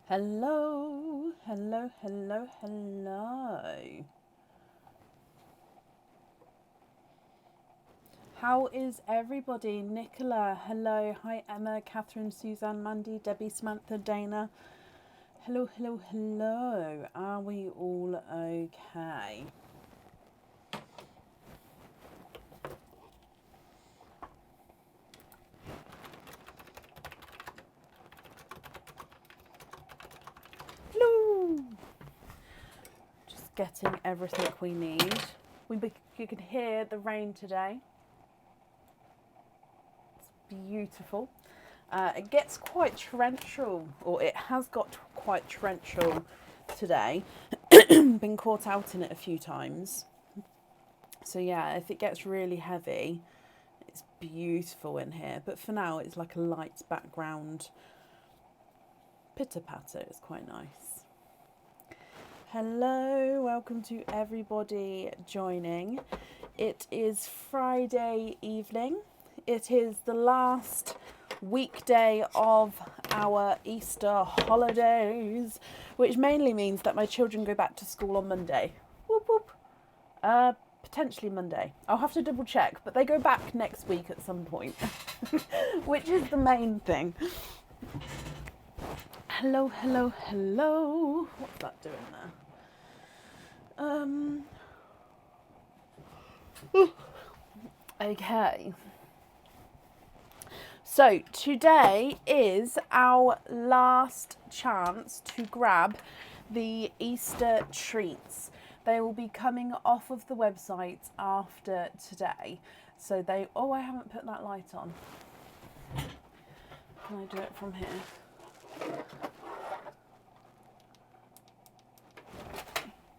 Hello, hello, hello, hello. How is everybody? Nicola, hello. Hi, Emma, Catherine, Suzanne, Mandy, Debbie, Samantha, Dana. Hello, hello, hello. Are we all okay? Hello. Just getting everything we need. You can hear the rain today. It's beautiful. It gets quite torrential, or it has got quite torrential today. Been caught out in it a few times. So yeah, if it gets really heavy, it's beautiful in here. But for now, it's like a light background pitter patter. It's quite nice. Hello, welcome to everybody joining. It is Friday evening. It is the last weekday of our Easter holidays, which mainly means that my children go back to school on Monday. Whoop whoop. Potentially Monday. I'll have to double check, but they go back next week at some point, which is the main thing. Hello, hello, hello. What's that doing there? Okay. So today is our last chance to grab the Easter treats. They will be coming off of the website after today. So they, oh, I haven't put that light on. Can I do it from here?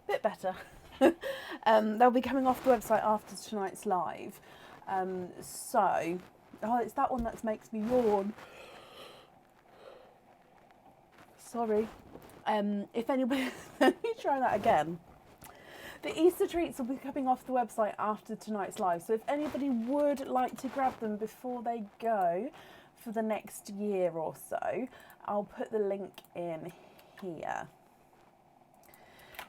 Bit better. They'll be coming off the website after tonight's live. Oh, it's that one that makes me yawn. Sorry. If anybody, let me try that again. The Easter treats will be coming off the website after tonight's live. So if anybody would like to grab them before they go for the next year or so, I'll put the link in here.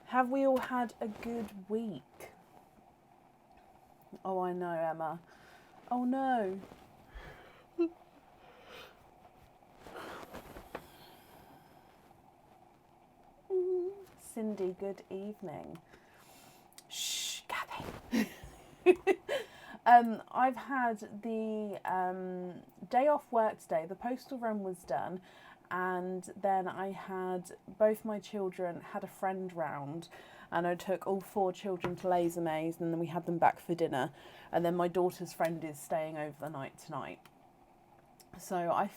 Have we all had a good week? Oh, I know, Emma. Oh, no. Cindy, good evening. Shh, Gabby. I've had the day off work today. The postal run was done, and then I had both my children had a friend round, and I took all 4 children to Laser Maze, and then we had them back for dinner, and then my daughter's friend is staying over the night tonight. So I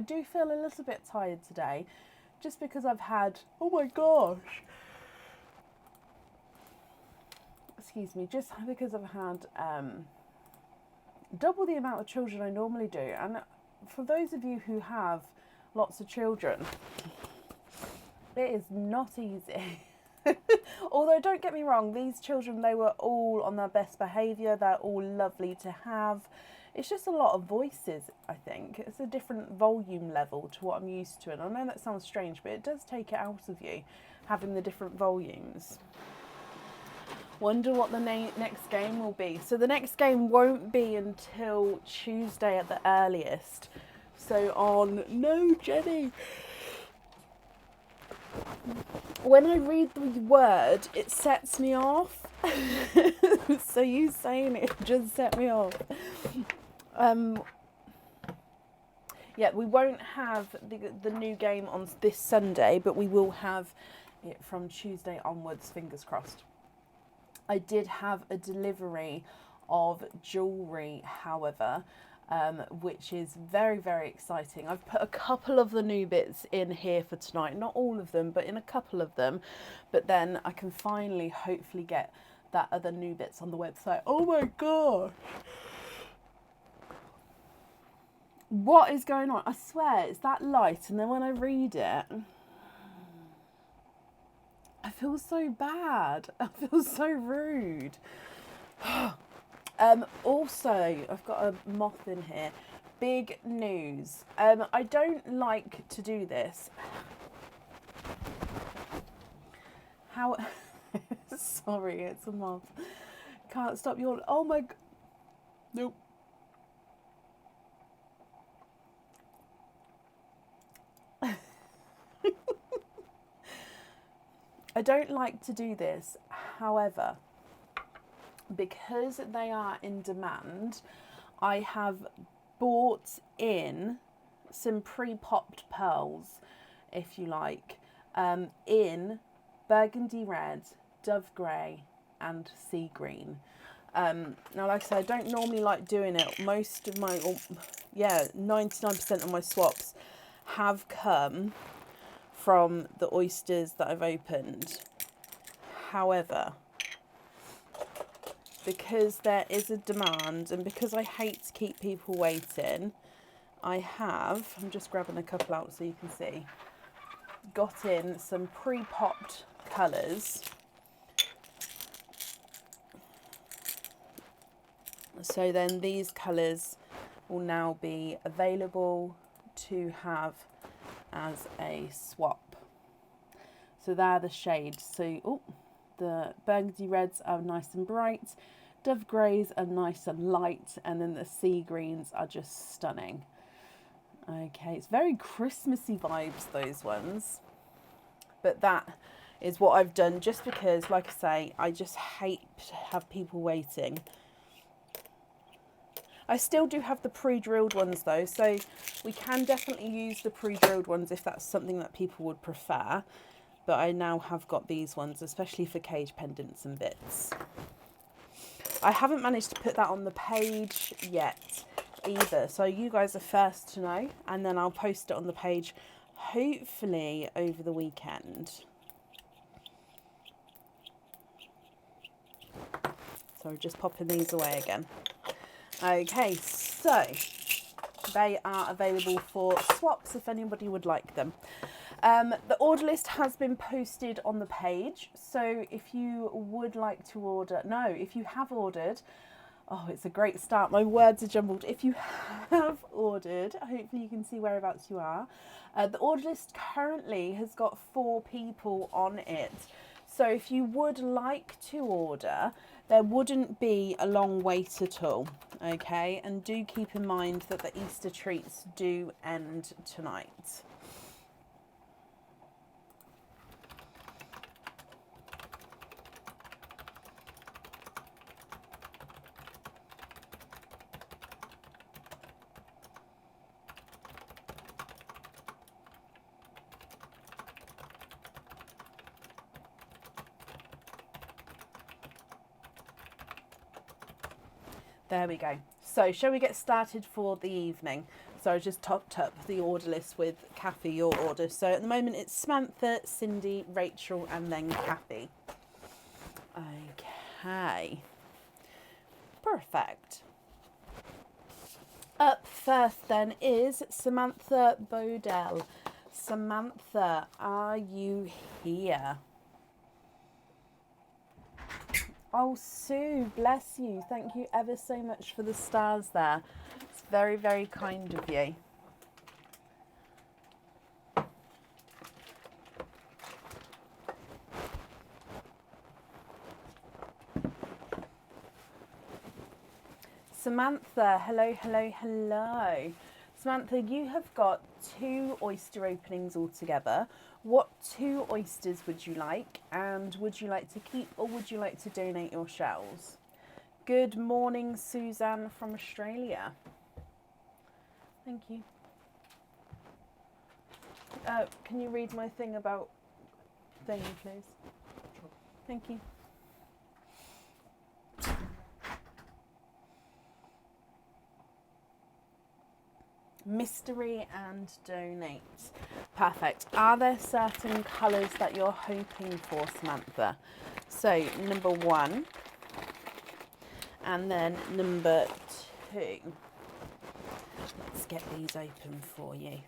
do feel a little bit tired today, just because I've had, oh my gosh, excuse me, just because I've had double the amount of children I normally do. And for those of you who have lots of children, it is not easy. Although don't get me wrong, these children, they were all on their best behaviour, they're all lovely to have. It's just a lot of voices, I think. It's a different volume level to what I'm used to. And I know that sounds strange, but it does take it out of you, having the different volumes. Wonder what the next game will be. So the next game won't be until Tuesday at the earliest. So on... No, Jenny! When I read the word, it sets me off. So you saying it just set me off. Yeah, we won't have the new game on this Sunday, but we will have it from Tuesday onwards, fingers crossed. I did have a delivery of jewellery, however, which is very, very exciting. I've put a couple of the new bits in here for tonight. Not all of them, but in a couple of them. But then I can finally, hopefully, get that other new bits on the website. Oh my gosh! What is going on? I swear, it's that light, and then when I read it, I feel so bad. I feel so rude. Also, I've got a moth in here. Big news. I don't like to do this. How, sorry, it's a moth. Can't stop yawning. Oh my, nope. I don't like to do this, however, because they are in demand, I have bought in some pre-popped pearls, if you like, in burgundy red, dove grey and sea green. Now, like I said, I don't normally like doing it. Most of my, 99% of my swaps have come from the oysters that I've opened. However, because there is a demand and because I hate to keep people waiting, I'm just grabbing a couple out so you can see, got in some pre-popped colours. So then these colours will now be available to have as a swap. So they're the shades. So the burgundy reds are nice and bright, dove greys are nice and light, and then the sea greens are just stunning. Okay, it's very Christmassy vibes, those ones. But that is what I've done just because, like I say, I just hate to have people waiting. I still do have the pre-drilled ones though, so we can definitely use the pre-drilled ones if that's something that people would prefer. But I now have got these ones, especially for cage pendants and bits. I haven't managed to put that on the page yet either, so you guys are first to know, and then I'll post it on the page hopefully over the weekend. So just popping these away again. Okay, so they are available for swaps if anybody would like them. The order list has been posted on the page, so if you would like to order, if you have ordered, oh, it's a great start, my words are jumbled. If you have ordered, hopefully you can see whereabouts you are. The order list currently has got 4 people on it, so if you would like to order, there wouldn't be a long wait at all, okay? And do keep in mind that the Easter treats do end tonight. There we go. So shall we get started for the evening? So I just topped up the order list with Kathy, your order. So at the moment it's Samantha, Cindy, Rachel, and then Kathy. Okay. Perfect. Up first then is Samantha Bodell. Samantha, are you here? Oh, Sue, bless you. Thank you ever so much for the stars there. It's very, very kind of you. Samantha, hello, hello, hello. Samantha, you have got 2 oyster openings altogether. What 2 oysters would you like? And would you like to keep or would you like to donate your shells? Good morning, Suzanne from Australia. Thank you. Can you read my thing about thing, please? Sure. Thank you. Mystery and donate. Perfect. Are there certain colours that you're hoping for, Samantha? So number 1 and then number 2. Let's get these open for you.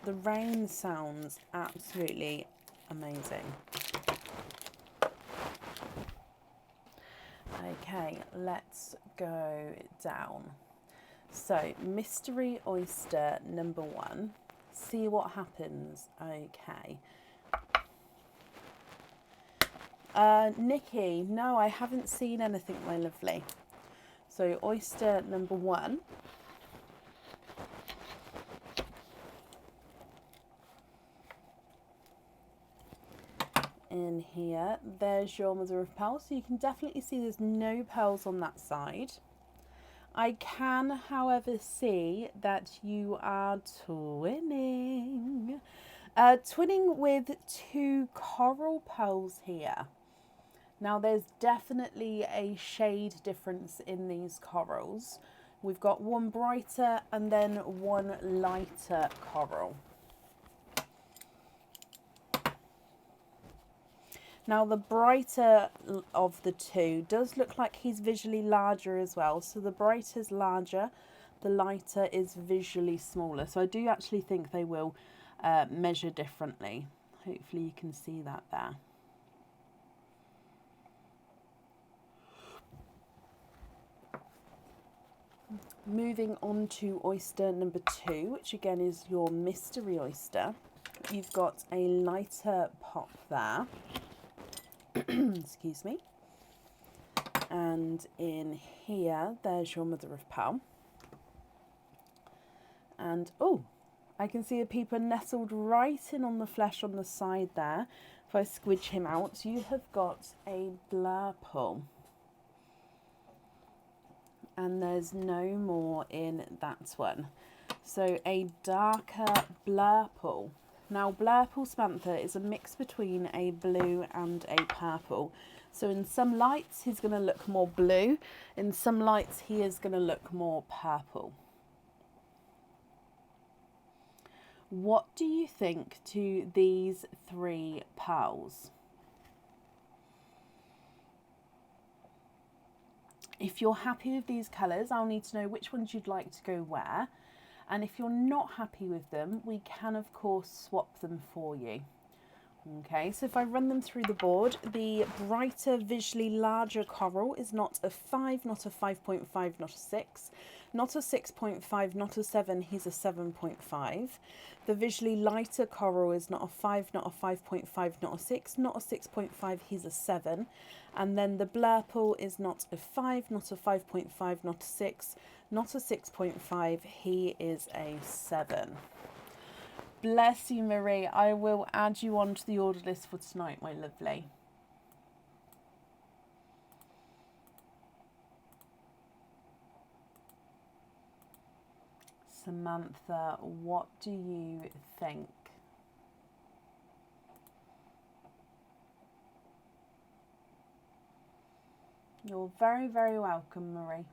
The rain sounds absolutely amazing. Okay, let's go down. So, mystery oyster number 1. See what happens. Okay. Nikki, no, I haven't seen anything, my lovely. So oyster number 1. In here, there's your mother of pearl. So you can definitely see there's no pearls on that side. I can, however, see that you are twinning. Twinning with 2 coral pearls here. Now there's definitely a shade difference in these corals. We've got one brighter and then one lighter coral. Now the brighter of the 2 does look like he's visually larger as well. So the brighter is larger, the lighter is visually smaller. So I do actually think they will measure differently. Hopefully you can see that there. Moving on to oyster number 2, which again is your mystery oyster. You've got a lighter pop there. Excuse me. And in here, there's your mother of pearl. And oh, I can see a peeper nestled right in on the flesh on the side there. If I squidge him out, you have got a blurple. And there's no more in that one. So a darker blurple. Now blurple Samantha is a mix between a blue and a purple. So in some lights he's going to look more blue, in some lights he is going to look more purple. What do you think to these 3 pearls? If you're happy with these colours, I'll need to know which ones you'd like to go where. And if you're not happy with them, we can of course swap them for you. Okay, so if I run them through the board, the brighter, visually larger coral is not a 5, not a 5.5, not a 6, not a 6.5, not a 7, he's a 7.5. The visually lighter coral is not a 5, not a 5.5, not a 6, not a 6.5, he's a 7. And then the blurple is not a 5, not a 5.5, not a 6, not a 6.5, he is a 7. Bless you, Marie. I will add you onto the order list for tonight, my lovely. Samantha, what do you think? You're very, very welcome, Marie.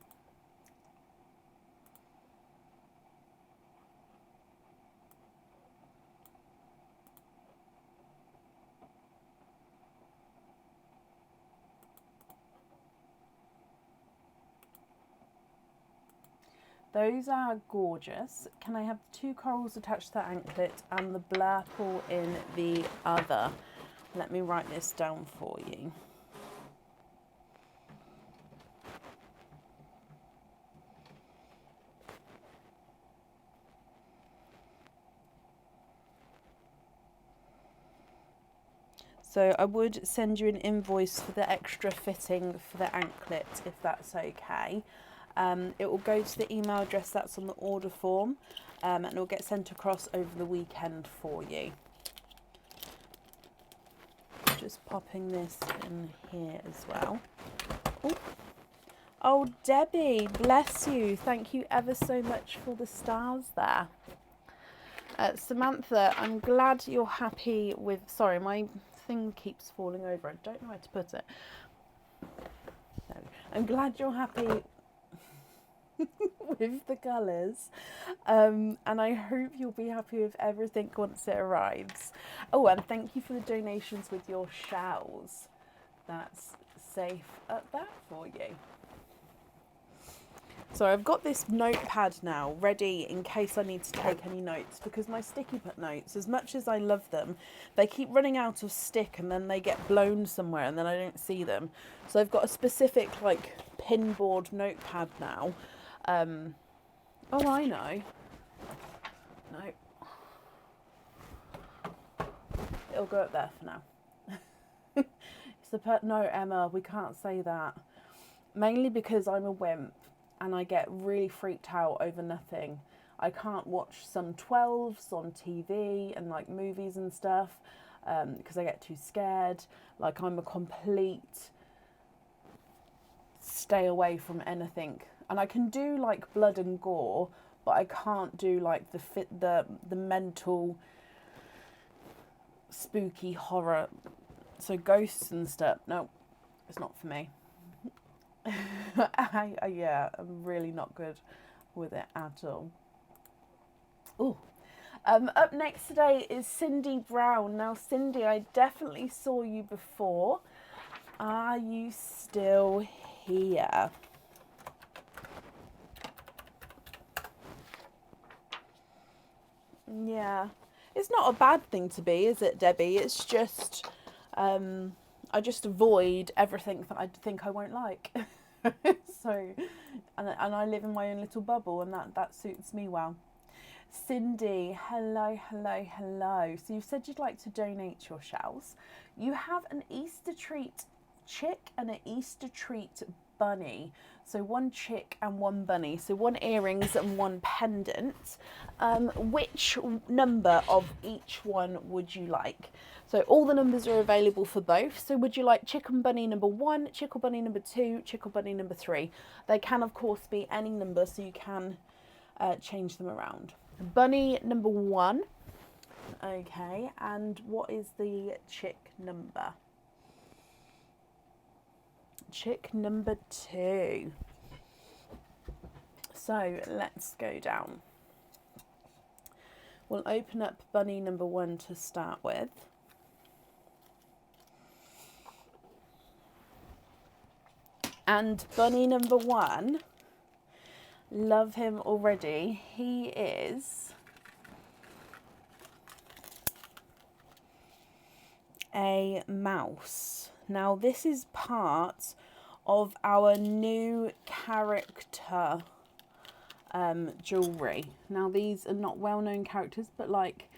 Those are gorgeous. Can I have 2 corals attached to the anklet and the blurple in the other? Let me write this down for you. So I would send you an invoice for the extra fitting for the anklet, if that's okay. It will go to the email address that's on the order form, and it will get sent across over the weekend for you. Just popping this in here as well. Ooh. Oh, Debbie, bless you. Thank you ever so much for the stars there. Samantha, I'm glad you're happy with... Sorry, my thing keeps falling over. I don't know where to put it. So, I'm glad you're happy with the colours, and I hope you'll be happy with everything once it arrives. Oh, and thank you for the donations with your shells. That's safe at that for you. So I've got this notepad now ready in case I need to take any notes, because my sticky put notes, as much as I love them, they keep running out of stick and then they get blown somewhere and then I don't see them. So I've got a specific like pinboard notepad now. Oh, I know. No. It'll go up there for now. no, Emma, we can't say that. Mainly because I'm a wimp and I get really freaked out over nothing. I can't watch some 12s on TV and like movies and stuff because I get too scared. Like, I'm a complete stay away from anything. And I can do like blood and gore, but I can't do like the mental spooky horror. So ghosts and stuff, no, it's not for me. Yeah, I'm really not good with it at all. Ooh. Up next today is Cindy Brown. Now, Cindy, I definitely saw you before. Are you still here? Yeah. It's not a bad thing to be, is it, Debbie? It's just, I just avoid everything that I think I won't like. So, and I live in my own little bubble, and that suits me well. Cindy, hello, hello, hello. So you've said you'd like to donate your shells. You have an Easter treat chick and an Easter treat bunny. So one chick and one bunny. So one earrings and one pendant. Which number of each one would you like? So all the numbers are available for both. So would you like chicken bunny number 1, chicken bunny number 2, chicken bunny number 3? They can, of course, be any number, so you can change them around. Bunny number 1. Okay, and what is the chick number? Chick number 2. So let's go down. We'll open up bunny number 1 to start with. And bunny number 1, love him already. He is a mouse. Now, this is part of our new character jewellery. Now, these are not well-known characters, but like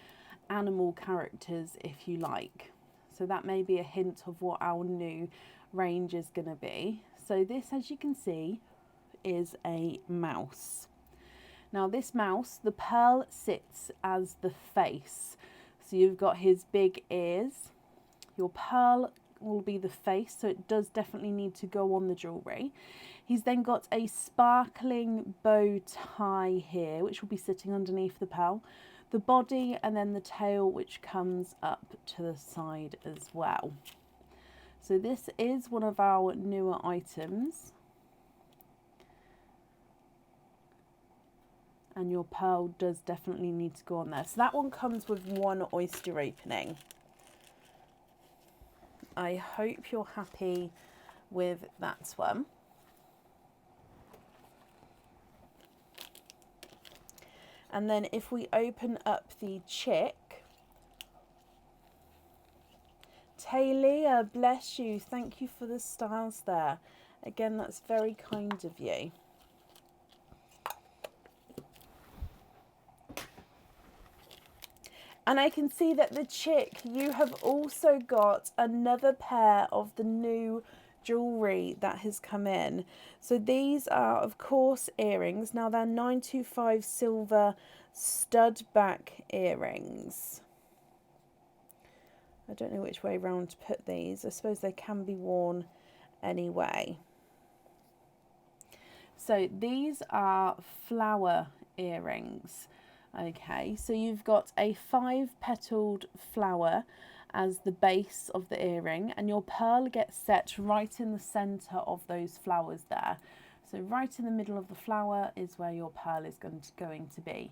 animal characters, if you like. So that may be a hint of what our new range is going to be. So this, as you can see, is a mouse. Now, this mouse, the pearl sits as the face. So you've got his big ears. Your pearl will be the face, so it does definitely need to go on the jewellery. He's then got a sparkling bow tie here, which will be sitting underneath the pearl, the body, and then the tail, which comes up to the side as well. So this is one of our newer items. And your pearl does definitely need to go on there. So that one comes with one oyster opening. I hope you're happy with that one. And then if we open up the chick, Taylor, bless you. Thank you for the stars there. Again, that's very kind of you. And I can see that the chick, you have also got another pair of the new jewellery that has come in. So these are, of course, earrings. Now, they're 925 silver stud back earrings. I don't know which way round to put these. I suppose they can be worn anyway. So these are flower earrings. Okay, so you've got a 5-petaled flower as the base of the earring, and your pearl gets set right in the centre of those flowers there. So right in the middle of the flower is where your pearl is going to be.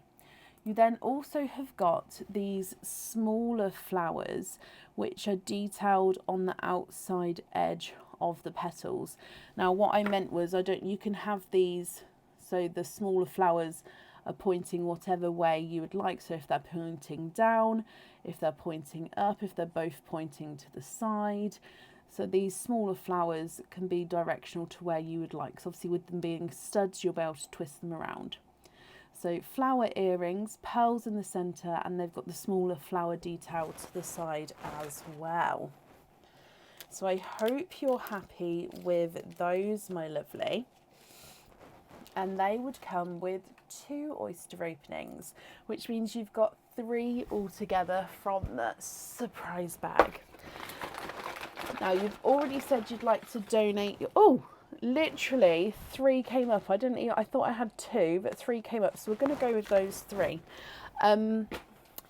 You then also have got these smaller flowers which are detailed on the outside edge of the petals. Now, what I meant was, you can have these, so the smaller flowers are pointing whatever way you would like. So if they're pointing down, if they're pointing up, if they're both pointing to the side. So these smaller flowers can be directional to where you would like. So obviously with them being studs, you'll be able to twist them around. So flower earrings, pearls in the centre, and they've got the smaller flower detail to the side as well. So I hope you're happy with those, my lovely. And they would come with 2 oyster openings, which means you've got 3 altogether from the surprise bag. Now, you've already said you'd like to donate your... Oh, literally 3 came up. I thought I had 2, but 3 came up. So we're going to go with those 3.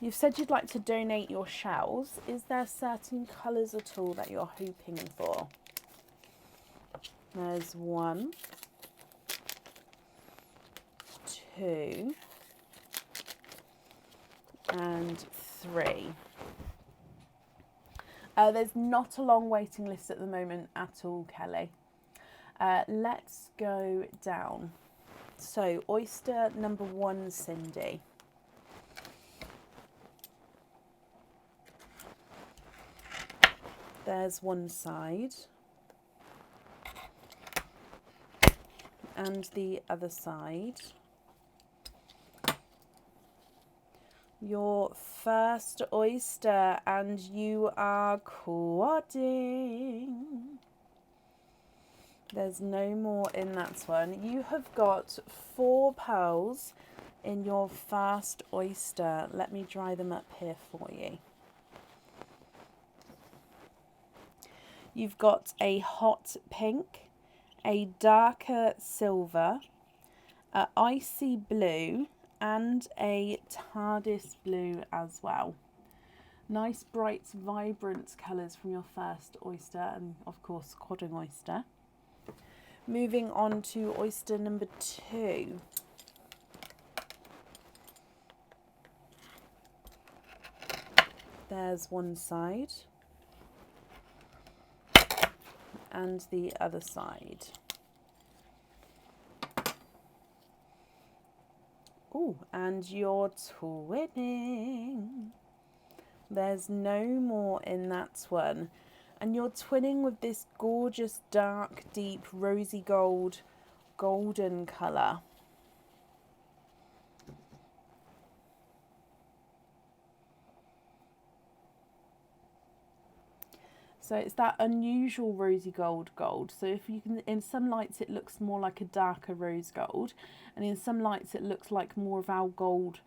You've said you'd like to donate your shells. Is there certain colours at all that you're hoping for? There's 1, 2, and 3. There's not a long waiting list at the moment at all, Kelly. Let's go down. So, oyster number 1, Cindy. There's one side. And the other side. Your first oyster, and you are quadding. There's no more in that one. You have got 4 pearls in your first oyster. Let me dry them up here for you. You've got a hot pink, a darker silver, a icy blue, and a TARDIS blue as well. Nice, bright, vibrant colours from your first oyster, and of course, quadding oyster. Moving on to oyster number 2. There's one side and the other side. Oh, and you're twinning. There's no more in that one. And you're twinning with this gorgeous, dark, deep, rosy gold, golden colour. So it's that unusual rosy gold. So if you can, in some lights it looks more like a darker rose gold, and in some lights it looks like more of our gold,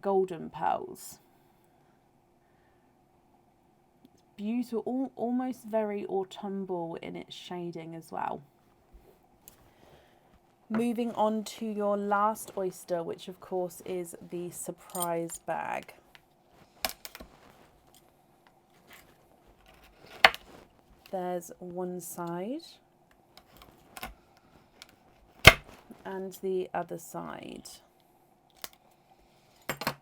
golden pearls. It's beautiful, almost very autumnal in its shading as well. Moving on to your last oyster, which of course is the surprise bag. There's one side and the other side.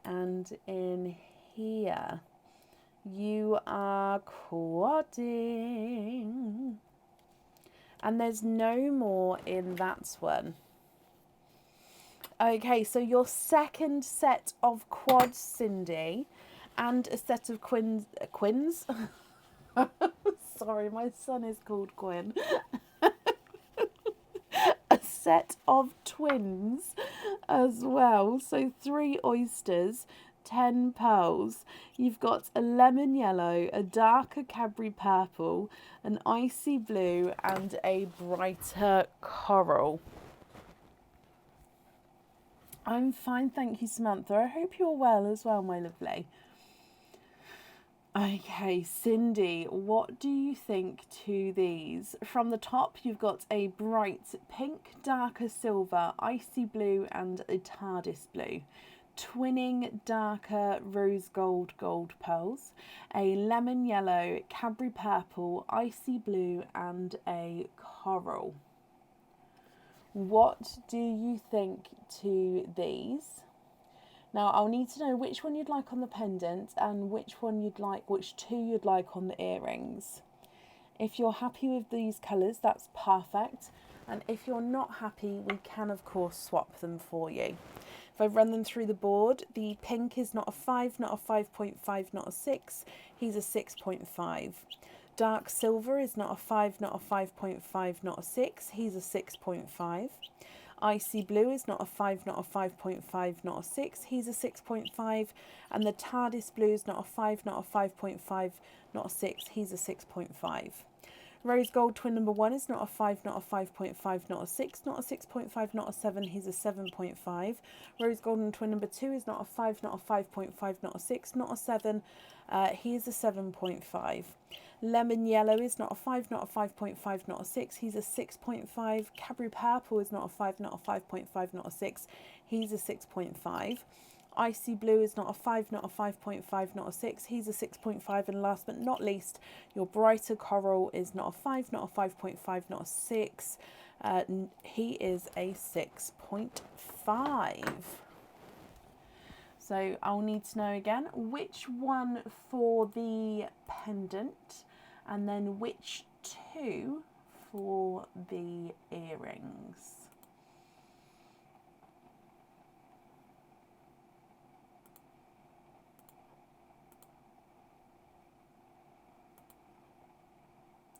And in here, you are quadding. And there's no more in that one. Okay, so your second set of quads, Cindy, and a set of quins. Sorry, my son is called Quinn. A set of twins as well. So 3 oysters, 10 pearls. You've got a lemon yellow, a darker Cadbury purple, an icy blue, and a brighter coral. I'm fine, thank you, Samantha. I hope you're well as well, my lovely. Okay, Cindy, what do you think to these? From the top, you've got a bright pink, darker silver, icy blue, and a TARDIS blue. Twinning darker rose gold pearls, a lemon yellow, Cadbury purple, icy blue, and a coral. What do you think to these? Now, I'll need to know which one you'd like on the pendant and which 2 you'd like on the earrings. If you're happy with these colours, that's perfect. And if you're not happy, we can, of course, swap them for you. If I run them through the board, the pink is not a 5, not a 5.5, not a 6. He's a 6.5. Dark silver is not a 5, not a 5.5, not a 6. He's a 6.5. Icy Blue is not a 5, not a 5.5, not a 6. He's a 6.5. And the TARDIS Blue is not a 5, not a 5.5, not a 6. He's a 6.5. Rose Gold Twin number 1 is not a 5, not a 5.5, not a 6, not a 6.5, not a 7. He's a 7.5. Rose Golden Twin number 2 is not a 5, not a 5.5, not a 6, not a 7. He is a 7.5. Lemon Yellow is not a 5, not a 5.5, not a 6. He's a 6.5. Cadbury Purple is not a 5, not a 5.5, not a 6. He's a 6.5. Icy Blue is not a 5, not a 5.5, not a 6. He's a 6.5. And last but not least, your Brighter Coral is not a 5, not a 5.5, not a 6. He is a 6.5. So I'll need to know again which one for the pendant and then which two for the earrings.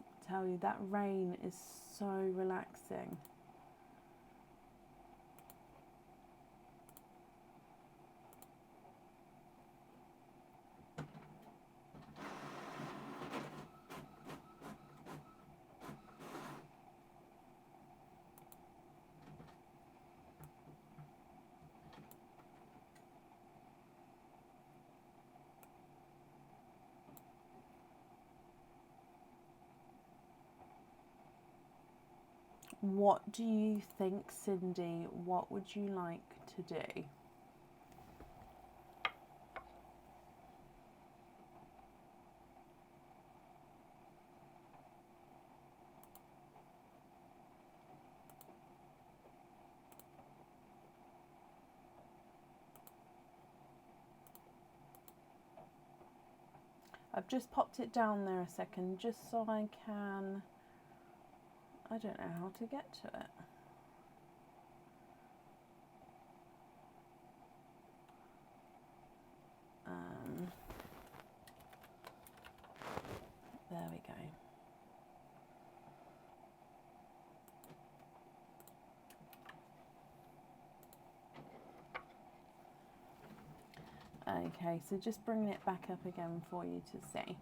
I tell you, that rain is so relaxing. What do you think, Cindy? What would you like to do? I've just popped it down there a second just so I can... I don't know how to get to it. There we go. Okay, so just bringing it back up again for you to see.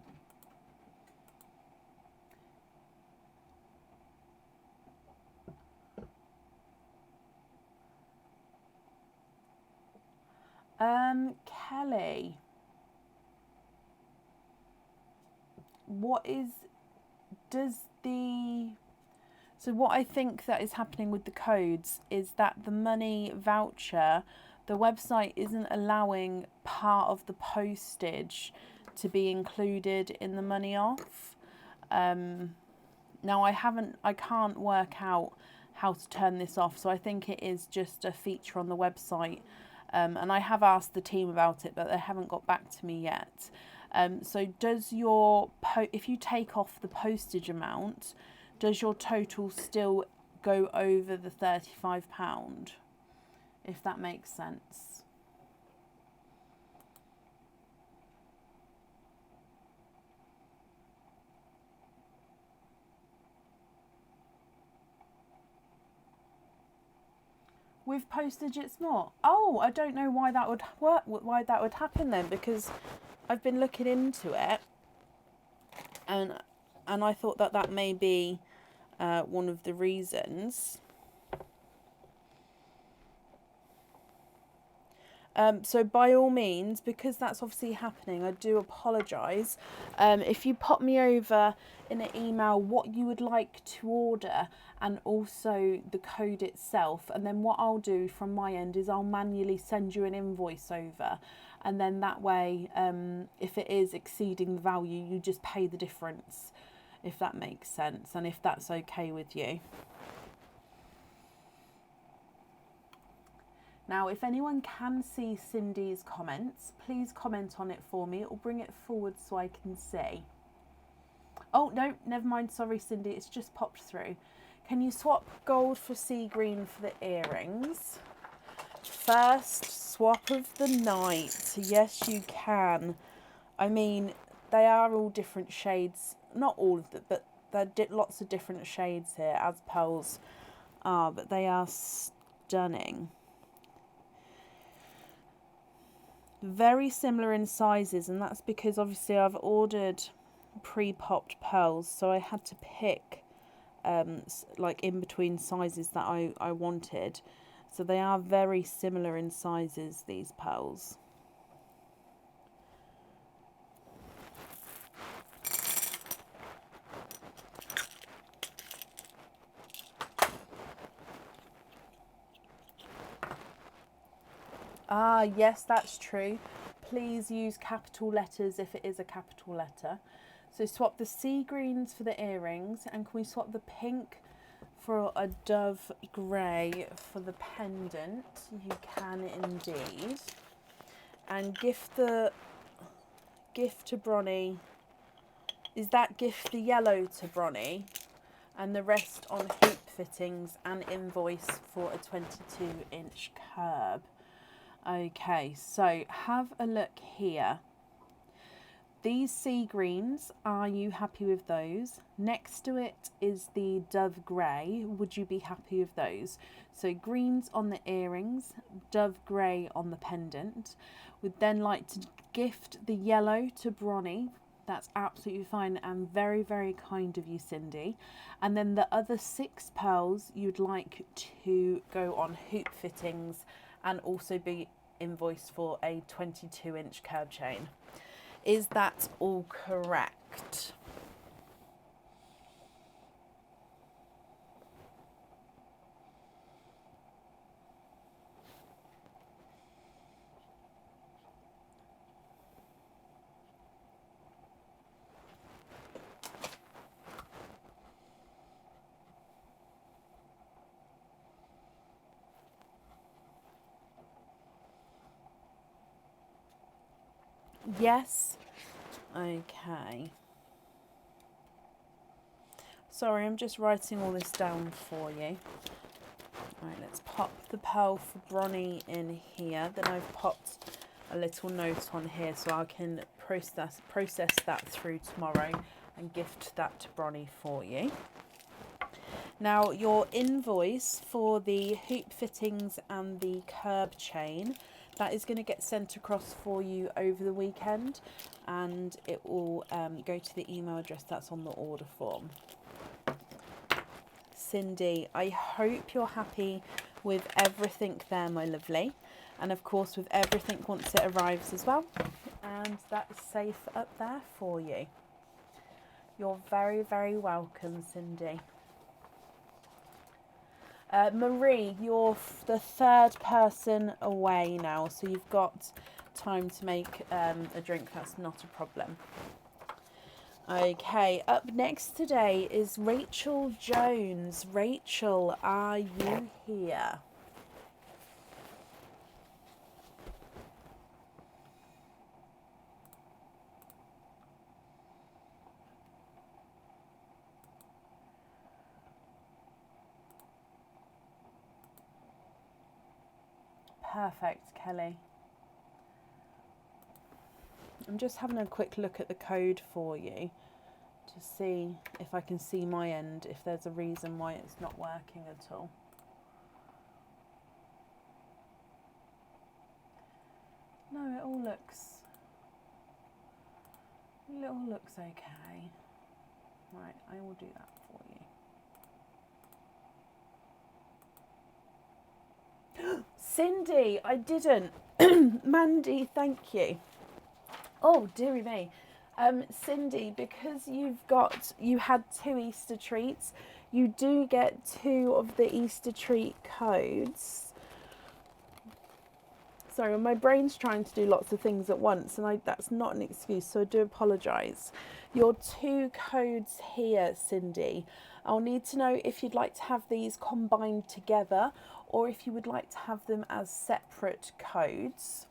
Kelly, what I think that is happening with the codes is that the money voucher, the website isn't allowing part of the postage to be included in the money off. Now I can't work out how to turn this off, so I think it is just a feature on the website. And I have asked the team about it, but they haven't got back to me yet. So does if you take off the postage amount, does your total still go over the £35? If that makes sense. With postage it's not. Oh, I don't know why that would work, why that would happen then, because I've been looking into it and I thought that may be one of the reasons. So by all means, because that's obviously happening, I do apologise. If you pop me over in an email what you would like to order and also the code itself, and then what I'll do from my end is I'll manually send you an invoice over, and then that way if it is exceeding the value, you just pay the difference, if that makes sense, and if that's okay with you. Now, if anyone can see Cindy's comments, please comment on it for me. It will bring it forward so I can see. Oh, no, never mind. Sorry, Cindy. It's just popped through. Can you swap gold for sea green for the earrings? First swap of the night. Yes, you can. I mean, they are all different shades. Not all of them, but there are lots of different shades here, as pearls are. But they are stunning. Very similar in sizes, and that's because obviously I've ordered pre-popped pearls, so I had to pick like in between sizes that I wanted. So they are very similar in sizes, these pearls. Ah, yes, that's true. Please use capital letters if it is a capital letter. So swap the sea greens for the earrings, and can we swap the pink for a dove grey for the pendant? You can indeed. And gift to Bronny. Is that gift the yellow to Bronny? And the rest on hoop fittings and invoice for a 22-inch curb. Okay, so have a look here. These sea greens, are you happy with those? Next to it is the dove grey. Would you be happy with those? So greens on the earrings, dove grey on the pendant. We'd then like to gift the yellow to Bronny. That's absolutely fine and very, very kind of you, Cindy. And then the other 6 pearls you'd like to go on hoop fittings and also be invoiced for a 22-inch curb chain. Is that all correct? Yes. Okay. Sorry, I'm just writing all this down for you. Right, let's pop the pearl for Bronny in here. Then I've popped a little note on here so I can process that through tomorrow and gift that to Bronny for you. Now, your invoice for the hoop fittings and the curb chain, that is going to get sent across for you over the weekend, and it will go to the email address that's on the order form. Cindy, I hope you're happy with everything there, my lovely, and of course with everything once it arrives as well, and that is safe up there for you. You're very, very welcome, Cindy. Marie, you're the 3rd person away now, so you've got time to make a drink. That's not a problem. Okay, up next today is Rachel Jones. Rachel, are you here? Perfect, Kelly. I'm just having a quick look at the code for you to see if I can see my end, if there's a reason why it's not working at all. No, it all looks okay. Right, I will do that for you. Cindy, I didn't. Mandy, thank you. Oh, dearie me. Cindy, because you had 2 Easter treats, you do get 2 of the Easter treat codes. Sorry, my brain's trying to do lots of things at once, and that's not an excuse, so I do apologise. Your 2 codes here, Cindy. I'll need to know if you'd like to have these combined together or if you would like to have them as separate codes.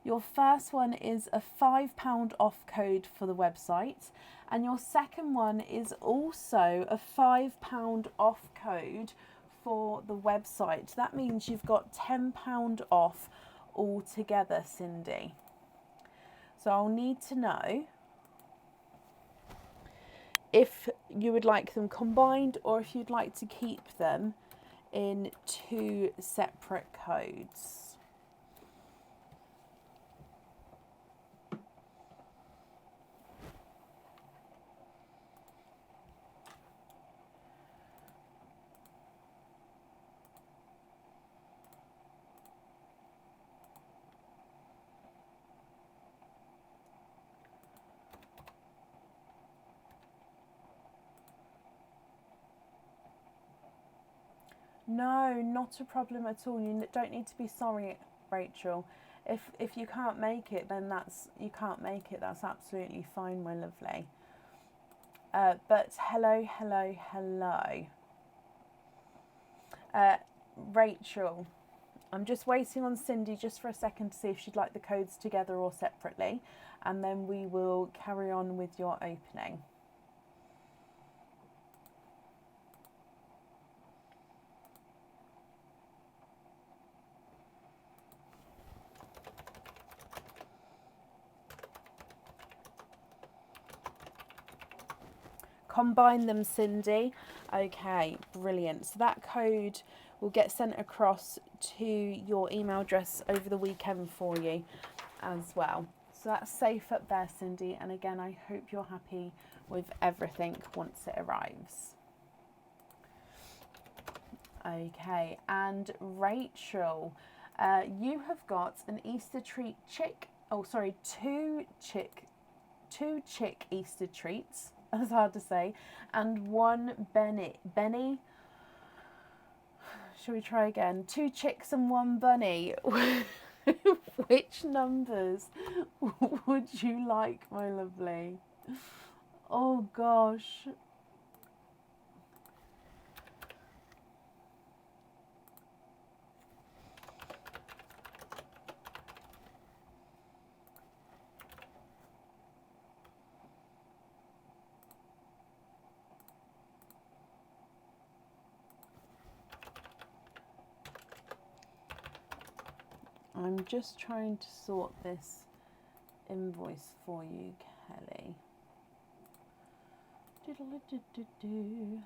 Your first one is a £5 off code for the website, and your second one is also a £5 off code for the website. That means you've got £10 off altogether, Cindy. So I'll need to know if you would like them combined or if you'd like to keep them in 2 separate codes. No, not a problem at all. You don't need to be sorry, Rachel. If you can't make it, then you can't make it. That's absolutely fine, my lovely. But hello. Rachel, I'm just waiting on Cindy just for a second to see if she'd like the codes together or separately, and then we will carry on with your opening. Combine them, Cindy. Okay, brilliant. So that code will get sent across to your email address over the weekend for you as well. So that's safe up there, Cindy. And again, I hope you're happy with everything once it arrives. Okay, and Rachel, you have got an Easter treat chick. Oh, sorry, two chick Easter treats. That's hard to say. And 1 Benny. Shall we try again? 2 chicks and 1 bunny. Which numbers would you like, my lovely? Oh gosh. I'm just trying to sort this invoice for you, Kelly. Diddle-a-doo-doo-doo.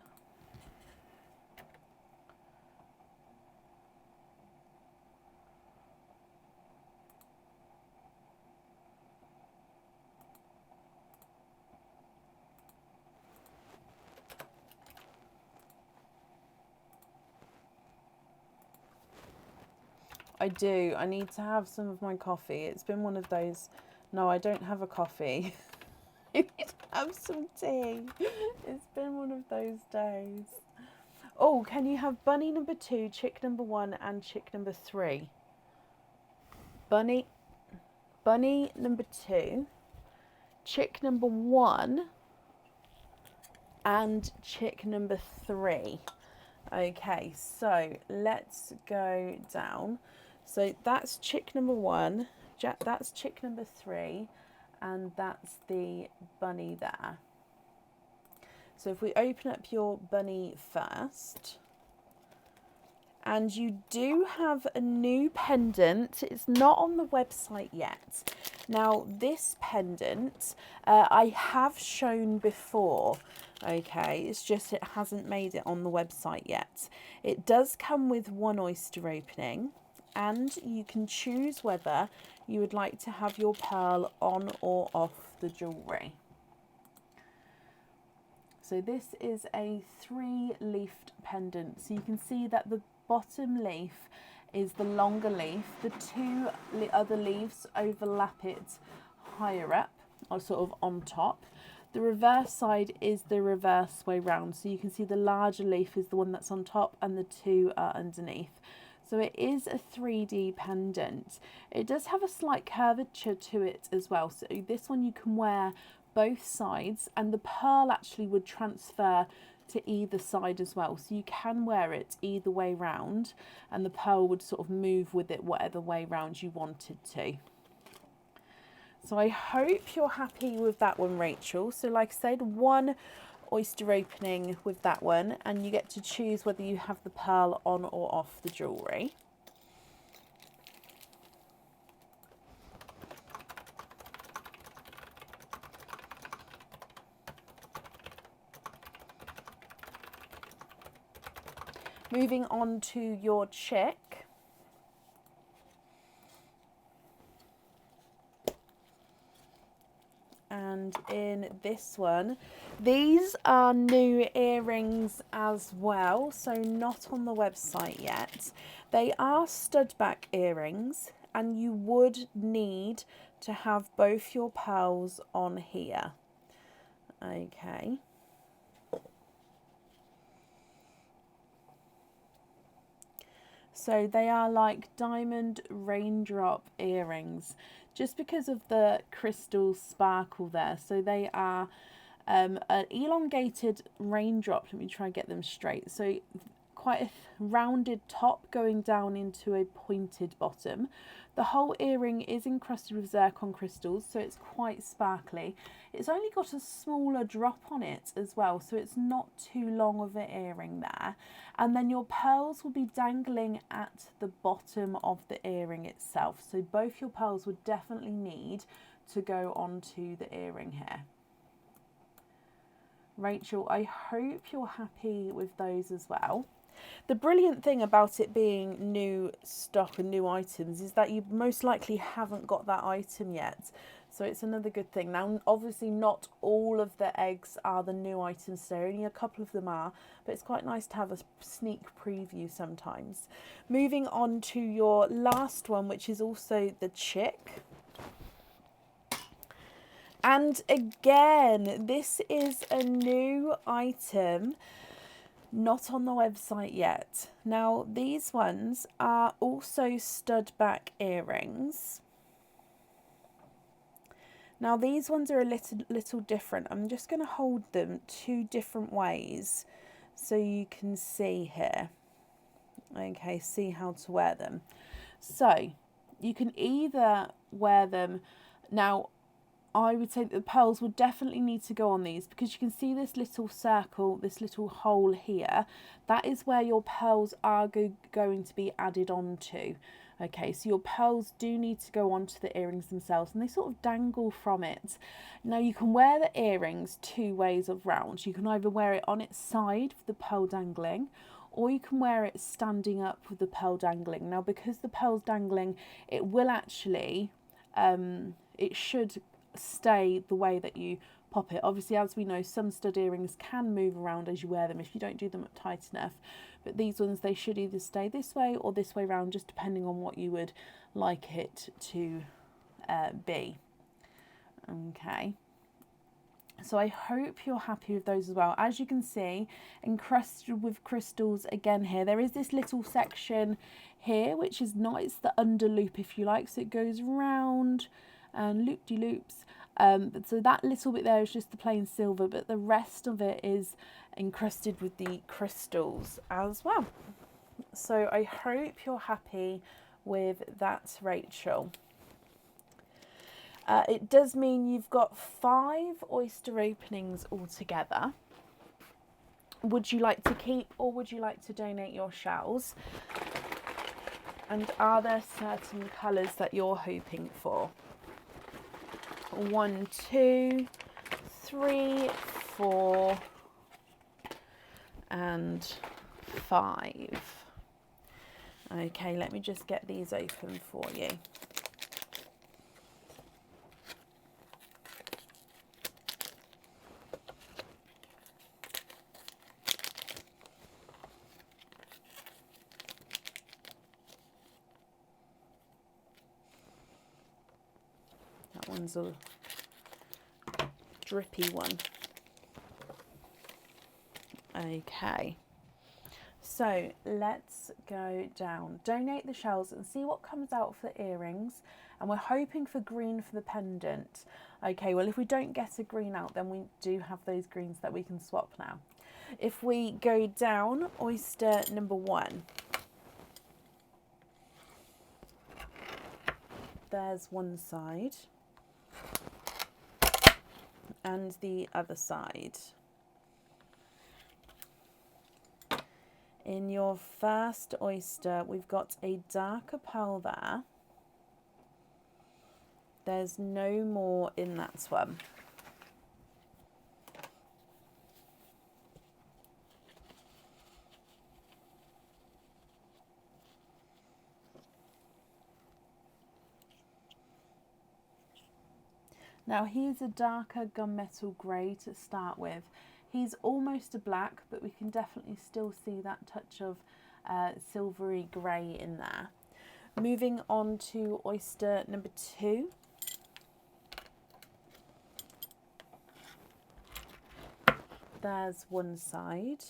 I do. I need to have some of my coffee. It's been one of those. No, I don't have a coffee. I need to have some tea. It's been one of those days. Oh, can you have bunny number 2, chick number 1, and chick number 3? Bunny number 2, chick number 1, and chick number 3. Okay, so let's go down. So that's chick number 1, that's chick number 3, and that's the bunny there. So if we open up your bunny first, and you do have a new pendant. It's not on the website yet. Now this pendant I have shown before. Okay, it's just it hasn't made it on the website yet. It does come with 1 oyster opening, and you can choose whether you would like to have your pearl on or off the jewellery. So this is a 3-leafed pendant. So you can see that the bottom leaf is the longer leaf. The 2 other leaves overlap it higher up, or sort of on top. The reverse side is the reverse way round. So you can see the larger leaf is the one that's on top and the 2 are underneath. So it is a 3D pendant. It does have a slight curvature to it as well. So this one you can wear both sides, and the pearl actually would transfer to either side as well. So you can wear it either way round, and the pearl would sort of move with it whatever way round you wanted to. So I hope you're happy with that one, Rachel. So like I said, 1 oyster opening with that one, and you get to choose whether you have the pearl on or off the jewellery. Moving on to your chick. And in this one, these are new earrings as well, so not on the website yet. They are stud back earrings, and you would need to have both your pearls on here. Okay. So they are like diamond raindrop earrings, just because of the crystal sparkle there. So they are an elongated raindrop. Let me try and get them straight. So quite a rounded top going down into a pointed bottom. The whole earring is encrusted with zircon crystals, so it's quite sparkly. It's only got a smaller drop on it as well, so it's not too long of an earring there. And then your pearls will be dangling at the bottom of the earring itself. So both your pearls would definitely need to go onto the earring here. Rachel, I hope you're happy with those as well. The brilliant thing about it being new stock and new items is that you most likely haven't got that item yet. So it's another good thing. Now, obviously not all of the eggs are the new items today, only a couple of them are, but it's quite nice to have a sneak preview sometimes. Moving on to your last one, which is also the chick. And again, this is a new item, not on the website yet. Now, these ones are also stud back earrings. Now, these ones are a little different. I'm just going to hold them two different ways so you can see here. Okay, see how to wear them. So, you can either wear them... Now, I would say that the pearls would definitely need to go on these, because you can see this little circle, this little hole here. That is where your pearls are going to be added onto. Okay, so your pearls do need to go onto the earrings themselves, and they sort of dangle from it. Now, you can wear the earrings two ways around. You can either wear it on its side with the pearl dangling, or you can wear it standing up with the pearl dangling. Now, because the pearl's dangling, it will actually, it should stay the way that you pop it. Obviously, as we know, some stud earrings can move around as you wear them if you don't do them up tight enough, but these ones, they should either stay this way or this way around, just depending on what you would like it to be. Okay, so I hope you're happy with those as well. As you can see, encrusted with crystals again here. There is this little section here, which is not, it's the under loop if you like, so it goes round and loop-de-loops. So that little bit there is just the plain silver, but the rest of it is encrusted with the crystals as well. So I hope you're happy with that, Rachel. It does mean you've got 5 oyster openings altogether. Would you like to keep, or would you like to donate your shells? And are there certain colours that you're hoping for? 1, 2, 3, 4, and 5. Okay, let me just get these open for you. That one's a drippy one. Okay, so let's go down. Donate the shells and see what comes out for the earrings. And we're hoping for green for the pendant. Okay, well, if we don't get a green out, then we do have those greens that we can swap now. If we go down, oyster number 1. There's one side. And the other side. In your first oyster, we've got a darker pearl there. There's no more in that one. Now he's a darker gunmetal grey to start with. He's almost a black, but we can definitely still see that touch of silvery grey in there. Moving on to oyster number 2. There's one side.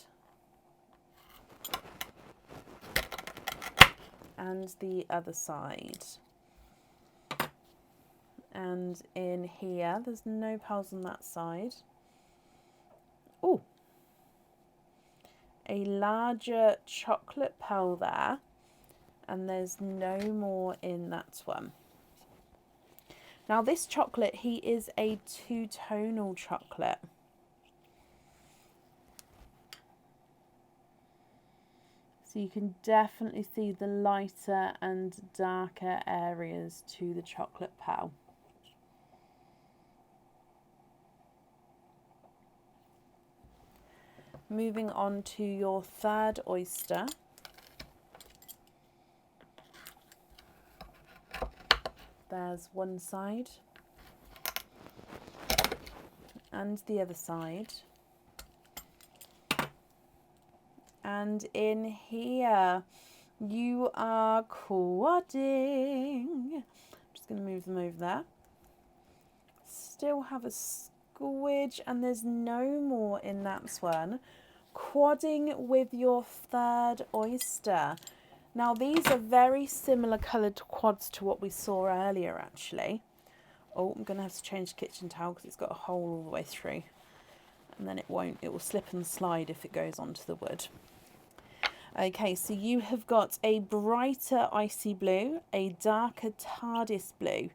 And the other side. And in here, there's no pearls on that side. Oh, a larger chocolate pearl there, and there's no more in that one. Now this chocolate, he is a two-tonal chocolate. So you can definitely see the lighter and darker areas to the chocolate pearl. Moving on to your third oyster. There's one side and the other side. And in here, you are quadding. I'm just going to move them over there. Still have a squidge, and there's no more in that one. Quadding with your third oyster. Now, these are very similar coloured quads to what we saw earlier, actually. Oh, I'm going to have to change the kitchen towel because it's got a hole all the way through. And then it will slip and slide if it goes onto the wood. Okay, so you have got a brighter icy blue, a darker TARDIS blue,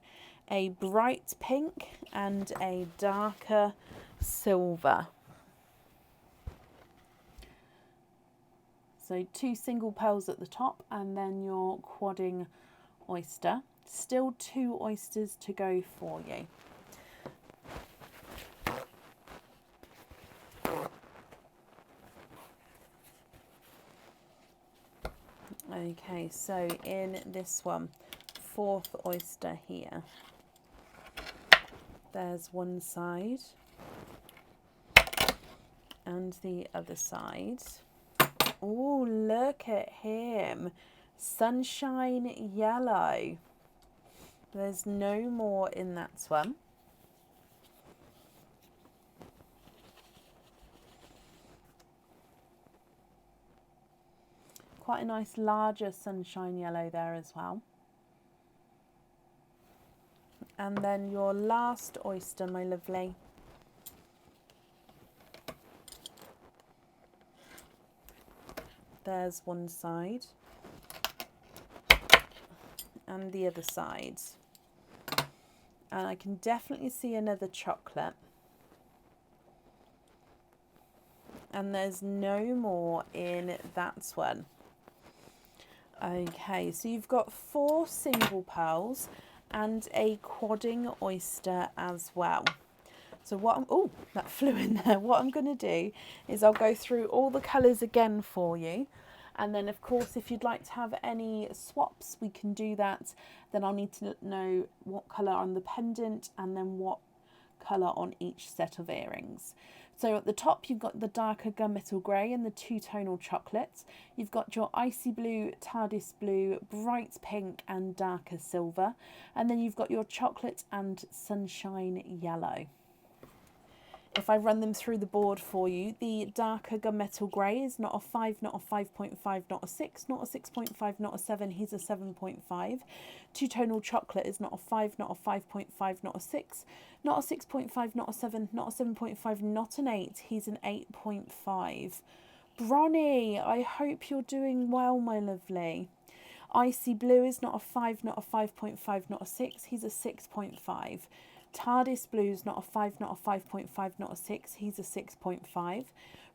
a bright pink, and a darker silver. So 2 single pearls at the top, and then your quadding oyster. Still 2 oysters to go for you. Okay, so in this one, 4th oyster here. There's one side and the other side. Oh, look at him. Sunshine yellow. There's no more in that one. Quite a nice larger sunshine yellow there as well. And then your last oyster, my lovely. There's one side and the other side. And I can definitely see another chocolate. And there's no more in that one. Okay, so you've got 4 single pearls and a quadding oyster as well. So oh, that flew in there. What I'm going to do is I'll go through all the colours again for you. And then, of course, if you'd like to have any swaps, we can do that. Then I'll need to know what colour on the pendant and then what colour on each set of earrings. So at the top, you've got the darker gunmetal grey and the two-tonal chocolate. You've got your icy blue, TARDIS blue, bright pink and darker silver. And then you've got your chocolate and sunshine yellow. If I run them through the board for you, the darker gunmetal grey is not a 5, not a 5.5, not a 6, not a 6.5, not a 7, he's a 7.5. Two-tonal chocolate is not a 5, not a 5.5, not a 6, not a 6.5, not a 7, not a 7.5, not an 8, he's an 8.5. Bronny, I hope you're doing well, my lovely. Icy blue is not a 5, not a 5.5, not a 6, he's a 6.5. TARDIS blue is not a 5, not a 5.5, not a 6, he's a 6.5.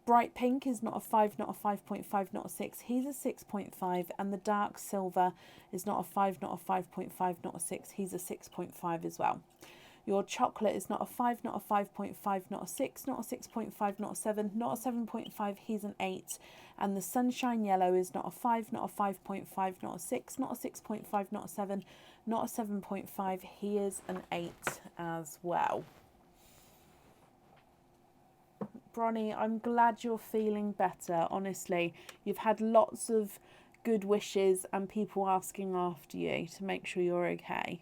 Bright pink is not a 5, not a 5.5, not a 6, he's a 6.5. And the dark silver is not a 5, not a 5.5, not a 6, he's a 6.5 as well. Your chocolate is not a 5, not a 5.5, not a 6, not a 6.5, not a 7, not a 7.5, he's an 8. And the sunshine yellow is not a 5, not a 5.5, not a 6, not a 6.5, not a 7, not a 7.5, he is an 8 as well. Bronnie, I'm glad you're feeling better, honestly. You've had lots of good wishes and people asking after you to make sure you're okay.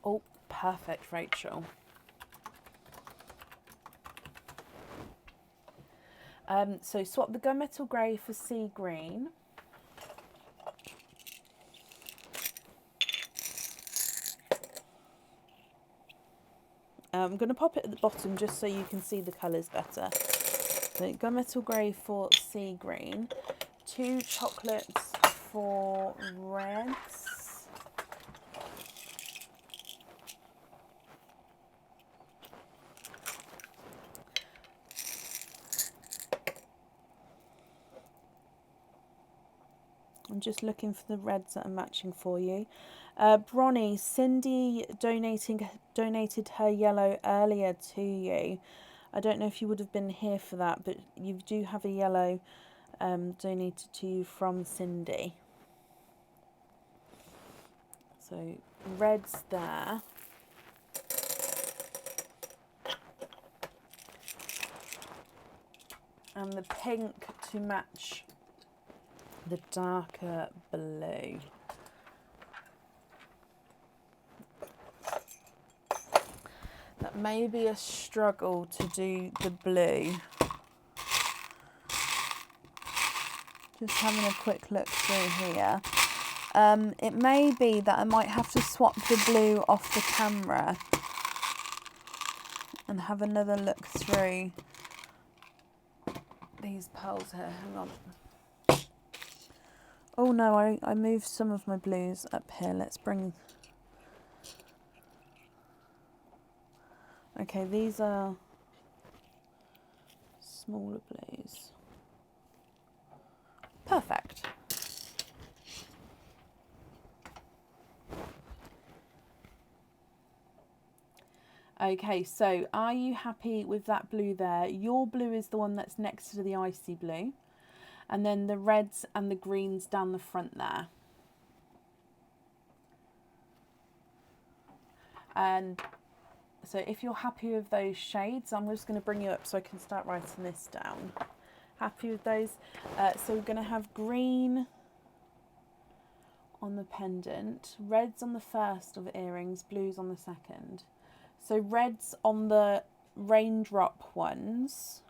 Oh, perfect, Rachel. So swap the gunmetal grey for sea green. I'm going to pop it at the bottom just so you can see the colours better. So gunmetal grey for sea green, 2 chocolates for reds. I'm just looking for the reds that are matching for you. Bronnie, Cindy donated her yellow earlier to you. I don't know if you would have been here for that, but you do have a yellow donated to you from Cindy. So reds there. And the pink to match the darker blue. That may be a struggle to do the blue. Just having a quick look through here. It may be that I might have to swap the blue off the camera and have another look through these pearls here. Hang on. Oh no, I moved some of my blues up here. Let's bring... Okay, these are smaller blues. Perfect. Okay, so are you happy with that blue there? Your blue is the one that's next to the icy blue. And then the reds and the greens down the front there. And so if you're happy with those shades, I'm just going to bring you up so I can start writing this down. Happy with those? So we're going to have green on the pendant, reds on the first of earrings, blues on the second. So reds on the raindrop ones.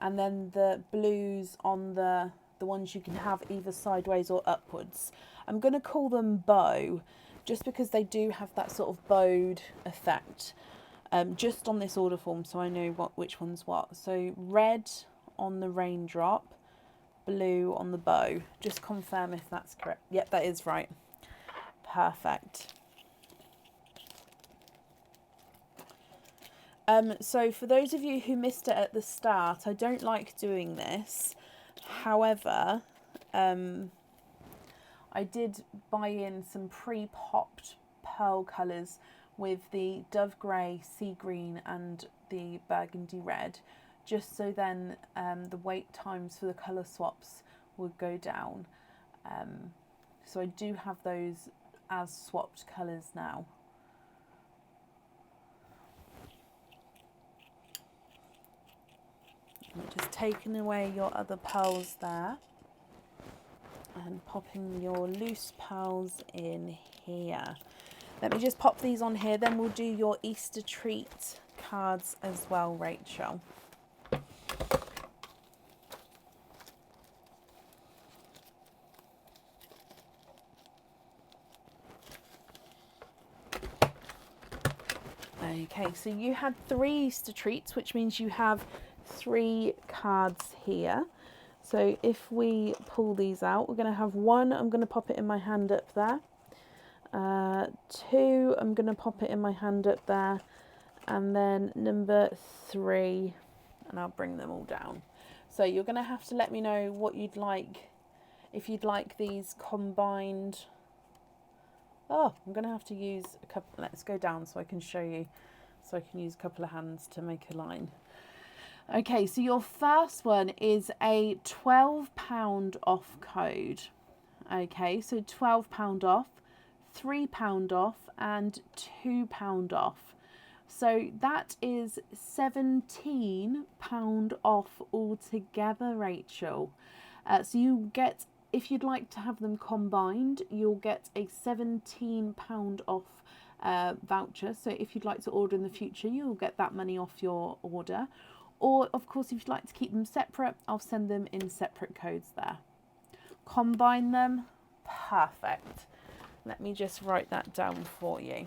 And then the blues on the ones you can have either sideways or upwards. I'm going to call them bow, just because they do have that sort of bowed effect, just on this order form, so I know which one's what. So red on the raindrop, blue on the bow. Just confirm if that's correct. Yep, that is right. Perfect. So for those of you who missed it at the start, I don't like doing this. However, I did buy in some pre-popped pearl colours with the dove grey, sea green and the burgundy red, just so then the wait times for the colour swaps would go down. So I do have those as swapped colours now. Just taking away your other pearls there and popping your loose pearls in here. Let me just pop these on here, then we'll do your Easter treat cards as well, Rachel. Okay, so you had 3 Easter treats, which means you have 3 cards here. So if we pull these out, we're going to have 1, I'm going to pop it in my hand up there. 2, I'm going to pop it in my hand up there. And then number 3, and I'll bring them all down. So you're going to have to let me know what you'd like, if you'd like these combined. Oh, I'm going to have to use a couple, let's go down so I can show you, so I can use a couple of hands to make a line. Okay, so your first one is a £12 off code. Okay, so £12 off, £3 off and £2 off. So that is £17 off altogether, Rachel. So you get, if you'd like to have them combined, you'll get a £17 off voucher. So if you'd like to order in the future, you'll get that money off your order. Or, of course, if you'd like to keep them separate, I'll send them in separate codes there. Combine them, perfect. Let me just write that down for you.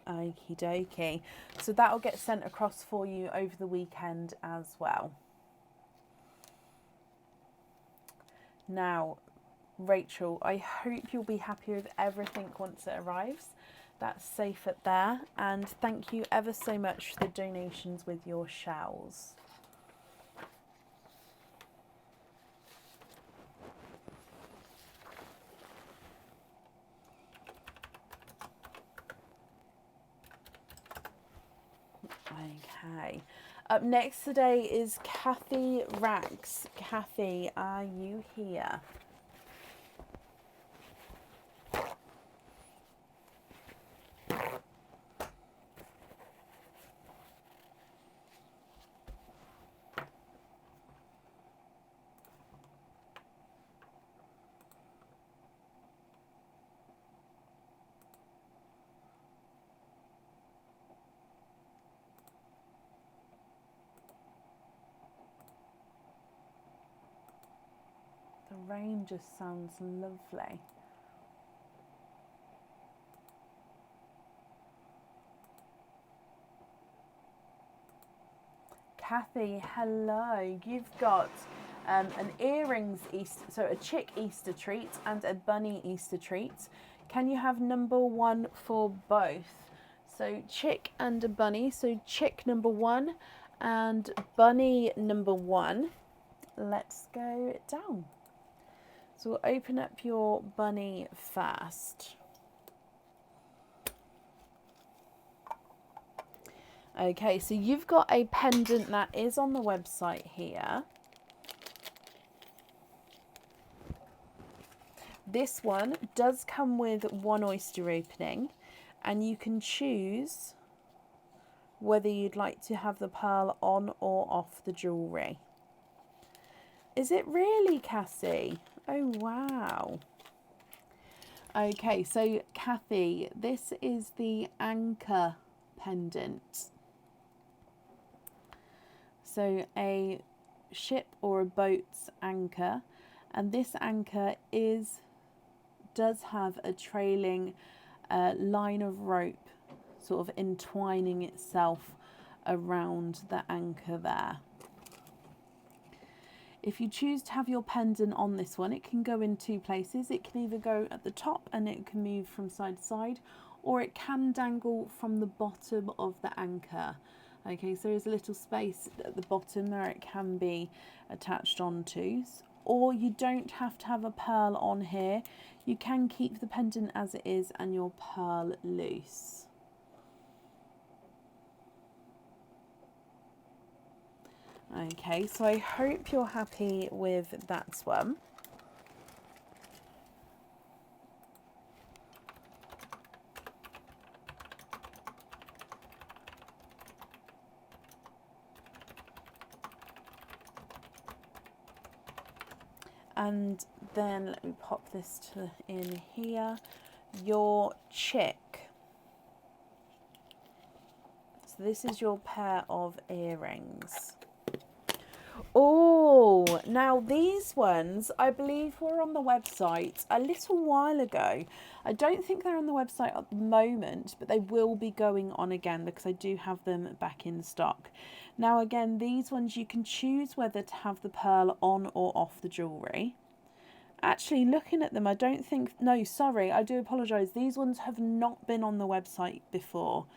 Okie dokie. So that'll get sent across for you over the weekend as well. Now, Rachel, I hope you'll be happy with everything once it arrives. That's safe up there, and thank you ever so much for the donations with your shells. Okay, up next today is Kathy Rags. Kathy, are you here? The rain just sounds lovely. Kathy, hello. You've got an earrings Easter, so a chick Easter treat and a bunny Easter treat. Can you have number 1 for both? So chick and a bunny. So chick number 1 and bunny number 1. Let's go down. So we'll open up your bunny first. Okay, so you've got a pendant that is on the website here. This one does come with 1 oyster opening, and you can choose whether you'd like to have the pearl on or off the jewellery. Is it really, Cassie? Oh, wow. Okay, so Kathy, this is the anchor pendant. So a ship or a boat's anchor, and this anchor does have a trailing line of rope sort of entwining itself around the anchor there. If you choose to have your pendant on this one, it can go in 2 places. It can either go at the top and it can move from side to side, or it can dangle from the bottom of the anchor. Okay, so there's a little space at the bottom where it can be attached onto. Or you don't have to have a pearl on here. You can keep the pendant as it is and your pearl loose. Okay, so I hope you're happy with that one. And then let me pop this in here. Your chick. So this is your pair of earrings. Oh, now these ones I believe were on the website a little while ago. I don't think they're on the website at the moment, but they will be going on again because I do have them back in stock. Now again, these ones you can choose whether to have the pearl on or off the jewellery. Actually, looking at them, I don't think, no, sorry, I do apologise. These ones have not been on the website before.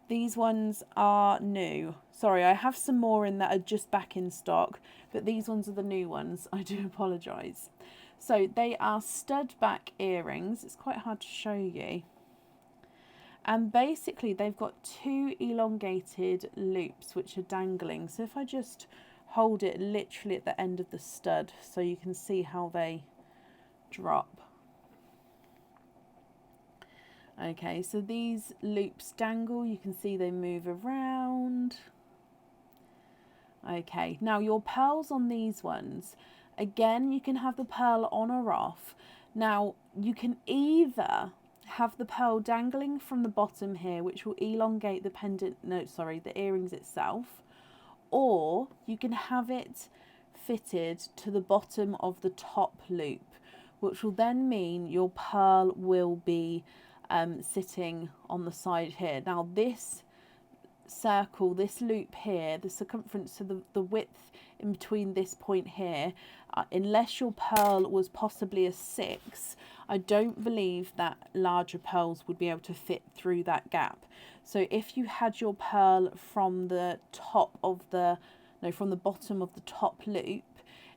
These ones are new. Sorry, I have some more in that are just back in stock, but these ones are the new ones. I do apologise. So they are stud back earrings. It's quite hard to show you. And basically they've got two elongated loops which are dangling. So if I just hold it literally at the end of the stud so you can see how they drop. Okay, so these loops dangle, you can see they move around. Okay, now your pearls on these ones, again, you can have the pearl on or off. Now, you can either have the pearl dangling from the bottom here, which will elongate the pendant, no, sorry, the earrings itself, or you can have it fitted to the bottom of the top loop, which will then mean your pearl will be sitting on the side here. Now this circle, this loop here, the circumference to the width in between this point here, unless your pearl was possibly a 6, I don't believe that larger pearls would be able to fit through that gap. So if you had your pearl from the top of the, no, from the bottom of the top loop,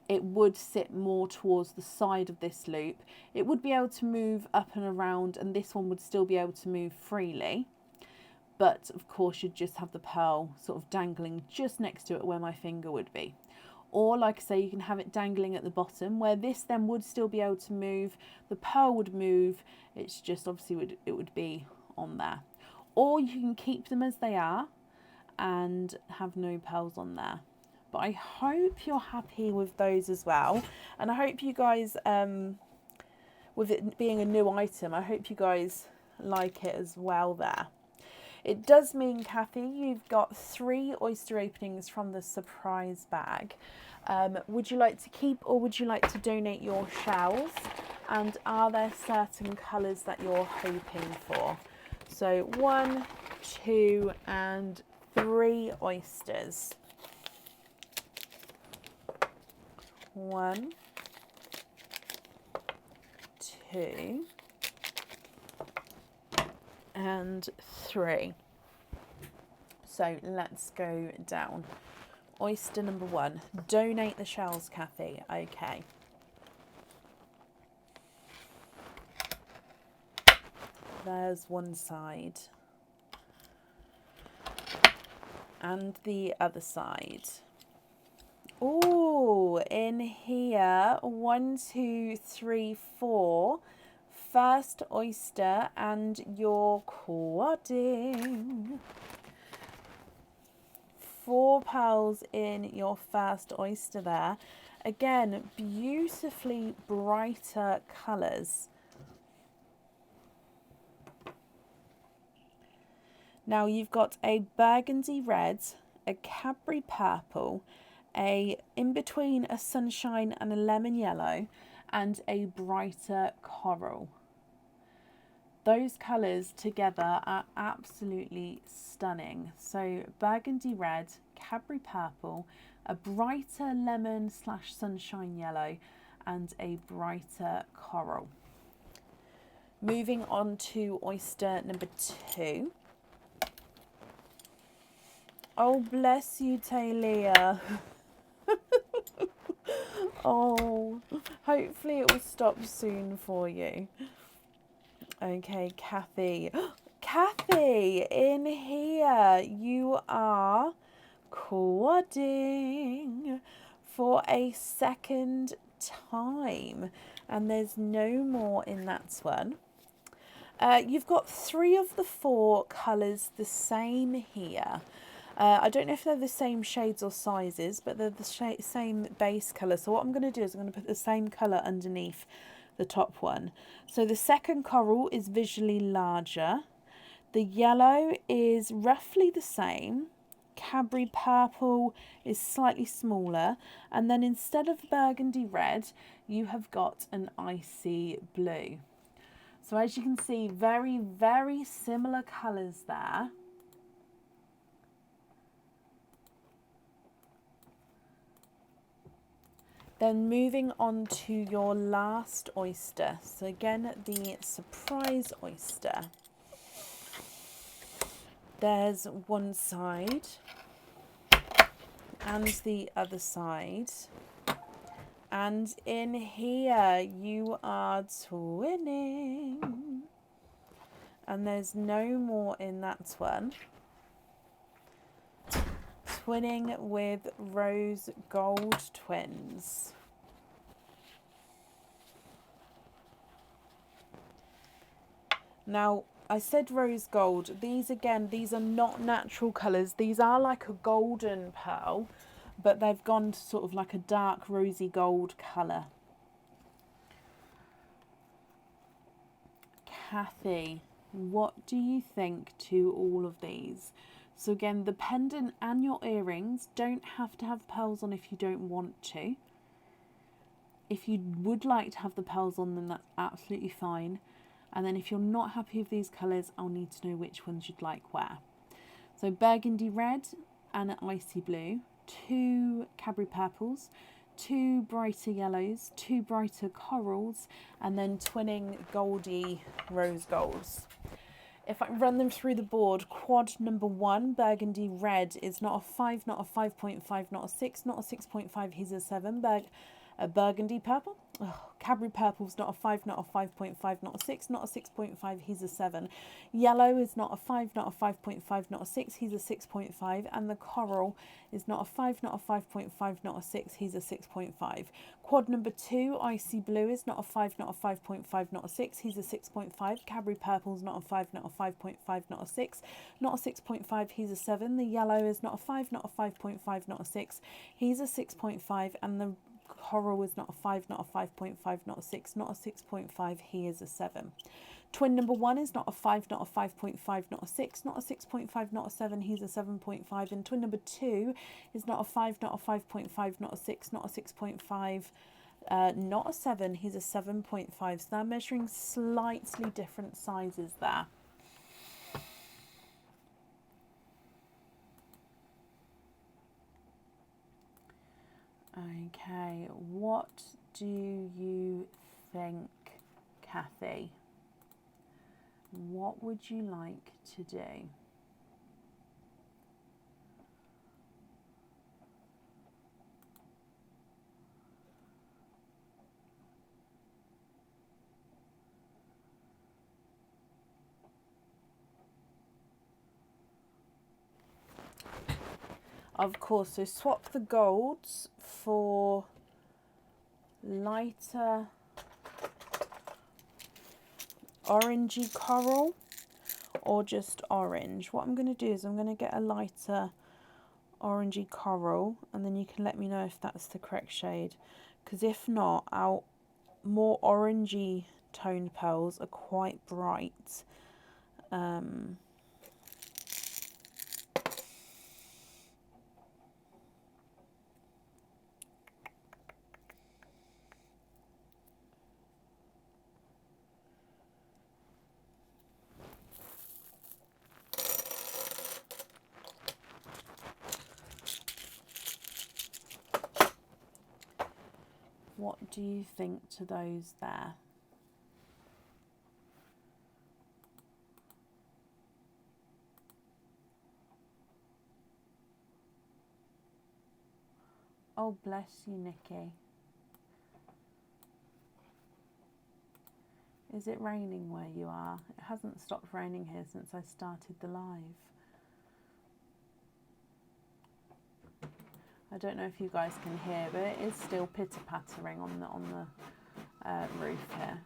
it would sit more towards the side of this loop. It would be able to move up and around, and this one would still be able to move freely. But of course you'd just have the pearl sort of dangling just next to it where my finger would be. Or like I say, you can have it dangling at the bottom where this then would still be able to move. The pearl would move, it's just obviously it would be on there. Or you can keep them as they are and have no pearls on there. But I hope you're happy with those as well. And I hope you guys, with it being a new item, I hope you guys like it as well there. It does mean, Kathy, you've got 3 oyster openings from the surprise bag. Would you like to keep or would you like to donate your shells? And are there certain colours that you're hoping for? So 1, 2 and 3 oysters. 1, 2 and 3. So let's go down. Oyster number 1. Donate the shells, Kathy. Okay. There's one side. And the other side. Oh, in here, 1, 2, 3, 4. First oyster and your quadding. 4 pearls in your first oyster there. Again, beautifully brighter colours. Now you've got a burgundy red, a Cadbury purple, in between a sunshine and a lemon yellow, and a brighter coral. Those colours together are absolutely stunning. So burgundy red, Cadbury purple, a brighter lemon / sunshine yellow, and a brighter coral. Moving on to oyster number 2. Oh, bless you, Talia. Oh, hopefully it will stop soon for you. Okay, Kathy. Kathy, in here you are quadding for a second time. And there's no more in that one. You've got 3 of the 4 colours the same here. I don't know if they're the same shades or sizes, but they're the same base colour. So what I'm going to do is I'm going to put the same colour underneath the top one. So the second coral is visually larger. The yellow is roughly the same. Cadbury purple is slightly smaller, and then instead of burgundy red, you have got an icy blue. So as you can see, very, very similar colours there. Then moving on to your last oyster. So again, the surprise oyster. There's one side and the other side. And in here you are twinning. And there's no more in that one. Twinning with rose gold twins. Now, I said rose gold. These again, these are not natural colours. These are like a golden pearl, but they've gone to sort of like a dark rosy gold colour. Kathy, what do you think to all of these? So again, the pendant and your earrings don't have to have pearls on if you don't want to. If you would like to have the pearls on them, that's absolutely fine. And then if you're not happy with these colours, I'll need to know which ones you'd like where. So burgundy red and an icy blue, 2 Cadbury purples, 2 brighter yellows, 2 brighter corals, and then twinning goldy rose golds. If I run them through the board, quad number 1, burgundy red, is not a 5, not a 5.5, not a 6, not a 6.5, he's a 7. Burgundy purple. Cadbury purple's not a 5, not a 5.5, not a 6, not a 6.5, he's a 7. Yellow is not a 5, not a 5.5, not a 6, he's a 6.5. And the coral is not a 5, not a 5.5, not a 6, he's a 6.5. Quad number 2, icy blue, is not a 5, not a 5.5, not a 6, he's a 6.5. Cadbury purple's not a 5, not a 5.5, not a 6, not a 6.5, he's a 7. The yellow is not a 5, not a 5.5, not a 6, he's a 6.5. And the coral is not a 5, not a 5.5, not a 6, not a 6.5, he is a 7. Twin number 1 is not a 5, not a 5.5, not a 6, not a 6.5, not a 7, he's a 7.5. And twin number 2 is not a 5, not a 5.5, not a 6, not a 6.5, not a 7, he's a 7.5. So they're measuring slightly different sizes there. Okay, what do you think, Kathy? What would you like to do? Of course, so swap the golds for lighter orangey coral or just orange. What I'm going to do is I'm going to get a lighter orangey coral, and then you can let me know if that's the correct shade, because if not, our more orangey toned pearls are quite bright. What do you think to those there? Oh, bless you, Nikki. Is it raining where you are? It hasn't stopped raining here since I started the live. I don't know if you guys can hear, but it is still pitter-pattering on the roof here.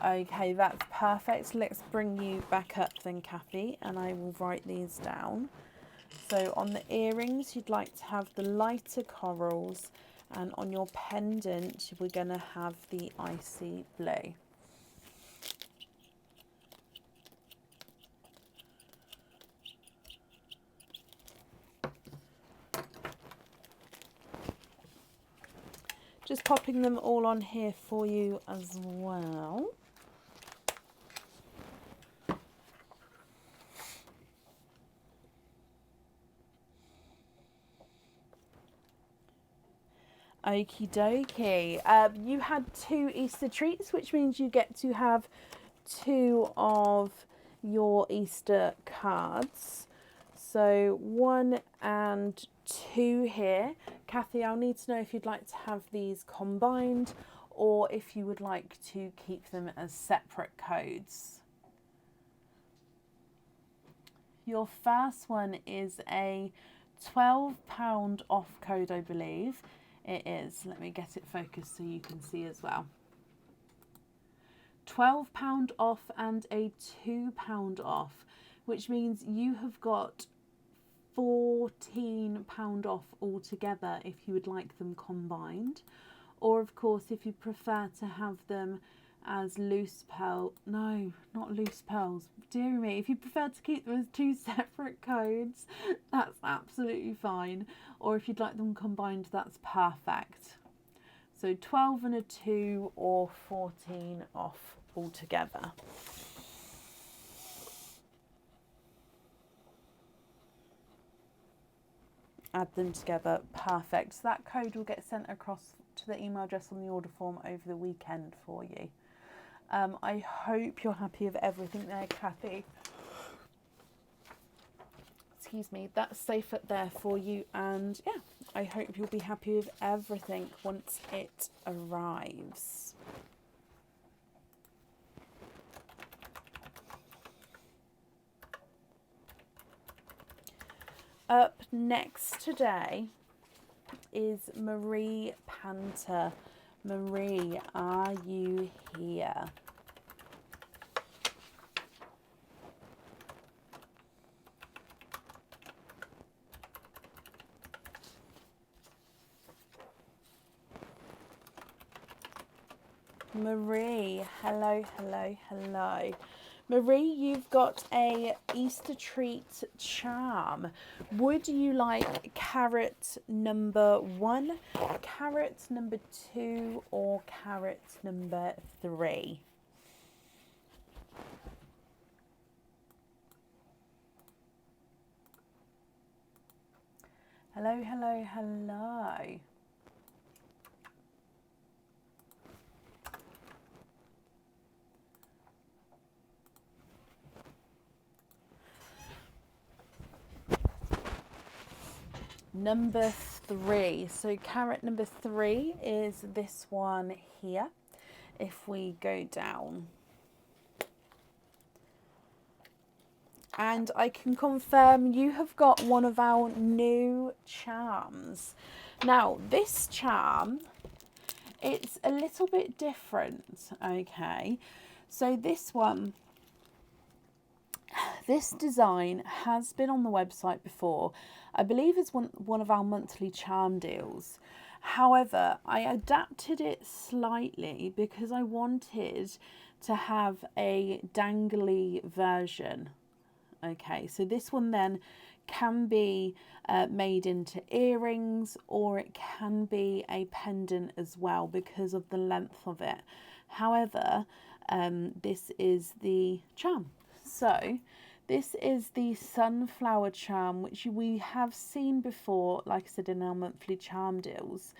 Okay, that's perfect. Let's bring you back up then, Kathy, and I will write these down. So on the earrings, you'd like to have the lighter corals, and on your pendant, we're going to have the icy blue. Just popping them all on here for you as well. Okie dokie. You had 2 Easter treats, which means you get to have 2 of your Easter cards. So 1 and 2 here. Kathy, I'll need to know if you'd like to have these combined or if you would like to keep them as separate codes. Your first one is a £12 off code, I believe. It is. Let me get it focused so you can see as well. £12 off and a £2 off, which means you have got £14 off altogether if you would like them combined. Or of course, if you prefer to have them as loose pearl, no, not loose pearls, dear me, if you prefer to keep them as 2 separate codes, that's absolutely fine. Or if you'd like them combined, that's perfect. So 12 and a 2 or 14 off altogether. Add them together, perfect. So that code will get sent across to the email address on the order form over the weekend for you. I hope you're happy with everything there, Kathy. Excuse me, that's safe up there for you, and yeah, I hope you'll be happy with everything once it arrives. Up next today is Marie Panther. Marie, are you here? Marie, hello, hello, hello. Marie, you've got a Easter treat charm. Would you like carrot number 1, carrot number 2, or carrot number 3? Hello, hello, hello. Number 3. So carrot number 3 is this one here. If we go down. And I can confirm you have got one of our new charms. Now, this charm, it's a little bit different, okay? So this one, this design has been on the website before. I believe it's one of our monthly charm deals. However, I adapted it slightly because I wanted to have a dangly version. Okay, so this one then can be made into earrings, or it can be a pendant as well because of the length of it. However, this is the charm. So this is the sunflower charm, which we have seen before, like I said, in our monthly charm deals.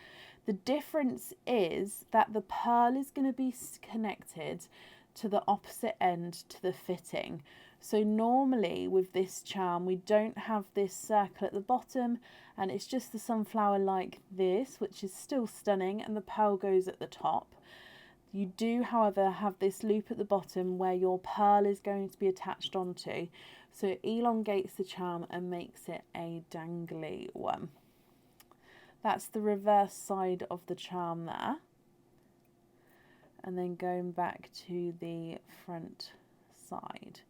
The difference is that the pearl is going to be connected to the opposite end to the fitting. So normally with this charm, we don't have this circle at the bottom, and it's just the sunflower like this, which is still stunning, and the pearl goes at the top. You do, however, have this loop at the bottom where your pearl is going to be attached onto. So it elongates the charm and makes it a dangly one. That's the reverse side of the charm there. And then going back to the front side.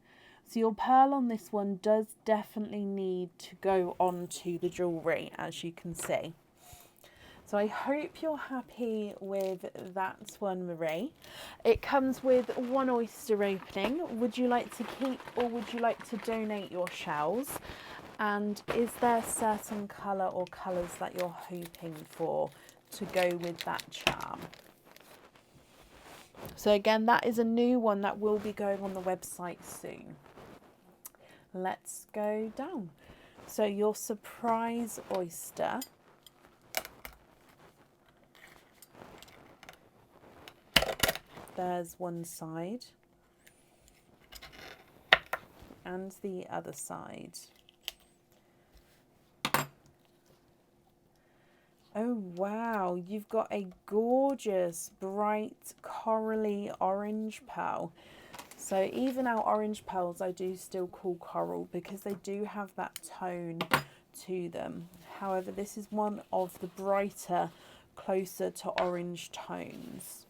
So your pearl on this one does definitely need to go onto the jewellery, as you can see. So I hope you're happy with that one, Marie. It comes with 1 oyster opening. Would you like to keep, or would you like to donate your shells? And is there a certain colour or colours that you're hoping for to go with that charm. So again, that is a new one that will be going on the website soon. Let's go down. So your surprise oyster. There's one side and the other side. Oh wow, you've got a gorgeous bright corally orange pearl. So even our orange pearls I do still call coral because they do have that tone to them. However, this is one of the brighter, closer to orange tones.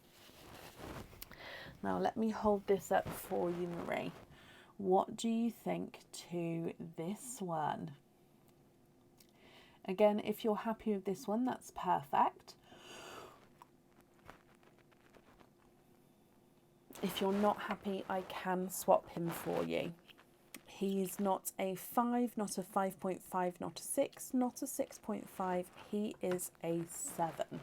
Now let me hold this up for you, Marie. What do you think to this one? Again, if you're happy with this one, that's perfect. If you're not happy, I can swap him for you. He's not a 5, not a 5.5, not a 6, not a 6.5. He is a 7.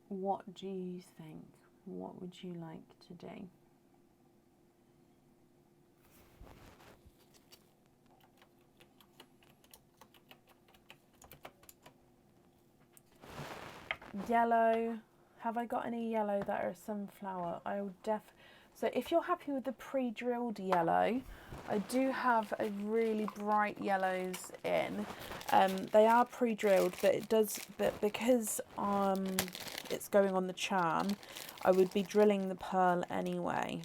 What do you think? What would you like to do? Yellow. Have I got any yellow that are sunflower? I will So if you're happy with the pre-drilled yellow, I do have a really bright yellows in. They are pre-drilled, but because it's going on the charm, I would be drilling the pearl anyway.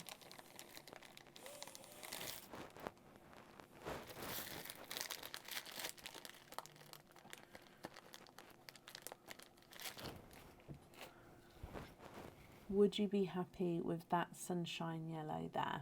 Would you be happy with that sunshine yellow there?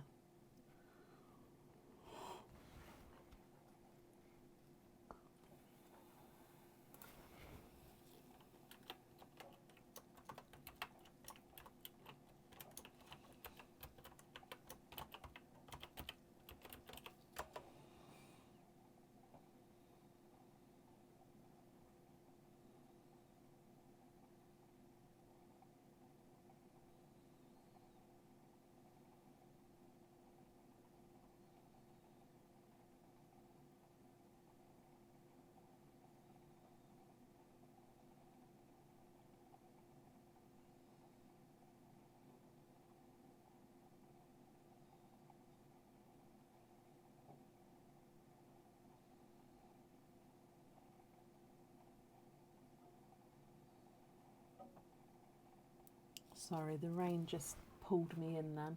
Sorry, the rain just pulled me in then.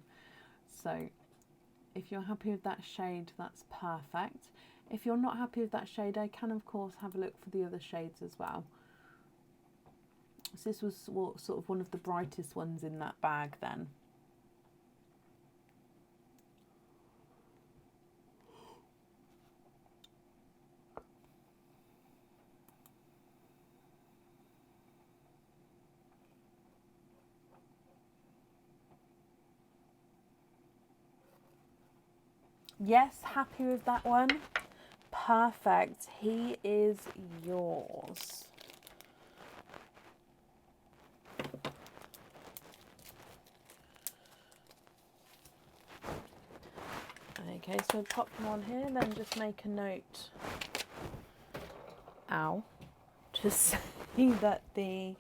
So if you're happy with that shade, that's perfect. If you're not happy with that shade, I can of course have a look for the other shades as well. So this was sort of one of the brightest ones in that bag then. Yes, happy with that one? Perfect. He is yours. Okay, so pop them on here, then just make a note. Ow. To say that the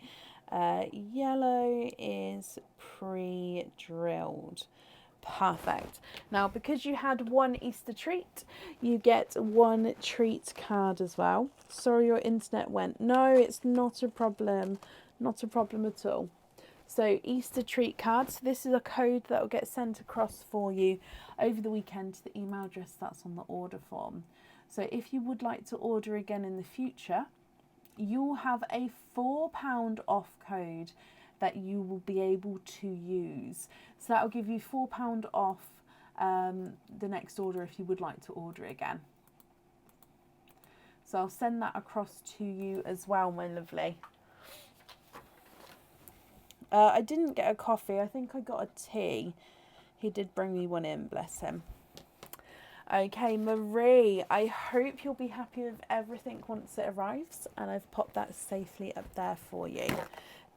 yellow is pre-drilled. Perfect. Now, because you had one Easter treat, you get one treat card as well. Sorry, your internet went. No, it's not a problem. Not a problem at all. So Easter treat cards. This is a code that will get sent across for you over the weekend to the email address that's on the order form. So if you would like to order again in the future, you'll have a £4 off code that you will be able to use. So that'll give you £4 off the next order if you would like to order it again. So I'll send that across to you as well, my lovely. I didn't get a coffee. I think I got a tea. He did bring me one in, bless him. Okay, Marie, I hope you'll be happy with everything once it arrives, and I've popped that safely up there for you.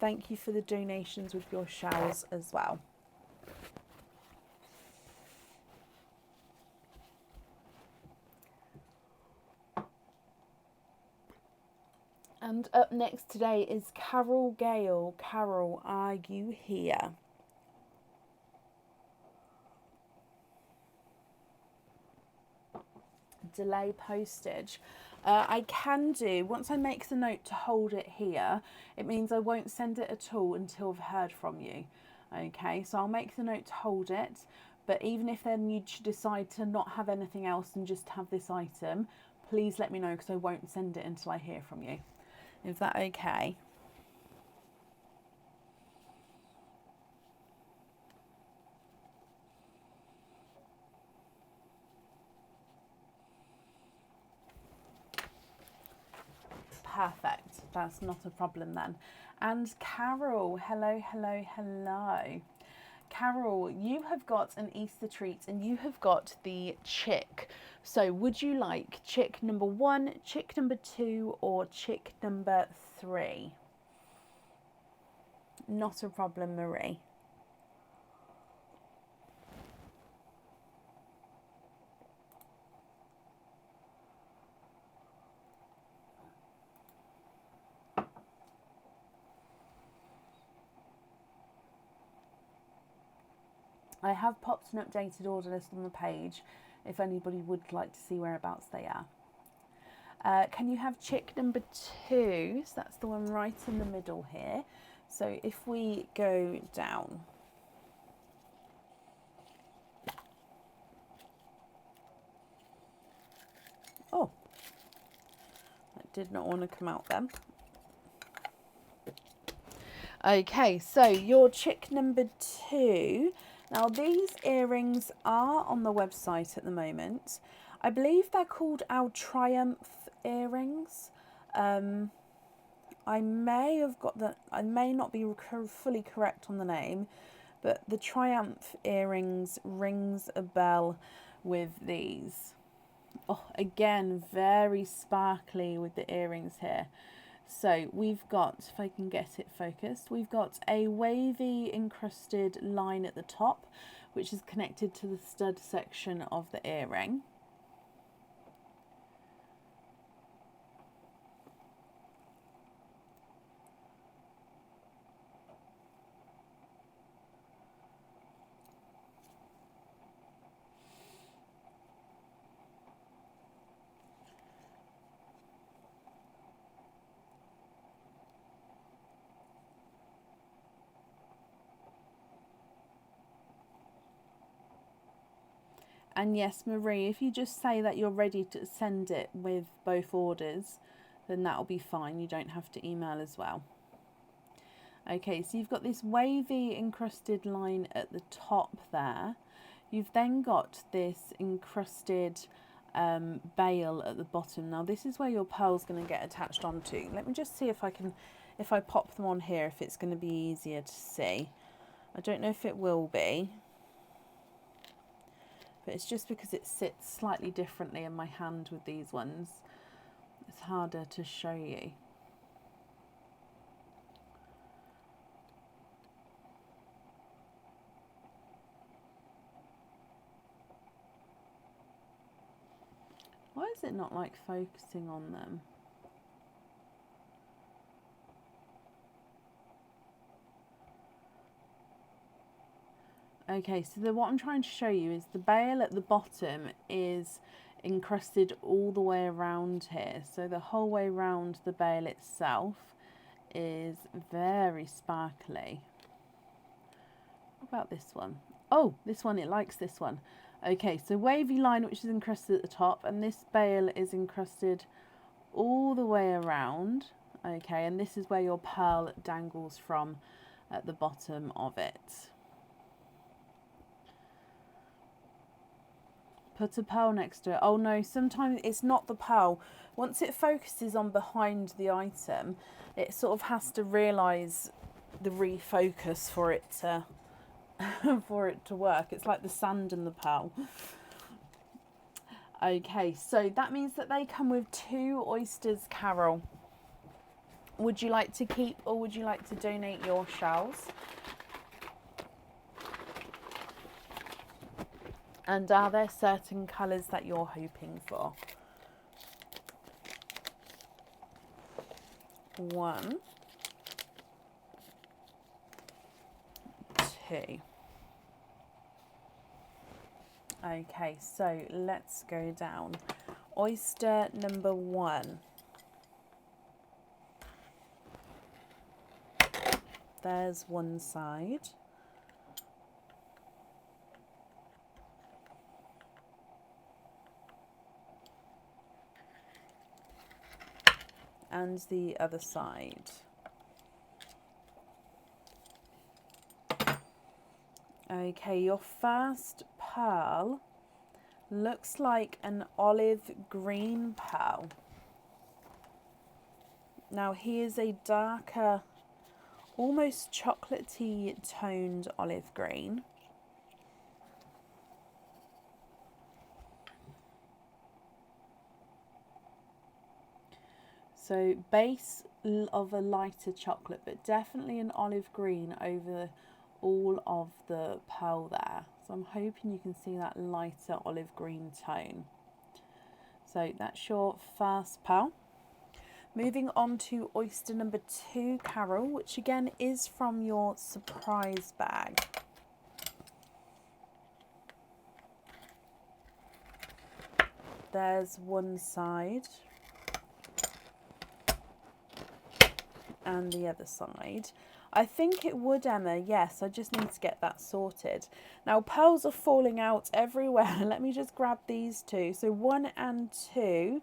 Thank you for the donations with your showers as well. And up next today is Carol Gale. Carol, are you here? Delay postage. I can do, once I make the note to hold it here, it means I won't send it at all until I've heard from you. Okay, so I'll make the note to hold it, but even if then you decide to not have anything else and just have this item, please let me know, because I won't send it until I hear from you. Is that okay? Perfect. That's not a problem then. And Carol, hello, hello, hello. Carol, you have got an Easter treat and you have got the chick. So would you like chick number 1, chick number 2, or chick number 3? Not a problem, Marie. I have popped an updated order list on the page if anybody would like to see whereabouts they are. Can you have chick number 2? So that's the one right in the middle here. So if we go down. Oh, that did not want to come out then. Okay, so your chick number 2. Now these earrings are on the website at the moment. I believe they're called our Triumph earrings. I may have got that. I may not be fully correct on the name, but the Triumph earrings rings a bell with these. Oh, again, very sparkly with the earrings here. So we've got, if I can get it focused, we've got a wavy encrusted line at the top, which is connected to the stud section of the earring. And yes, Marie, if you just say that you're ready to send it with both orders, then that'll be fine. You don't have to email as well. Okay, so you've got this wavy encrusted line at the top there. You've then got this encrusted bail at the bottom. Now this is where your pearl's going to get attached onto. Let me just see if I pop them on here, if it's going to be easier to see. I don't know if it will be, but it's just because it sits slightly differently in my hand with these ones. It's harder to show you. Why is it not like focusing on them? Okay, so what I'm trying to show you is the bail at the bottom is encrusted all the way around here. So the whole way around the bail itself is very sparkly. What about this one? Oh, this one, it likes this one. Okay, so wavy line which is encrusted at the top, and this bail is encrusted all the way around. Okay, and this is where your pearl dangles from at the bottom of it. Put a pearl next to it. Oh no, sometimes it's not the pearl. Once it focuses on behind the item, it sort of has to realise the refocus for it to for it to work. It's like the sand and the pearl. Okay, so that means that they come with 2 oysters, Carol. Would you like to keep or would you like to donate your shells? And are there certain colours that you're hoping for? 1, 2. Okay, so let's go down. Oyster number 1. There's one side. And the other side. Okay, your first pearl looks like an olive green pearl. Now here's a darker, almost chocolatey toned olive green. So base of a lighter chocolate, but definitely an olive green over all of the pearl there. So I'm hoping you can see that lighter olive green tone. So that's your first pearl. Moving on to oyster number 2, Carol, which again is from your surprise bag. There's one side. And the other side. I think it would, Emma. Yes, I just need to get that sorted. Now, pearls are falling out everywhere. Let me just grab these 2. So 1 and 2.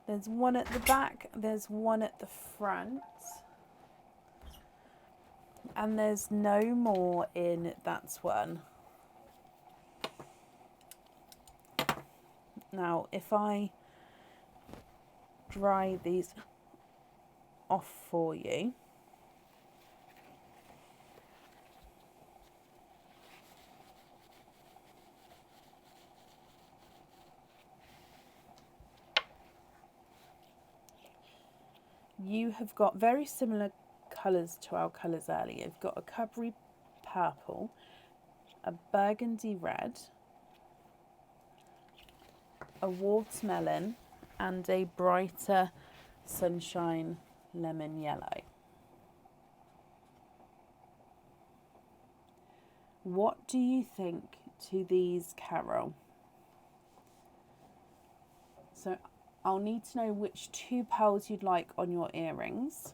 There's one at the back. There's one at the front. And there's no more in that one. Now, if I dry these off for you. You have got very similar colours to our colours earlier. You've got a Cadbury purple, a burgundy red, a watermelon, and a brighter sunshine lemon yellow. What do you think to these, Carol? So I'll need to know which 2 pearls you'd like on your earrings.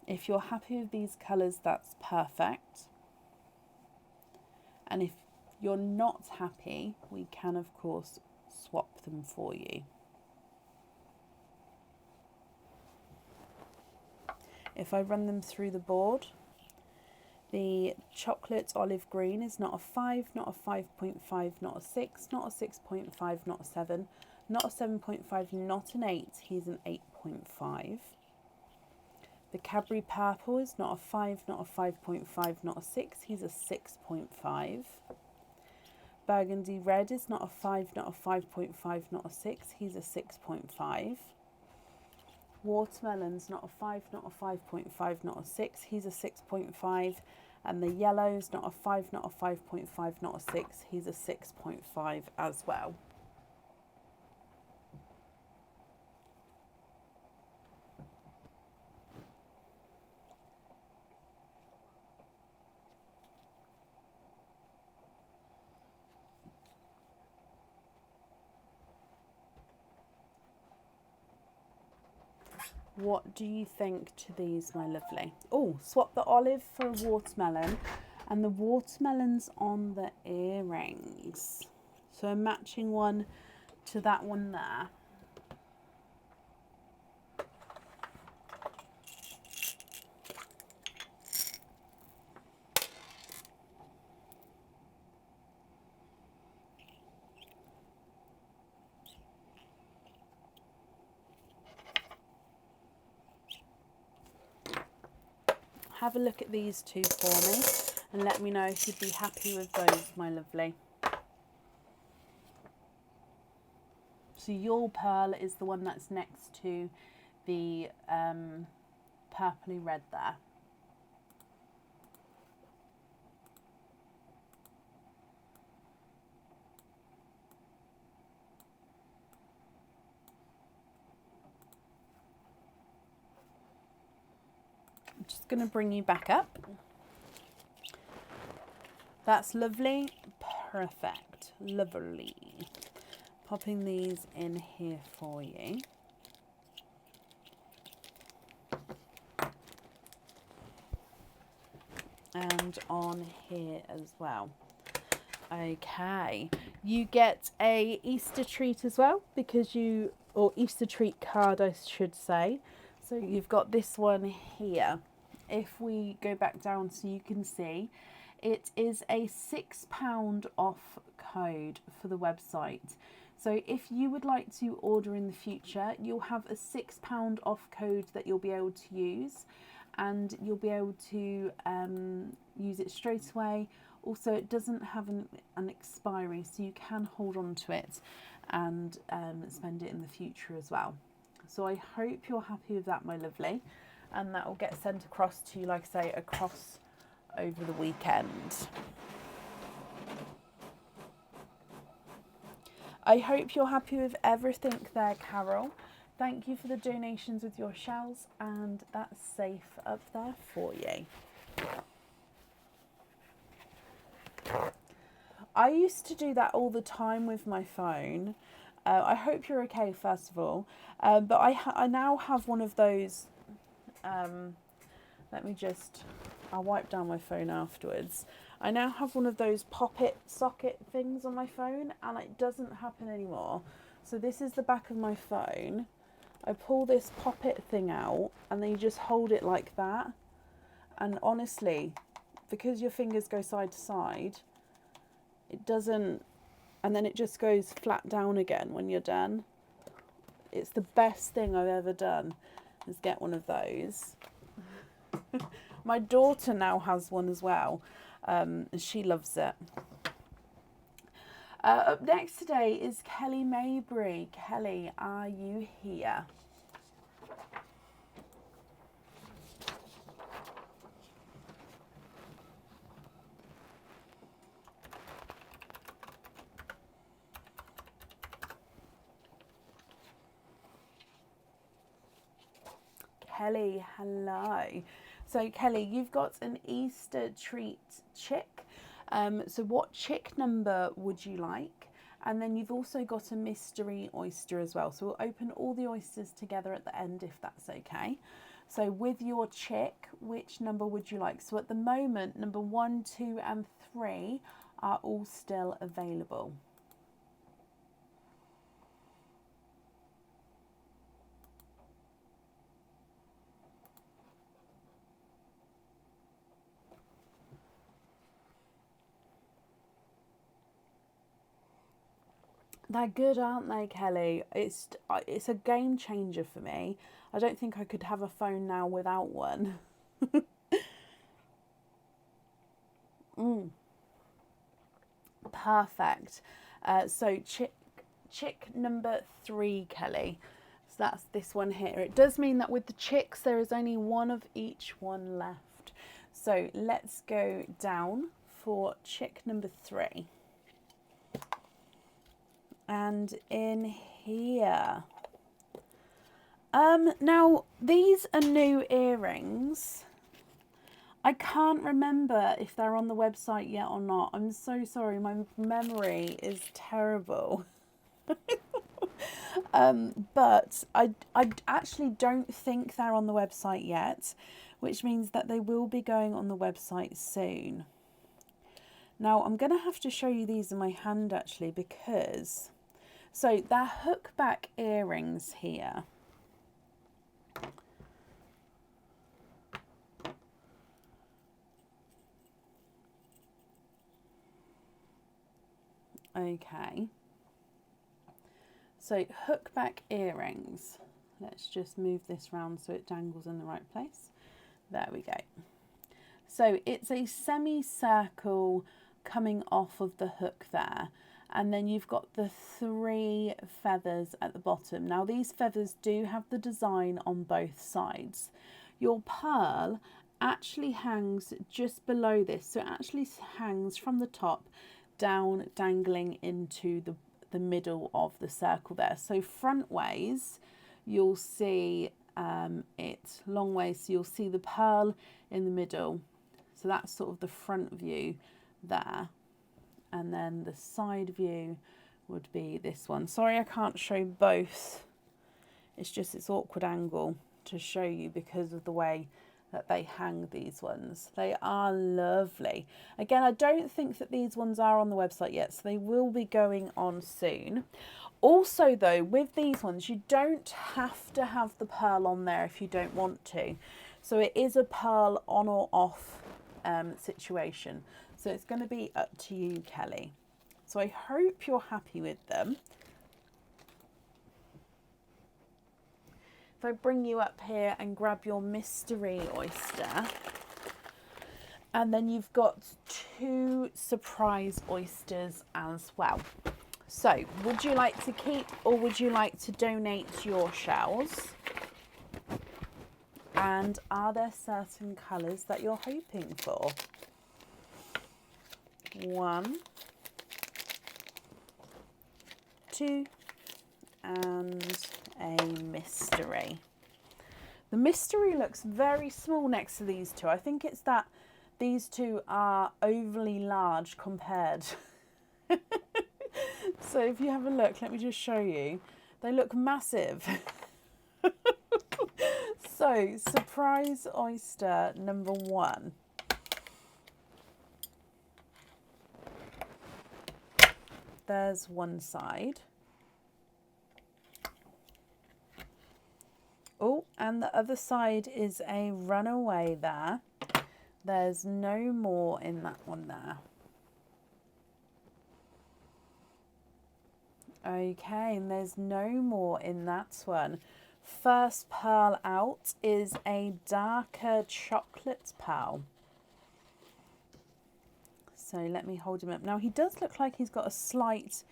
If you're happy with these colours, that's perfect. And if you're not happy, we can of course swap them for you. If I run them through the board, the chocolate olive green is not a 5, not a 5.5, not a 6, not a 6.5, not a 7, not a 7.5, not an 8, he's an 8.5. The Cadbury purple is not a 5, not a 5.5, not a 6, he's a 6.5. Burgundy red is not a 5, not a 5.5, not a 6, he's a 6.5. Watermelon's not a 5, not a 5.5, not a 6, he's a 6.5. And the yellow's not a 5, not a 5.5, not a 6, he's a 6.5 as well. What do you think to these, my lovely? Oh, swap the olive for a watermelon, and the watermelon's on the earrings. So a matching one to that one there. have a look at these two for me and let me know if you'd be happy with those, my lovely. So your pearl is the one that's next to the purpley red there. I'm just going to bring you back up. That's lovely. Perfect. Lovely. Popping these in here for you. And on here as well. Okay, you get a Easter treat as well, because you, or Easter treat card I should say. So you've got this one here. If we go back down so you can see, it is a £6 off code for the website. So if you would like to order in the future, you'll have a £6 off code that you'll be able to use, and you'll be able to use it straight away. Also, it doesn't have an expiry, so you can hold on to it and spend it in the future as well. So I hope you're happy with that, my lovely, and that will get sent across to you, like I say, across over the weekend. I hope you're happy with everything there, Carol. Thank you for the donations with your shells, and that's safe up there for you. I used to do that all the time with my phone. I hope you're okay, first of all. But I now have one of those. I'll wipe down my phone afterwards. I now have one of those pop-it socket things on my phone, and it doesn't happen anymore. So this is the back of my phone. I pull this pop-it thing out, and then you just hold it like that. And honestly, because your fingers go side to side, it doesn't, and then it just goes flat down again when you're done. It's the best thing I've ever done, is get one of those. My daughter now has one as well, and she loves it. Up next today is Kelly Mabry. Kelly, are you here? Kelly, hello. So Kelly, you've got an Easter treat chick. So what chick number would you like? And then you've also got a mystery oyster as well. So we'll open all the oysters together at the end, if that's okay. So with your chick, which number would you like? So at the moment, number 1, 2 and 3 are all still available. They're good, aren't they, Kelly? It's a game changer for me. I don't think I could have a phone now without one. Perfect. So chick number 3, Kelly. So that's this one here. It does mean that with the chicks, there is only one of each one left. So let's go down for chick number 3. And in here, now these are new earrings. I can't remember if they're on the website yet or not. I'm so sorry, my memory is terrible. But I actually don't think they're on the website yet, which means that they will be going on the website soon. Now I'm going to have to show you these in my hand actually, because so they're hook back earrings here. Okay. So hook back earrings. Let's just move this round so it dangles in the right place. There we go. So it's a semicircle coming off of the hook there. And then you've got the 3 feathers at the bottom. Now these feathers do have the design on both sides. Your pearl actually hangs just below this. So it actually hangs from the top down, dangling into the middle of the circle there. So front ways, you'll see it long ways. So you'll see the pearl in the middle. So that's sort of the front view there. And then the side view would be this one. Sorry, I can't show both. It's just it's awkward angle to show you because of the way that they hang these ones. They are lovely. Again, I don't think that these ones are on the website yet, so they will be going on soon. Also though, with these ones, you don't have to have the pearl on there if you don't want to. So it is a pearl on or off situation. So it's going to be up to you, Kelly. So I hope you're happy with them. If I bring you up here and grab your mystery oyster, and then you've got 2 surprise oysters as well. So would you like to keep or would you like to donate your shells? And are there certain colours that you're hoping for? 1, 2, and a mystery. The mystery looks very small next to these 2. I think it's that these 2 are overly large compared. So if you have a look, let me just show you. They look massive. So surprise oyster number 1. There's one side. Oh, and the other side is a runaway there. There's no more in that one there. Okay, and there's no more in that one. First pearl out is a darker chocolate pearl. So let me hold him up. Now he does look like he's got a slight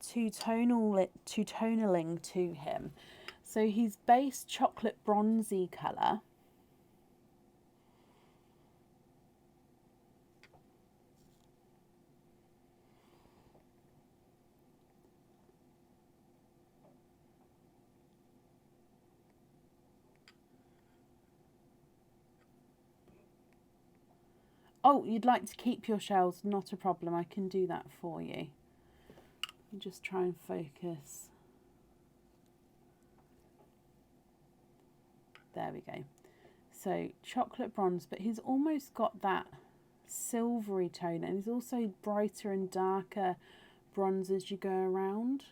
two-tonaling to him. So he's base chocolate bronzy colour. Oh, you'd like to keep your shells? Not a problem. I can do that for you. Just try and focus. There we go. So chocolate bronze, but he's almost got that silvery tone, and he's also brighter and darker bronze as you go around.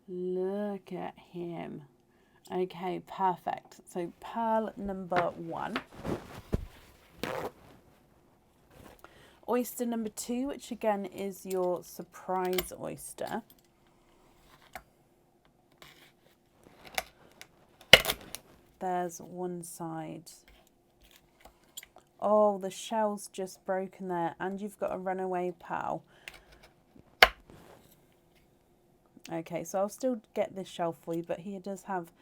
Look at him. Okay, perfect. So pearl number 1. Oyster number 2, which again is your surprise oyster. There's one side. Oh, the shell's just broken there, and you've got a runaway pearl. Okay, so I'll still get this shell for you, but he does have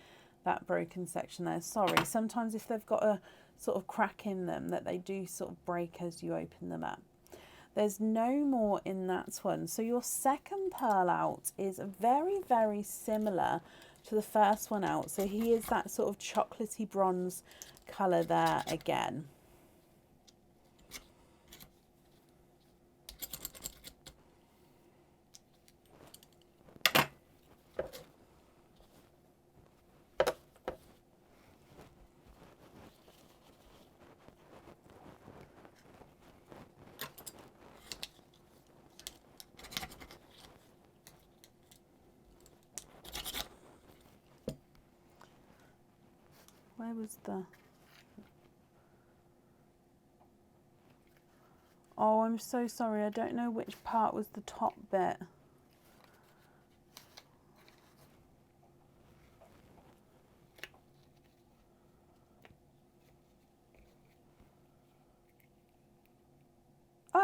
that broken section there. Sorry, sometimes if they've got a sort of crack in them, that they do sort of break as you open them up. There's no more in that one. So your second pearl out is very, very similar to the first one out. So he is that sort of chocolatey bronze colour there again. Where was the... Oh, I'm so sorry. I don't know which part was the top bit.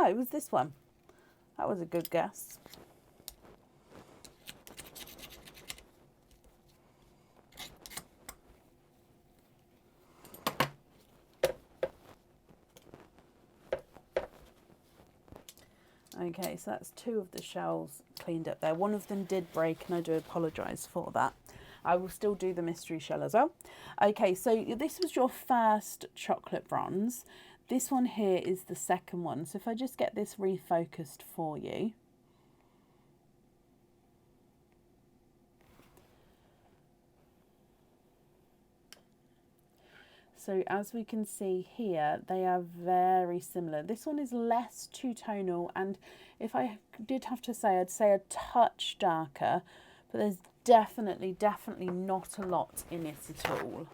Ah, it was this one. That was a good guess. Okay, so that's 2 of the shells cleaned up there. One of them did break, and I do apologise for that. I will still do the mystery shell as well. Okay, so this was your first chocolate bronze. This one here is the second one. So if I just get this refocused for you. So as we can see here, they are very similar. This one is less two-tonal, and if I did have to say, I'd say a touch darker, but there's definitely not a lot in it at all.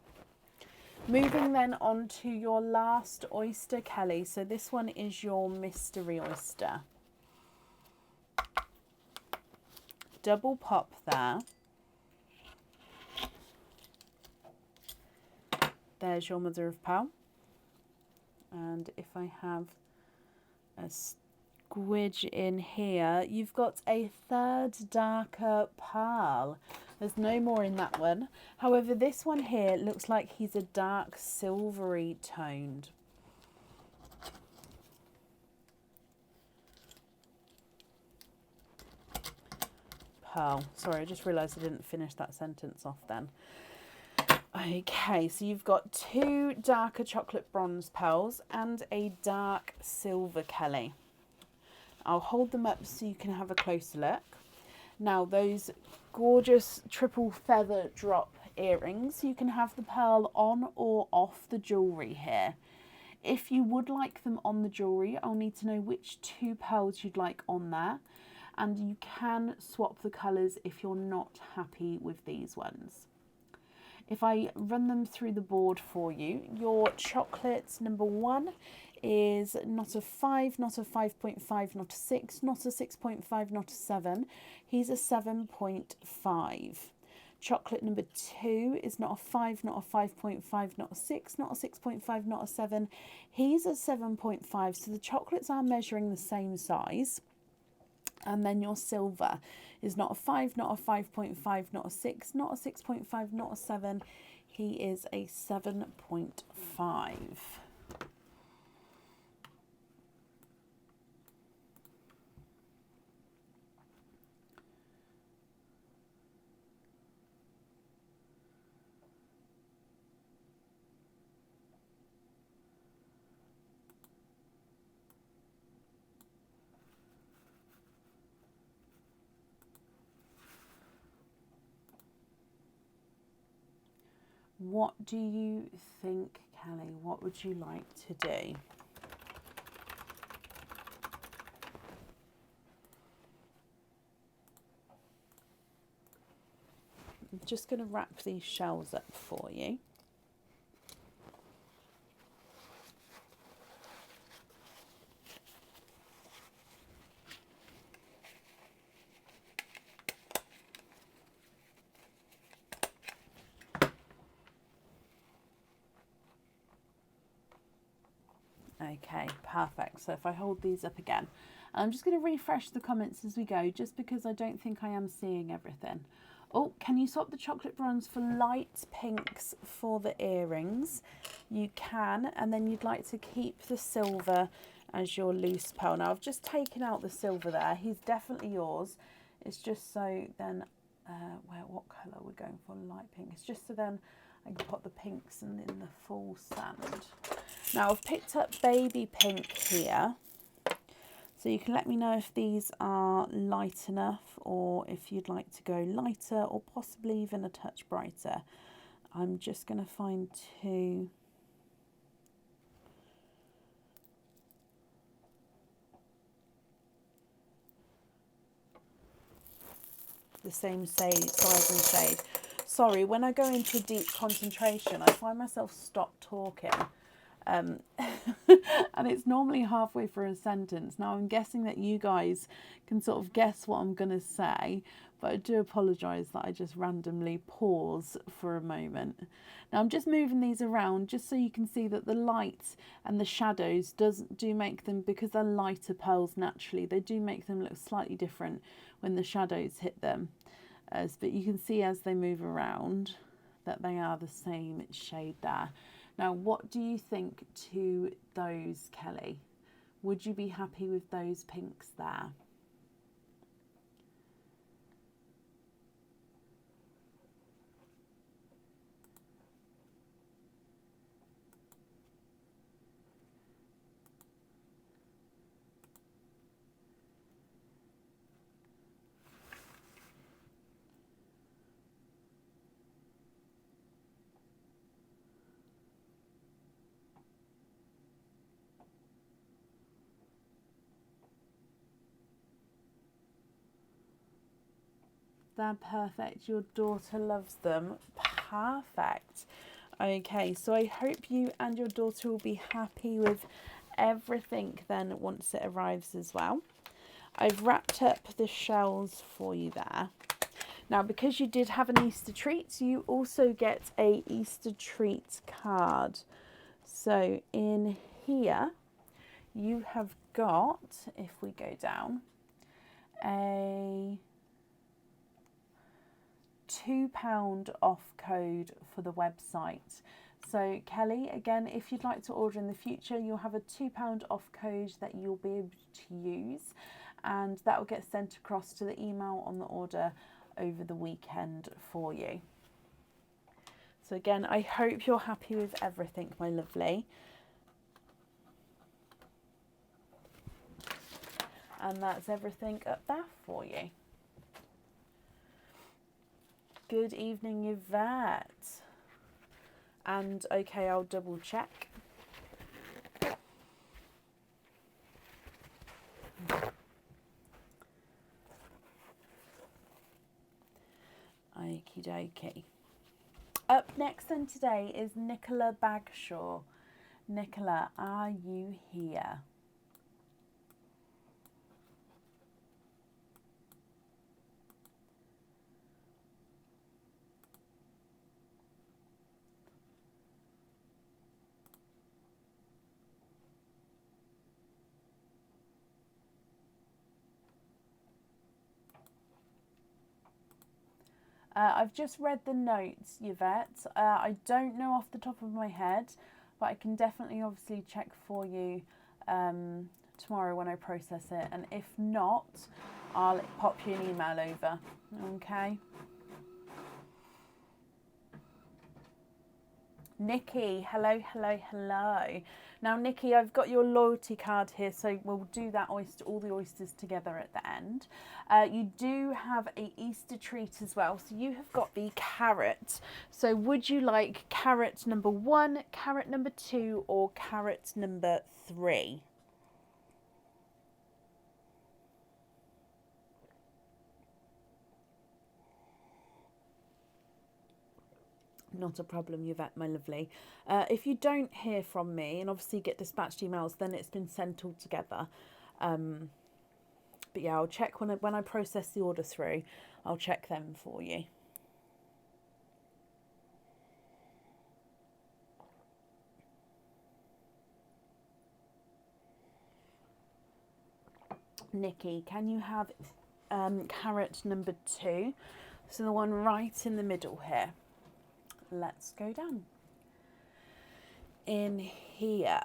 Moving then on to your last oyster, Kelly. So this one is your mystery oyster. Double pop there. There's your mother of pearl. And if I have a squidge in here, you've got a third darker pearl. There's no more in that one. However, this one here looks like he's a dark silvery toned. Pearl. Sorry, I just realised I didn't finish that sentence off then. Okay, so you've got 2 darker chocolate bronze pearls and a dark silver, Kelly. I'll hold them up so you can have a closer look. Now, those gorgeous triple feather drop earrings, you can have the pearl on or off the jewellery here. If you would like them on the jewellery, I'll need to know which 2 pearls you'd like on there. And you can swap the colours if you're not happy with these ones. If I run them through the board for you, your chocolate number 1 is not a 5, not a 5.5, not a 6, not a 6.5, not a 7. He's a 7.5. Chocolate number 2 is not a 5, not a 5.5, not a 6, not a 6.5, not a 7. He's a 7.5. So the chocolates are measuring the same size. And then your silver is not a 5, not a 5.5, not a 6, not a 6.5, not a 7. He is a 7.5. What do you think, Kelly? What would you like to do? I'm just going to wrap these shells up for you. Okay, perfect. So if I hold these up again, I'm just going to refresh the comments as we go, just because I don't think I am seeing everything. Oh, can you swap the chocolate bronze for light pinks for the earrings? You can, and then you'd like to keep the silver as your loose pearl. Now, I've just taken out the silver there. He's definitely yours. It's just so then, what colour we're going for? Light pink. It's just so then I can put the pinks in the full sand. Now, I've picked up baby pink here. So you can let me know if these are light enough or if you'd like to go lighter or possibly even a touch brighter. I'm just going to find 2. The same size and shade. Sorry, when I go into deep concentration, I find myself stop talking. And it's normally halfway through a sentence. Now, I'm guessing that you guys can sort of guess what I'm going to say, but I do apologise that I just randomly pause for a moment. Now I'm just moving these around just so you can see that the light and the shadows do make them, because they're lighter pearls naturally, they do make them look slightly different when the shadows hit them. But you can see as they move around that they are the same shade there. Now, what do you think to those, Kelly? Would you be happy with those pinks there? They're perfect. Your daughter loves them. Perfect. Okay, so I hope you and your daughter will be happy with everything then once it arrives as well. I've wrapped up the shells for you there. Now, because you did have an Easter treat, you also get a Easter treat card. So in here, you have got, if we go down, a £2 off code for the website. So Kelly, again, if you'd like to order in the future, you'll have a £2 off code that you'll be able to use, and that will get sent across to the email on the order over the weekend for you. So again, I hope you're happy with everything, my lovely. And that's everything up there for you. Good evening, Yvette. And okay, I'll double check. Okie dokie. Up next then today is Nicola Bagshaw. Nicola, are you here? I've just read the notes, Yvette. I don't know off the top of my head, but I can definitely obviously check for you tomorrow when I process it. And if not, I'll pop you an email over, okay? Nikki, hello, hello, hello. Now, Nikki, I've got your loyalty card here, so we'll do that all the oysters together at the end. You do have a Easter treat as well, so you have got the carrot. So would you like carrot number 1, carrot number 2, or carrot number 3? Not a problem, Yvette, my lovely. If you don't hear from me and obviously get dispatched emails, then it's been sent all together. But yeah, I'll check when I process the order through. I'll check them for you. Nikki, can you have carrot number 2? So the one right in the middle here. Let's go down. In here.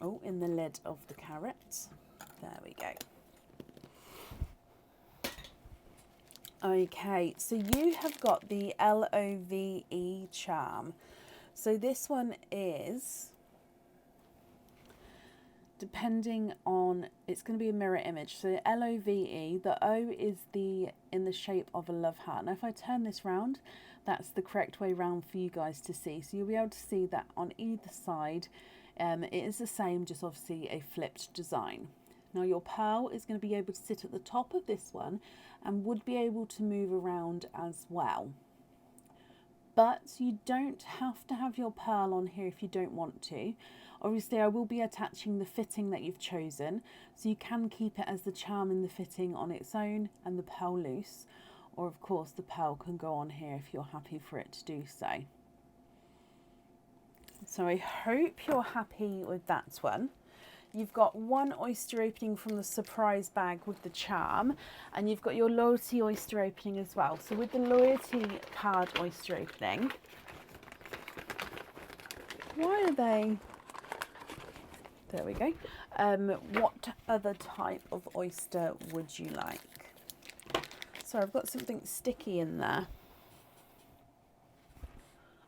Oh, in the lid of the carrot. There we go. Okay, so you have got the LOVE charm. So this one is, depending on, it's going to be a mirror image. So LOVE, the O is in the shape of a love heart. Now if I turn this round, that's the correct way round for you guys to see. So you'll be able to see that on either side. It is the same, just obviously a flipped design. Now your pearl is going to be able to sit at the top of this one and would be able to move around as well. but you don't have to have your pearl on here if you don't want to. Obviously I will be attaching the fitting that you've chosen, so you can keep it as the charm in the fitting on its own and the pearl loose, or of course the pearl can go on here if you're happy for it to do so. So I hope you're happy with that one. You've got one oyster opening from the surprise bag with the charm, and you've got your loyalty oyster opening as well. So with the loyalty card oyster opening, why are they, there we go. What other type of oyster would you like? So I've got something sticky in there.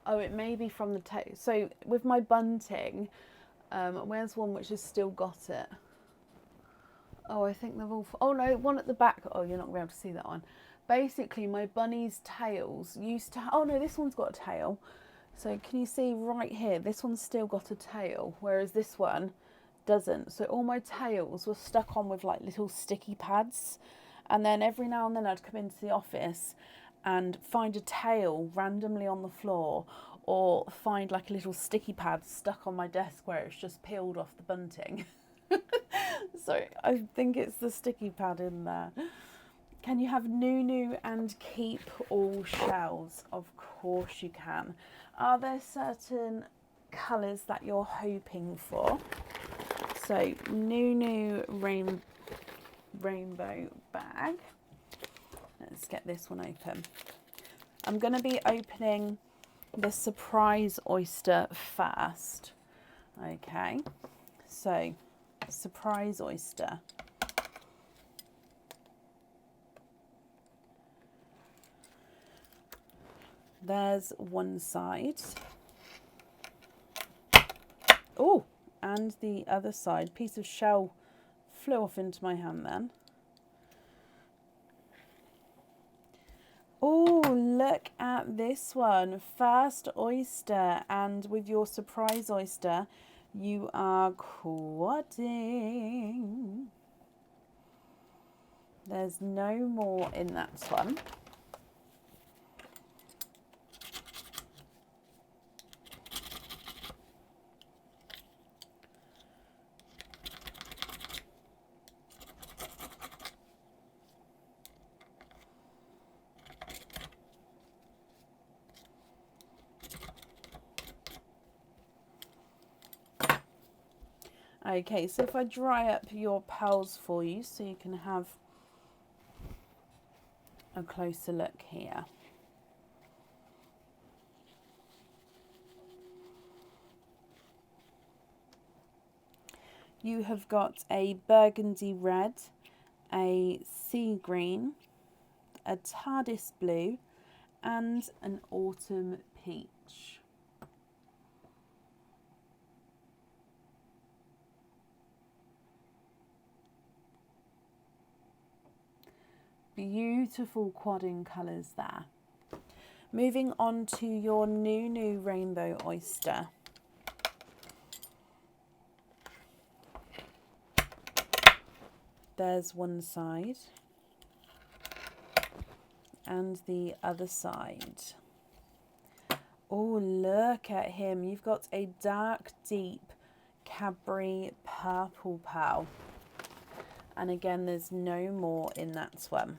Oh, it may be from the tape. So with my bunting, where's one which has still got it? Oh, I think they've all... Oh no, one at the back. Oh, you're not going to be able to see that one. Basically, my bunny's tails used to... Oh no, this one's got a tail. So can you see right here? This one's still got a tail, whereas this one doesn't. So all my tails were stuck on with like little sticky pads. And then every now and then I'd come into the office and find a tail randomly on the floor, or find like a little sticky pad stuck on my desk where it's just peeled off the bunting. So I think it's the sticky pad in there. Can you have Nunu and keep all shells? Of course you can. Are there certain colours that you're hoping for? So Nunu rainbow bag. Let's get this one open. I'm going to be opening the surprise oyster first. Okay, so surprise oyster. There's one side. Oh, and the other side. Piece of shell flew off into my hand then. Oh, look at this one. First oyster, and with your surprise oyster, you are quadding. There's no more in that one. Okay, so if I dry up your pearls for you so you can have a closer look here. You have got a burgundy red, a sea green, a TARDIS blue, and an autumn peach. Beautiful quadding colours there. Moving on to your Nunu rainbow oyster. There's one side and the other side. Oh, look at him. You've got a dark, deep Cadbury purple pearl. And again, there's no more in that one.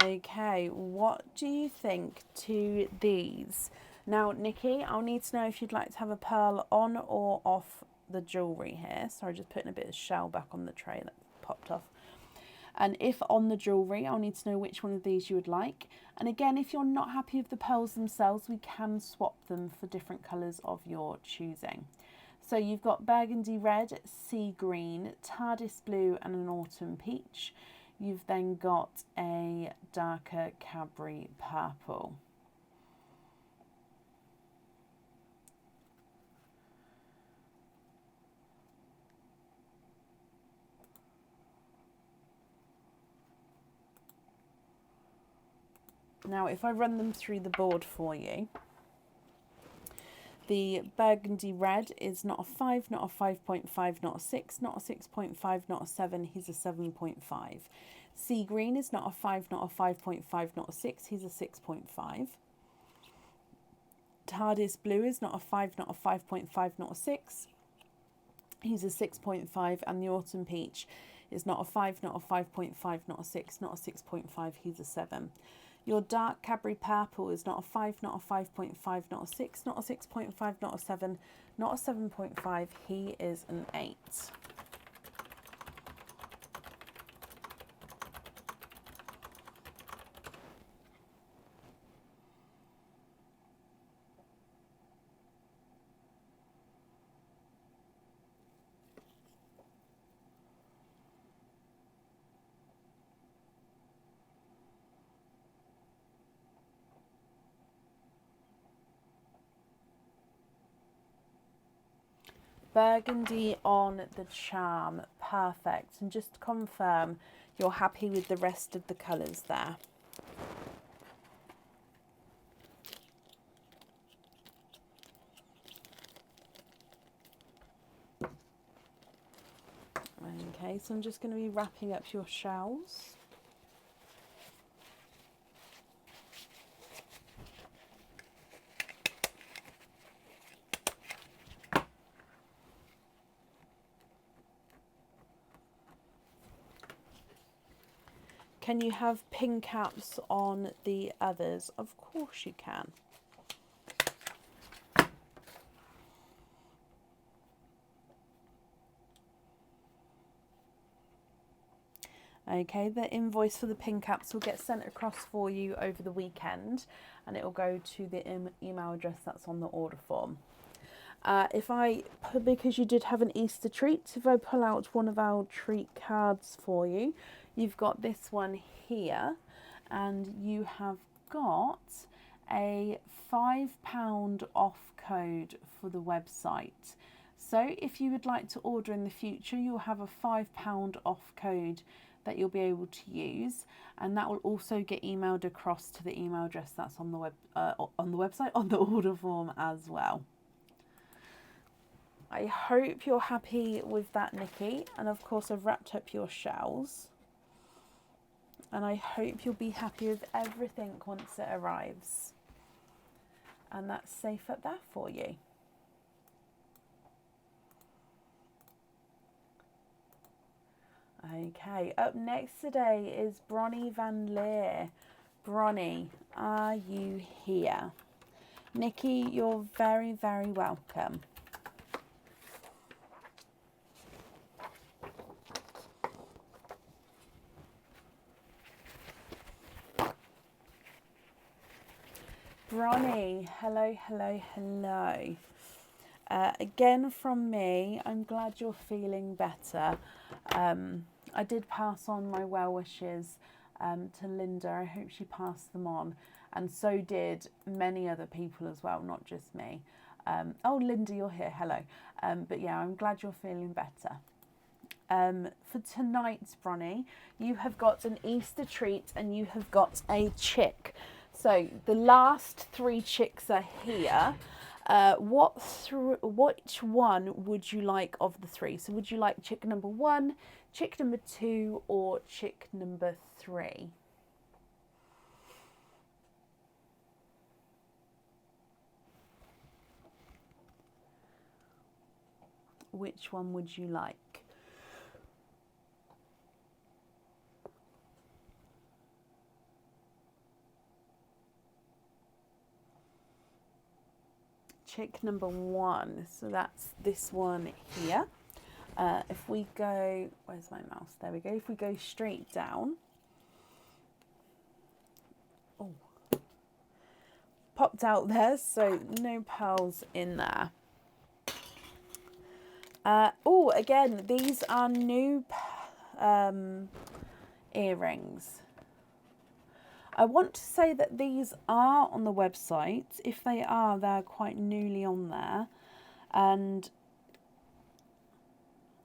Okay, what do you think to these? Now, Nikki, I'll need to know if you'd like to have a pearl on or off the jewellery here. Sorry, just putting a bit of shell back on the tray that popped off. And if on the jewellery, I'll need to know which one of these you would like. And again, if you're not happy with the pearls themselves, we can swap them for different colours of your choosing. So you've got burgundy red, sea green, TARDIS blue and an autumn peach. You've then got a darker Cadbury purple. Now, if I run them through the board for you, the burgundy red is not a 5, not a 5.5, not a 6, not a 6.5, not a 7, he's a 7.5. Sea green is not a 5, not a 5.5, not a 6, he's a 6.5. TARDIS blue is not a 5, not a 5.5, not a 6, he's a 6.5. And the autumn peach is not a 5, not a 5.5, not a 6, not a 6.5, he's a 7. Your dark Cadbury purple is not a 5, not a 5.5, not a 6, not a 6.5, not a 7, not a 7.5, he is an 8. Burgundy on the charm, perfect. And just to confirm, you're happy with the rest of the colours there. Okay, so I'm just going to be wrapping up your shells. Can you have pin caps on the others? Of course you can. Okay, the invoice for the pin caps will get sent across for you over the weekend, and it will go to the email address that's on the order form. Because you did have an Easter treat, if I pull out one of our treat cards for you, you've got this one here, and you have got a £5 off code for the website. So if you would like to order in the future, you'll have a £5 off code that you'll be able to use, and that will also get emailed across to the email address that's on the website, on the order form as well. I hope you're happy with that, Nikki, and of course I've wrapped up your shells, and I hope you'll be happy with everything once it arrives, and that's safe up there for you. Okay, up next today is Bronnie Van Leer. Bronnie, are you here? Nikki, you're very, very welcome. Bronnie, hello, hello, hello. Again from me, I'm glad you're feeling better. I did pass on my well wishes to Linda. I hope she passed them on, and so did many other people as well, not just me. Oh, Linda, you're here, hello. But yeah, I'm glad you're feeling better. For tonight, Bronnie, you have got an Easter treat and you have got a chick. So the last 3 chicks are here. Which one would you like of the 3? So would you like chick number 1, chick number 2, or chick number 3? Which one would you like? Chick number 1, so that's this one here. If we go, where's my mouse? There we go. If we go straight down, oh, popped out there, so no pearls in there. Oh, again, these are new earrings. I want to say that these are on the website. If they are, they're quite newly on there. And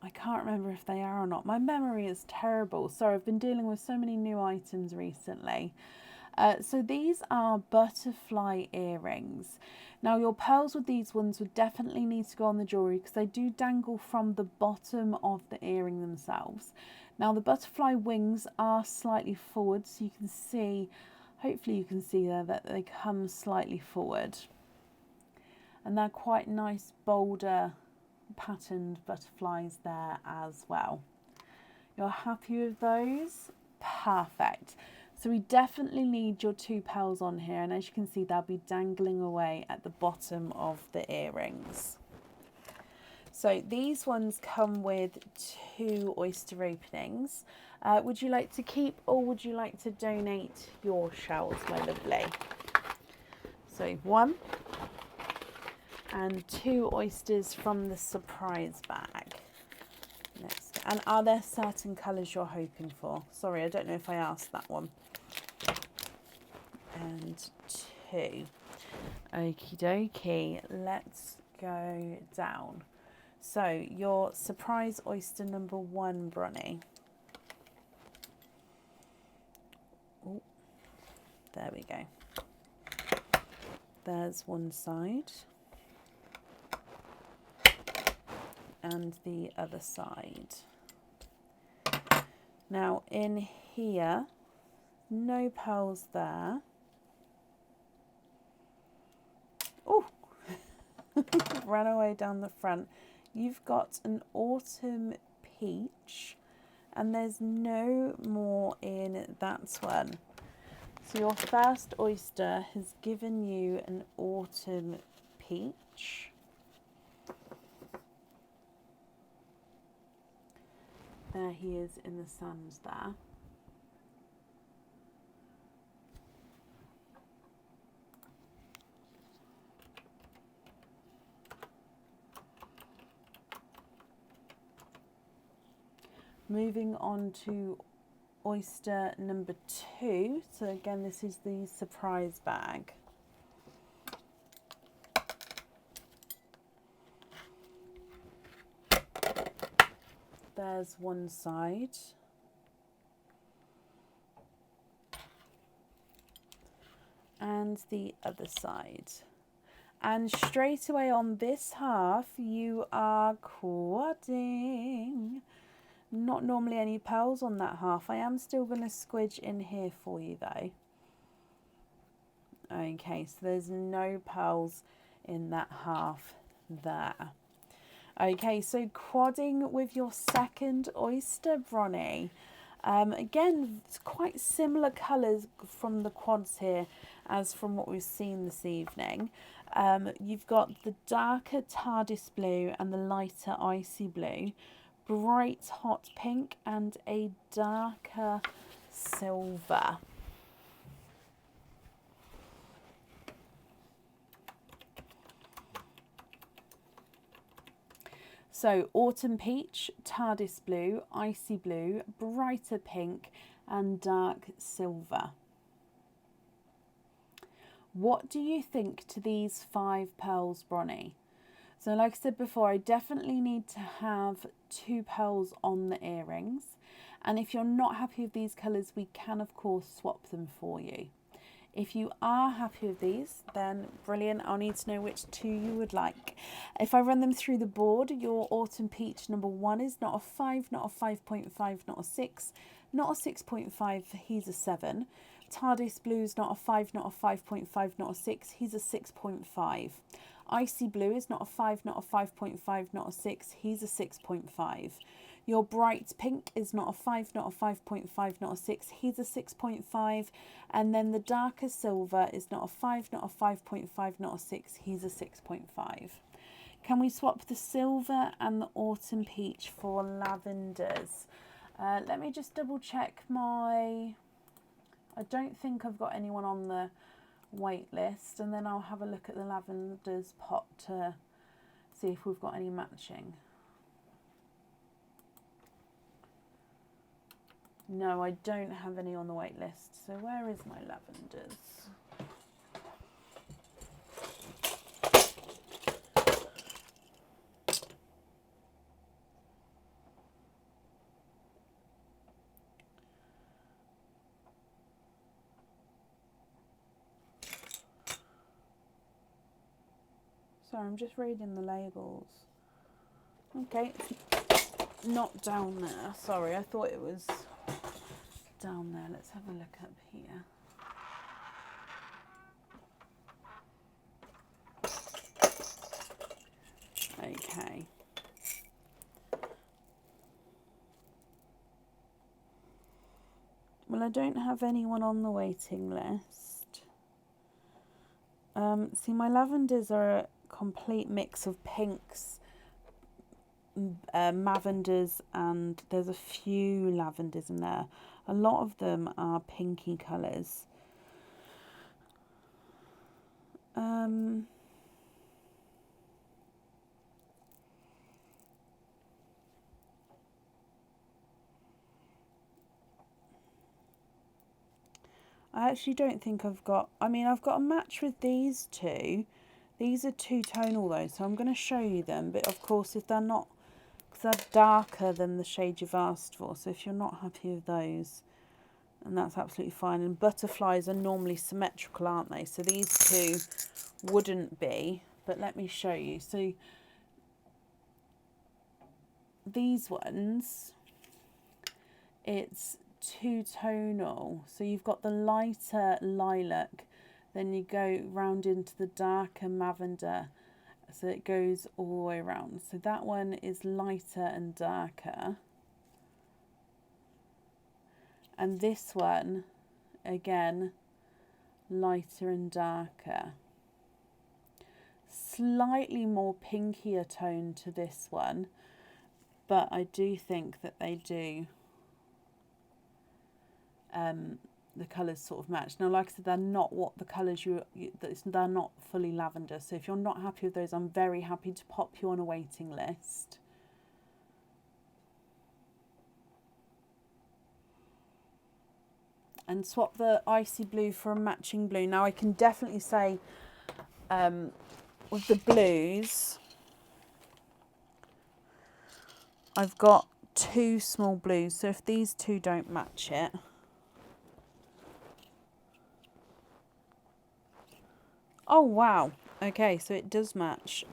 I can't remember if they are or not. My memory is terrible. Sorry, I've been dealing with so many new items recently. So these are butterfly earrings. Now your pearls with these ones would definitely need to go on the jewellery because they do dangle from the bottom of the earring themselves. Now the butterfly wings are slightly forward, so you can see, hopefully you can see there that they come slightly forward. And they're quite nice, bolder patterned butterflies there as well. You're happy with those? Perfect. So we definitely need your 2 pearls on here, and as you can see they'll be dangling away at the bottom of the earrings. So these ones come with 2 oyster openings. Would you like to keep or would you like to donate your shells, my lovely? So 1 and 2 oysters from the surprise bag. And are there certain colours you're hoping for? Sorry, I don't know if I asked that one. And 2. Okie dokie, let's go down. So your surprise oyster number 1, Bronnie. Oh, there we go. There's one side. And the other side. Now in here, no pearls there. Oh, ran away down the front. You've got an autumn peach and there's no more in that one. So your first oyster has given you an autumn peach. There he is in the sand there. Moving on to oyster number 2. So again, this is the surprise bag. There's one side. And the other side. And straight away on this half, you are quadding. Not normally any pearls on that half. I am still going to squidge in here for you though. Okay, so there's no pearls in that half there. Okay, so quadding with your second oyster, Bronnie. Again, it's quite similar colours from the quads here as from what we've seen this evening. You've got the darker TARDIS blue and the lighter icy blue, bright hot pink and a darker silver. So autumn peach, TARDIS blue, icy blue, brighter pink and dark silver. What do you think to these 5 pearls, Bronnie? So like I said before, I definitely need to have 2 pearls on the earrings. And if you're not happy with these colours, we can of course swap them for you. If you are happy with these, then brilliant. I'll need to know which 2 you would like. If I run them through the board, your autumn peach number 1 is not a 5, not a 5.5, not a 6, not a 6.5, he's a 7. TARDIS blue is not a 5, not a 5.5, not a 6, he's a 6.5. Icy blue is not a 5, not a 5.5, not a 6, he's a 6.5. Your bright pink is not a 5, not a 5.5, not a 6, he's a 6.5. And then the darker silver is not a 5, not a 5.5, not a 6, he's a 6.5. Can we swap the silver and the autumn peach for lavenders? Let me just double check my... I don't think I've got anyone on the wait list, and then I'll have a look at the lavenders pot to see if we've got any matching. No, I don't have any on the wait list. So where is my lavenders? Sorry, I'm just reading the labels. Okay, it's not down there. Sorry, I thought it was down there. Let's have a look up here. Okay. Well, I don't have anyone on the waiting list. See, my lavenders are a complete mix of pinks, lavenders, and there's a few lavenders in there. A lot of them are pinky colours. I actually don't think I've got, I mean, I've got a match with these two. These are two-tonal though, so I'm going to show you them. But of course, if they're not, because they're darker than the shade you've asked for. So if you're not happy with those, and that's absolutely fine. And butterflies are normally symmetrical, aren't they? So these two wouldn't be, but let me show you. So these ones, it's two-tonal. So you've got the lighter lilac, then you go round into the darker lavender, so it goes all the way around. So that one is lighter and darker, and this one again lighter and darker, slightly more pinkier tone to this one, but I do think that they do the colours sort of match. Now, like I said, they're not what the colours they're not fully lavender. So if you're not happy with those, I'm very happy to pop you on a waiting list. And swap the icy blue for a matching blue. Now, I can definitely say with the blues, I've got two small blues. So if these two don't match it, oh wow, okay, so it does match.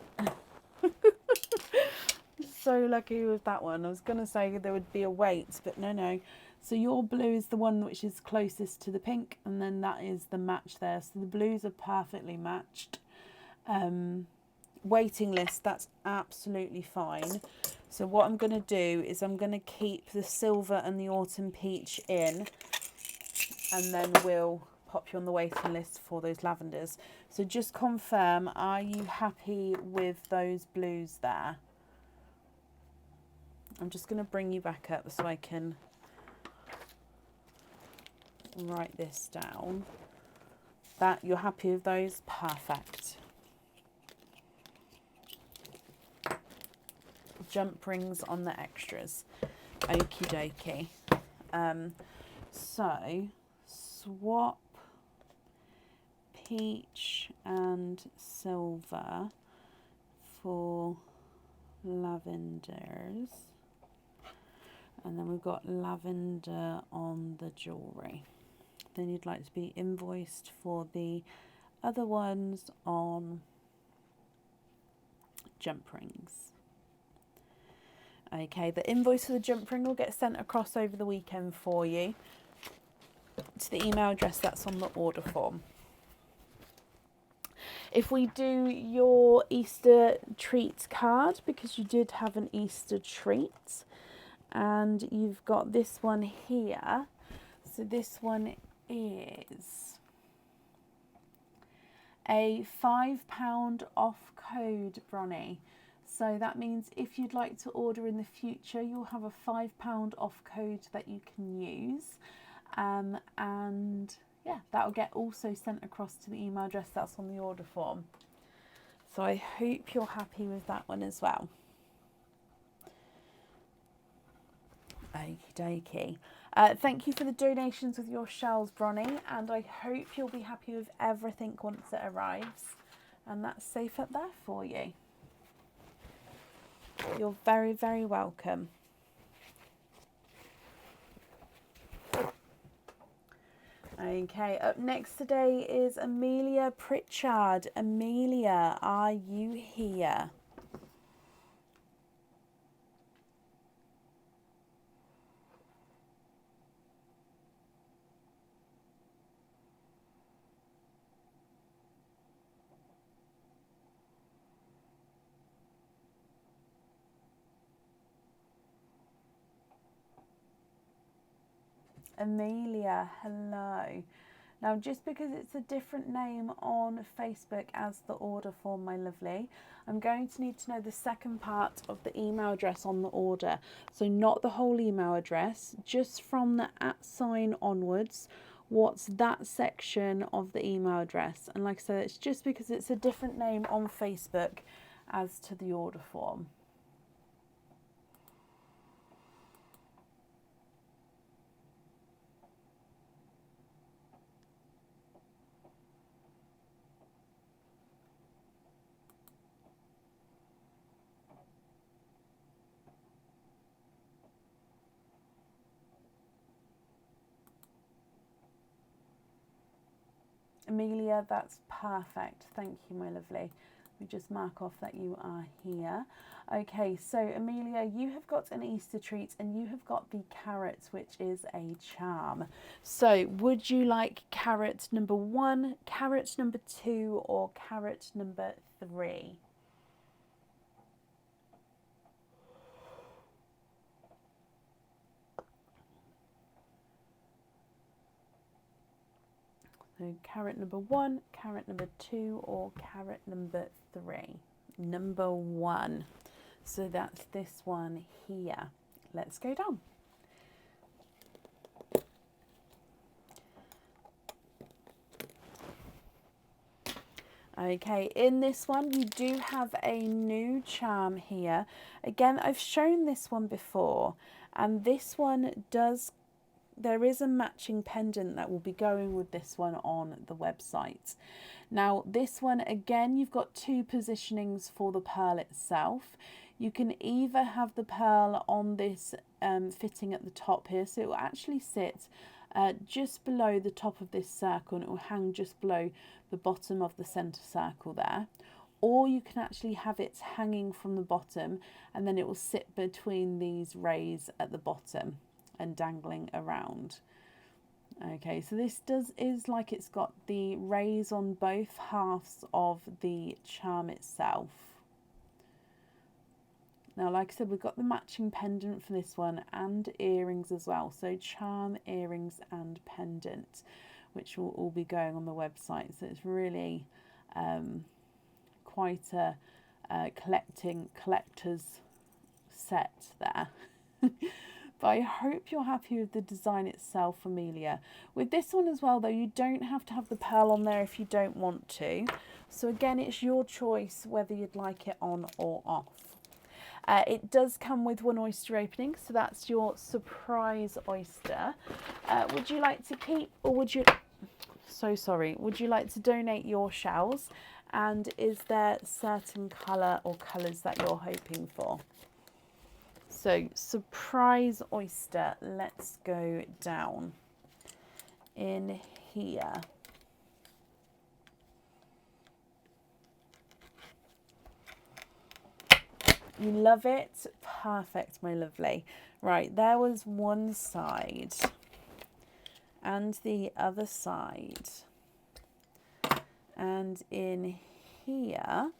So lucky with that one. I was going to say there would be a wait, but no. So your blue is the one which is closest to the pink, and then that is the match there. So the blues are perfectly matched. Waiting list, that's absolutely fine. So what I'm going to do is I'm going to keep the silver and the autumn peach in, and then we'll pop you on the waiting list for those lavenders. So just confirm, are you happy with those blues there? I'm just going to bring you back up so I can write this down. That you're happy with those? Perfect. Jump rings on the extras. Okie dokie. So swap peach and silver for lavenders, and then we've got lavender on the jewellery. Then you'd like to be invoiced for the other ones on jump rings. Okay, the invoice for the jump ring will get sent across over the weekend for you to the email address that's on the order form. If we do your Easter treat card, because you did have an Easter treat, and you've got this one here. So this one is a £5 off code, Bronnie. So that means if you'd like to order in the future, you'll have a £5 off code that you can use. And yeah, that will get also sent across to the email address that's on the order form. So I hope you're happy with that one as well. Okie dokie. Thank you for the donations with your shells, Bronnie, and I hope you'll be happy with everything once it arrives. And that's safe up there for you. You're very, very welcome. Okay, up next today is Amelia Pritchard. Amelia, are you here? Amelia, hello. Now, just because it's a different name on Facebook as the order form, my lovely, I'm going to need to know the second part of the email address on the order. So not the whole email address, just from the @ onwards, what's that section of the email address? And like I said, it's just because it's a different name on Facebook as to the order form. Amelia, that's perfect. Thank you, my lovely. We just mark off that you are here. Okay, so Amelia, you have got an Easter treat and you have got the carrot, which is a charm. So would you like carrot number 1, carrot number 2, or carrot number 3? So carrot number 1, carrot number 2, or carrot number 3? Number 1. So that's this one here. Let's go down. Okay, in this one you do have a new charm here. Again, I've shown this one before, and this one does, there is a matching pendant that will be going with this one on the website. Now this one, again, you've got 2 positionings for the pearl itself. You can either have the pearl on this fitting at the top here, so it will actually sit just below the top of this circle, and it will hang just below the bottom of the center circle there. Or you can actually have it hanging from the bottom, and then it will sit between these rays at the bottom and dangling around. Okay, so this is like it's got the rays on both halves of the charm itself. Now, like I said, we've got the matching pendant for this one and earrings as well. So charm, earrings and pendant, which will all be going on the website. So it's really quite a collector's set there. But I hope you're happy with the design itself, Amelia. With this one as well, though, you don't have to have the pearl on there if you don't want to. So again, it's your choice whether you'd like it on or off. It does come with 1 oyster opening, so that's your surprise oyster. Would you like to keep, or would you, would you like to donate your shells? And is there certain colour or colours that you're hoping for? So surprise oyster, let's go down in here. You love it? Perfect, my lovely. Right, there was one side and the other side. And in here,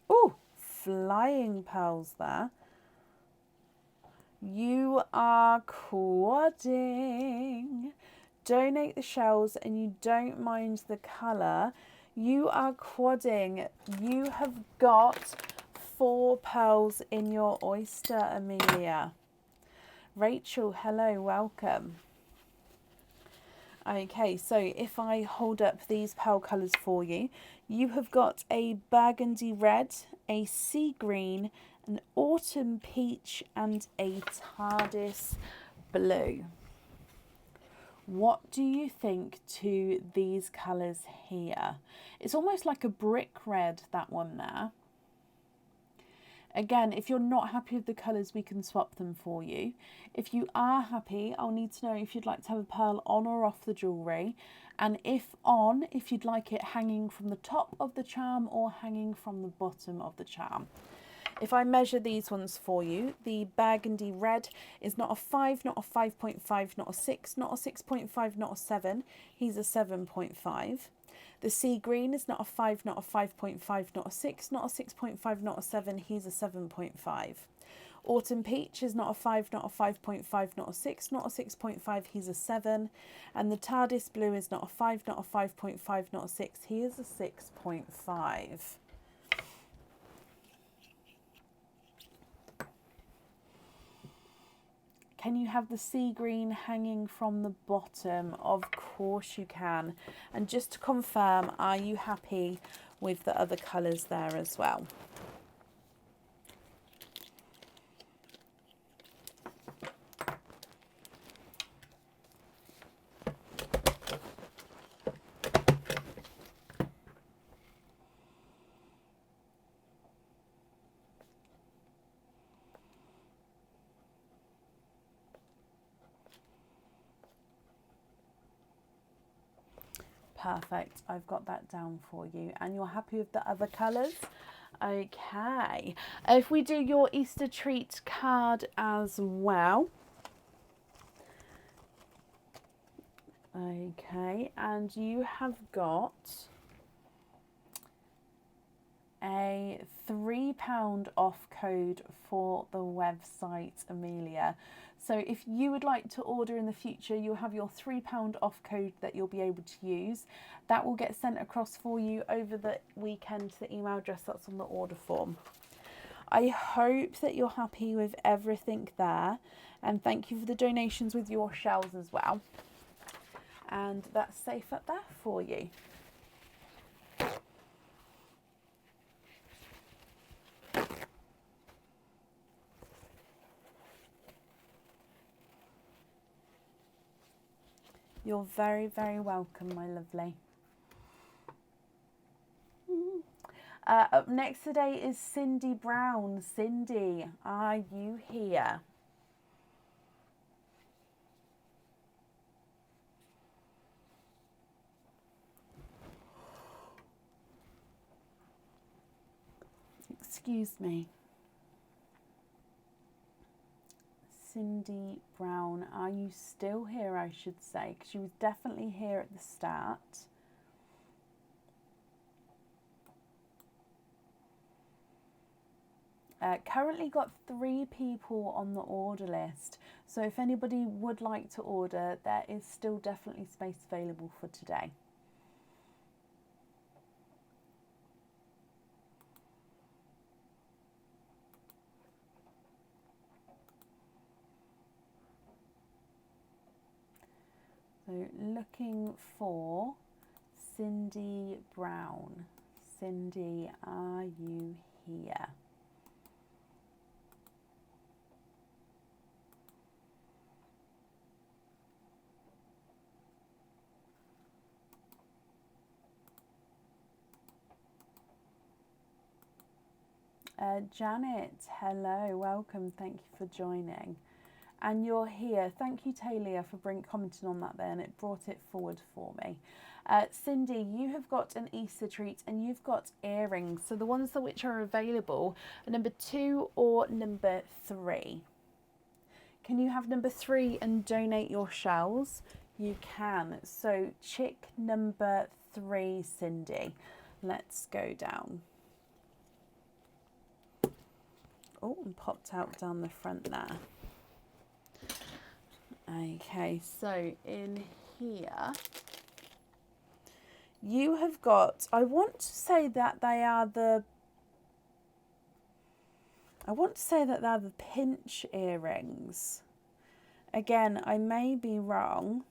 oh, flying pearls there. You are quadding. Donate the shells and you don't mind the colour. You are quadding. You have got 4 pearls in your oyster, Amelia. Rachel, hello, welcome. Okay, so if I hold up these pearl colours for you, you have got a burgundy red, a sea green, an autumn peach and a TARDIS blue. What do you think to these colours here? It's almost like a brick red, that one there. Again, if you're not happy with the colours, we can swap them for you. If you are happy, I'll need to know if you'd like to have a pearl on or off the jewellery. And if on, if you'd like it hanging from the top of the charm or hanging from the bottom of the charm. If I measure these ones for you, the burgundy red is not a 5, not a 5.5, not a 6, not a 6.5, not a 7. He's a 7.5. The sea green is not a 5, not a 5.5, not a 6, not a 6.5, not a 7. He's a 7.5. Autumn peach is not a 5, not a 5.5, not a 6, not a 6.5. He's a 7. And the TARDIS blue is not a 5, not a 5.5, not a 6. He is a 6.5. Can you have the sea green hanging from the bottom? Of course you can. And just to confirm, are you happy with the other colours there as well? Perfect, I've got that down for you. And you're happy with the other colours? Okay, if we do your Easter treat card as well. Okay, and you have got a £3 off code for the website, Amelia. So if you would like to order in the future, you'll have your £3 off code that you'll be able to use. That will get sent across for you over the weekend to the email address that's on the order form. I hope that you're happy with everything there, and thank you for the donations with your shells as well. And that's safe up there for you. You're very, very welcome, my lovely. Up next today is Cindy Brown. Cindy, are you here? Excuse me. Cindy Brown, are you still here, I should say, because she was definitely here at the start. Currently got 3 people on the order list, so if anybody would like to order, there is still definitely space available for today. So looking for Cindy Brown. Cindy, are you here? Janet, hello, welcome, thank you for joining. And you're here. Thank you, Talia, for commenting on that there, and it brought it forward for me. Cindy, you have got an Easter treat and you've got earrings. So the ones that which are available are number 2 or number 3. Can you have number 3 and donate your shells? You can. So chick number 3, Cindy. Let's go down. Oh, and popped out down the front there. Okay, so in here you have got, I want to say that they're the pinch earrings. Again, I may be wrong.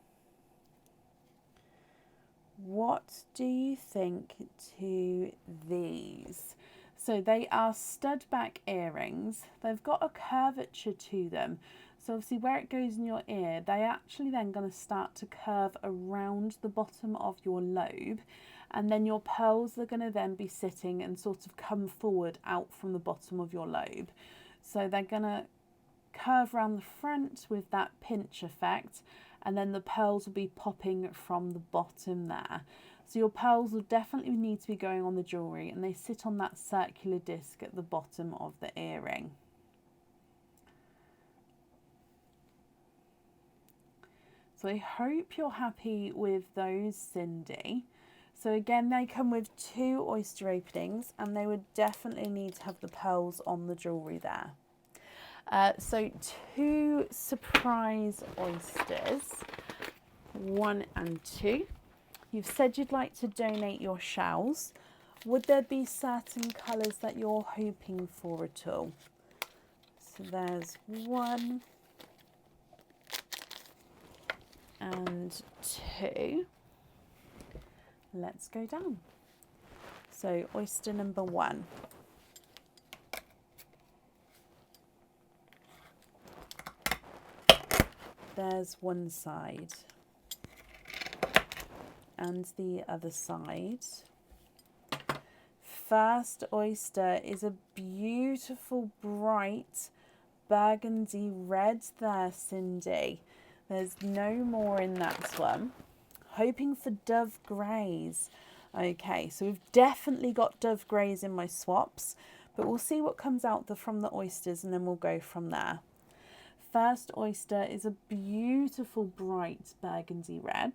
What do you think to these? So they are stud back earrings. They've got a curvature to them. So obviously where it goes in your ear, they actually then going to start to curve around the bottom of your lobe. and then your pearls are going to then be sitting and sort of come forward out from the bottom of your lobe. So they're going to curve around the front with that pinch effect, and then the pearls will be popping from the bottom there. So your pearls will definitely need to be going on the jewellery, and they sit on that circular disc at the bottom of the earring. So I hope you're happy with those, Cindy. So again, they come with 2 oyster openings, and they would definitely need to have the pearls on the jewellery there. So 2 surprise oysters, 1 and 2. You've said you'd like to donate your shells. Would there be certain colours that you're hoping for at all? So there's 1 and 2. Let's go down. So oyster number 1. There's one side and the other side. First oyster is a beautiful bright burgundy red there, Cindy. There's no more in that one. Hoping for dove greys. Okay, so we've definitely got dove greys in my swaps, but we'll see what comes out from the oysters, and then we'll go from there. First oyster is a beautiful bright burgundy red.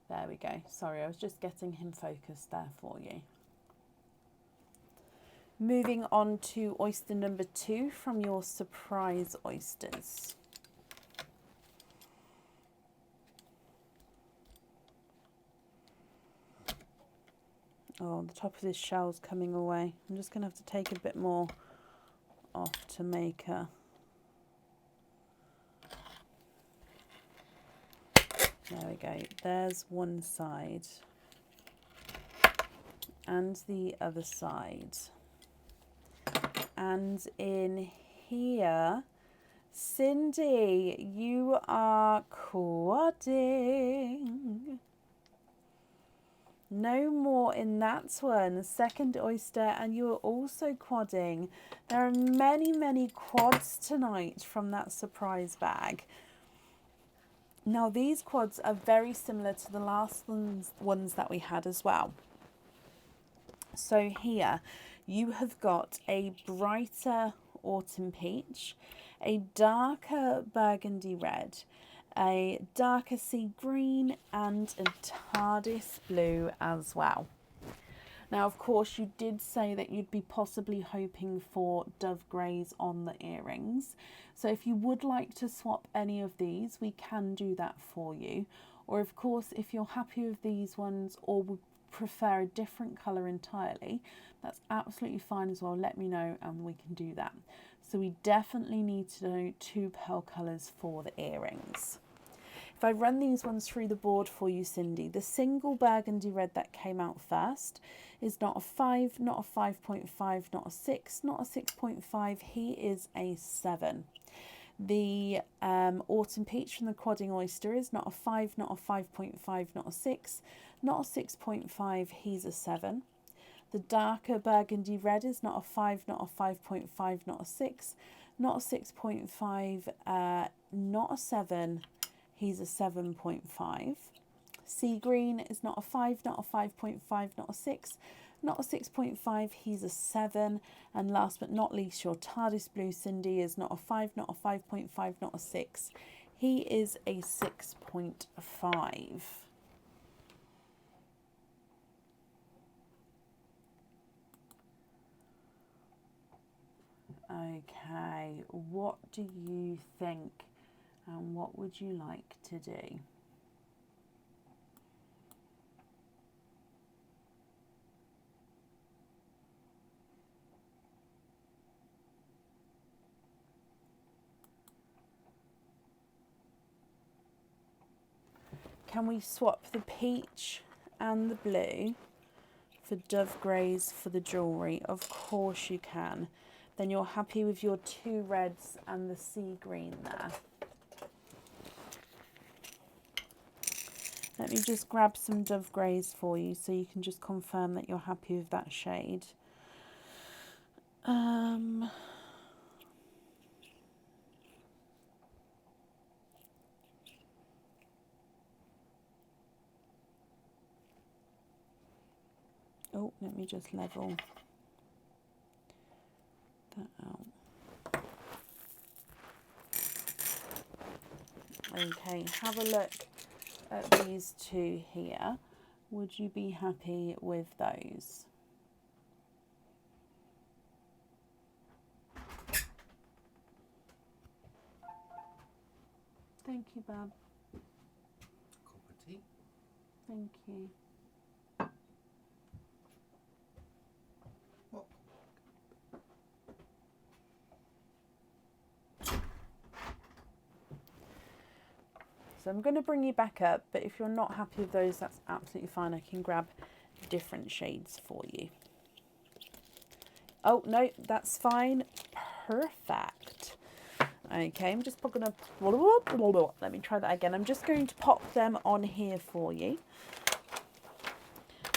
There we go. Sorry, I was just getting him focused there for you. Moving on to oyster number 2 from your surprise oysters. Oh, the top of this shell's coming away. I'm just going to have to take a bit more off to make a... There we go. There's one side. And the other side. And in here, Cindy, you are quadding. No more in that one. Second oyster, and you are also quadding. There are many, many quads tonight from that surprise bag. Now, these quads are very similar to the last ones that we had as well. So here, you have got a brighter autumn peach, a darker burgundy red, a darker sea green, and a TARDIS blue as well. Now, of course, you did say that you'd be possibly hoping for dove greys on the earrings. So if you would like to swap any of these, we can do that for you. Or of course, if you're happy with these ones or would prefer a different colour entirely, that's absolutely fine as well. Let me know and we can do that. So we definitely need to know 2 pearl colours for the earrings. If I run these ones through the board for you, Cindy, the single burgundy red that came out first is not a 5, not a 5.5, not a 6, not a 6.5. He is a 7. The autumn peach from the quadding oyster is not a 5, not a 5.5, not a 6, not a 6.5. He's a 7. The darker burgundy red is not a 5, not a 5.5, not a 6, not a 6.5, not a 7. He's a 7.5. Sea green is not a 5, not a 5.5, not a 6, not a 6.5. He's a 7. And last but not least, your TARDIS blue, Cindy, is not a 5, not a 5.5, not a 6. He is a 6.5. Okay, what do you think? And what would you like to do? Can we swap the peach and the blue for dove greys for the jewellery? Of course you can. Then you're happy with your 2 reds and the sea green there. Let me just grab some dove greys for you so you can just confirm that you're happy with that shade. Oh, let me just level that out. Okay, have a look at these 2 here. Would you be happy with those? Thank you, Bab. Copper tea. Thank you. What? So I'm going to bring you back up, but if you're not happy with those, that's absolutely fine. I can grab different shades for you. Oh, no, that's fine. Perfect. Okay, I'm just going to... Let me try that again. I'm just going to pop them on here for you.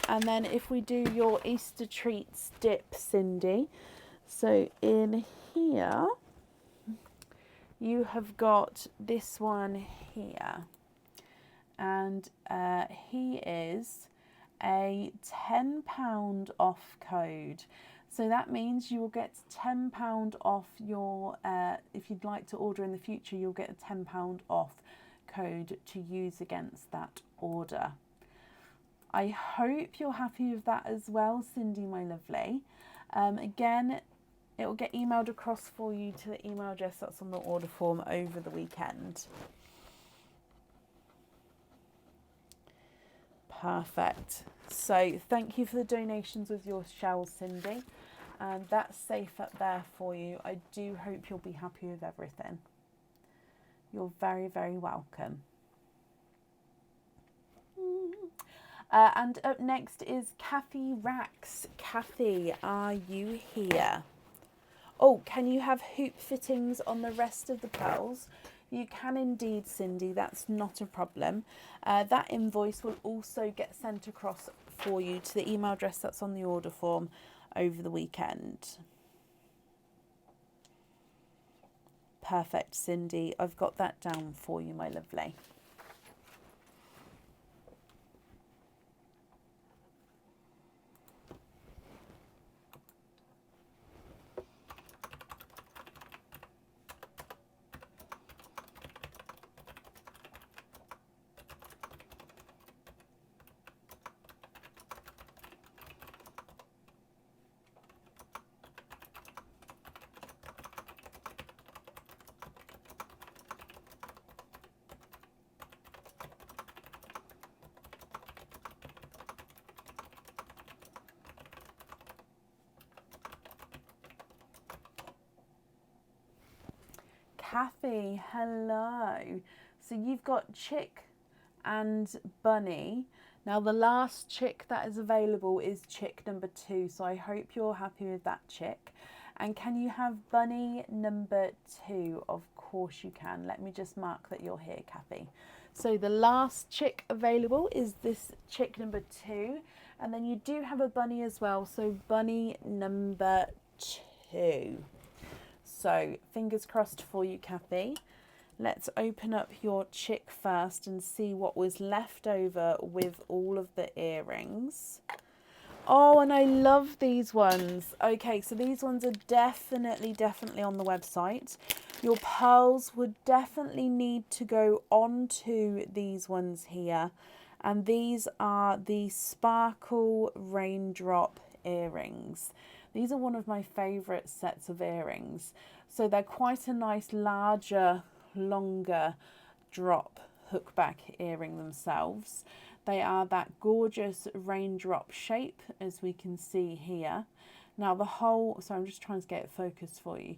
And then if we do your Easter treats dip, Cindy. So in here, you have got this one here. And he is a £10 off code. So that means you will get £10 off your, if you'd like to order in the future, you'll get a £10 off code to use against that order. I hope you're happy with that as well, Cindy, my lovely. Again, it will get emailed across for you to the email address that's on the order form over the weekend. Perfect. So thank you for the donations with your shells, Cindy. And that's safe up there for you. I do hope you'll be happy with everything. You're very, very welcome. And up next is Kathy Rax. Kathy, are you here? Oh, can you have hoop fittings on the rest of the pearls? You can indeed, Cindy. That's not a problem. That invoice will also get sent across for you to the email address that's on the order form over the weekend. Perfect, Cindy. I've got that down for you, my lovely. Kathy, hello. So you've got Chick and Bunny. Now the last Chick that is available is Chick number 2. So I hope you're happy with that Chick. And can you have Bunny number 2? Of course you can. Let me just mark that you're here, Kathy. So the last Chick available is this Chick number 2. And then you do have a Bunny as well. So Bunny number 2. So fingers crossed for you, Kathy. Let's open up your Chick first and see what was left over with all of the earrings. Oh, and I love these ones. Okay, so these ones are definitely on the website. Your pearls would definitely need to go onto these ones here. And these are the sparkle raindrop earrings. These are one of my favourite sets of earrings. So they're quite a nice, larger, longer drop hookback earring themselves. They are that gorgeous raindrop shape, as we can see here. Now the whole, so I'm just trying to get it focused for you.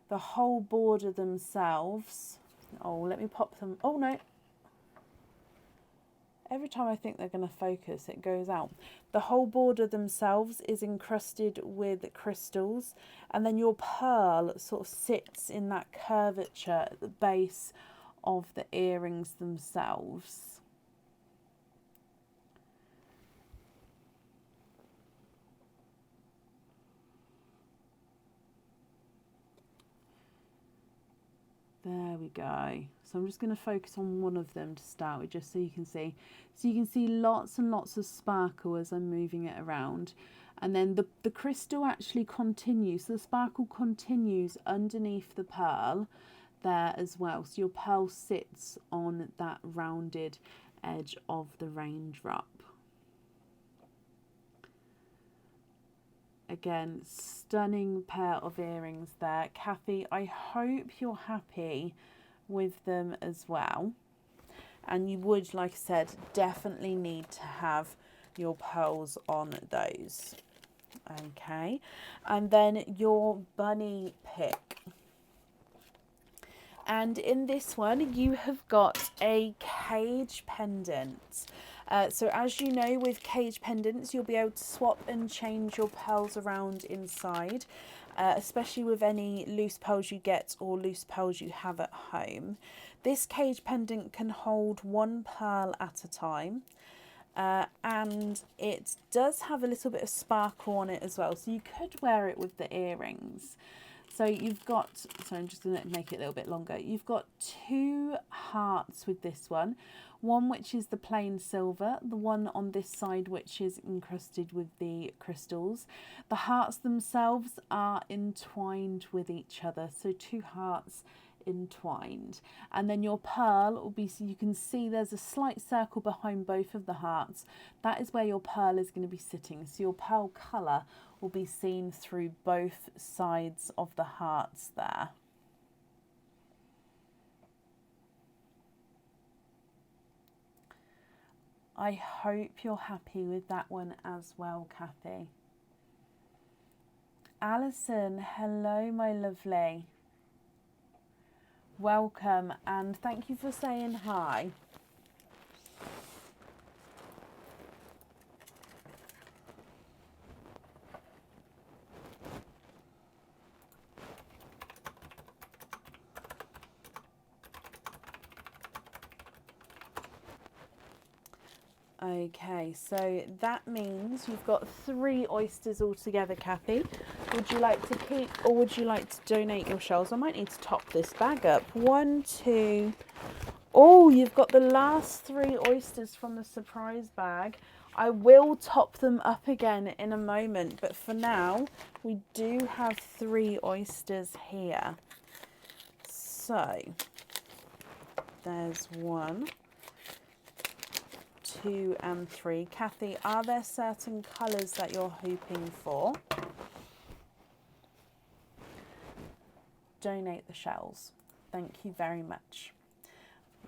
The whole border themselves, oh, let me pop them, oh no. Every time I think they're going to focus, it goes out. The whole border themselves is encrusted with crystals, and then your pearl sort of sits in that curvature at the base of the earrings themselves. There we go. So I'm just going to focus on one of them to start with, just so you can see. So you can see lots and lots of sparkle as I'm moving it around. And then the crystal actually continues. So the sparkle continues underneath the pearl there as well. So your pearl sits on that rounded edge of the raindrop. Again, stunning pair of earrings there. Kathy, I hope you're happy with them as well. And you would, like I said, definitely need to have your pearls on those. Okay. And then your bunny pick. And in this one, you have got a cage pendant. So as you know, with cage pendants, you'll be able to swap and change your pearls around inside, especially with any loose pearls you get or loose pearls you have at home. This cage pendant can hold one pearl at a time. And it does have a little bit of sparkle on it as well. So you could wear it with the earrings. So you've got, so I'm just going to make it a little bit longer. You've got 2 hearts with this one. One which is the plain silver, the one on this side which is encrusted with the crystals. The hearts themselves are entwined with each other. So 2 hearts entwined. And then your pearl will be, so you can see there's a slight circle behind both of the hearts. That is where your pearl is going to be sitting. So your pearl colour will be seen through both sides of the hearts there. I hope you're happy with that one as well, Kathy. Alison, hello, my lovely. Welcome, and thank you for saying hi. Okay, so that means you've got 3 oysters altogether, Kathy. Would you like to keep or would you like to donate your shells? I might need to top this bag up. 1, 2. Oh, you've got the last 3 oysters from the surprise bag. I will top them up again in a moment, but for now, we do have 3 oysters here. So, there's 1, 2 and 3. Kathy, are there certain colours that you're hoping for? Donate the shells. Thank you very much.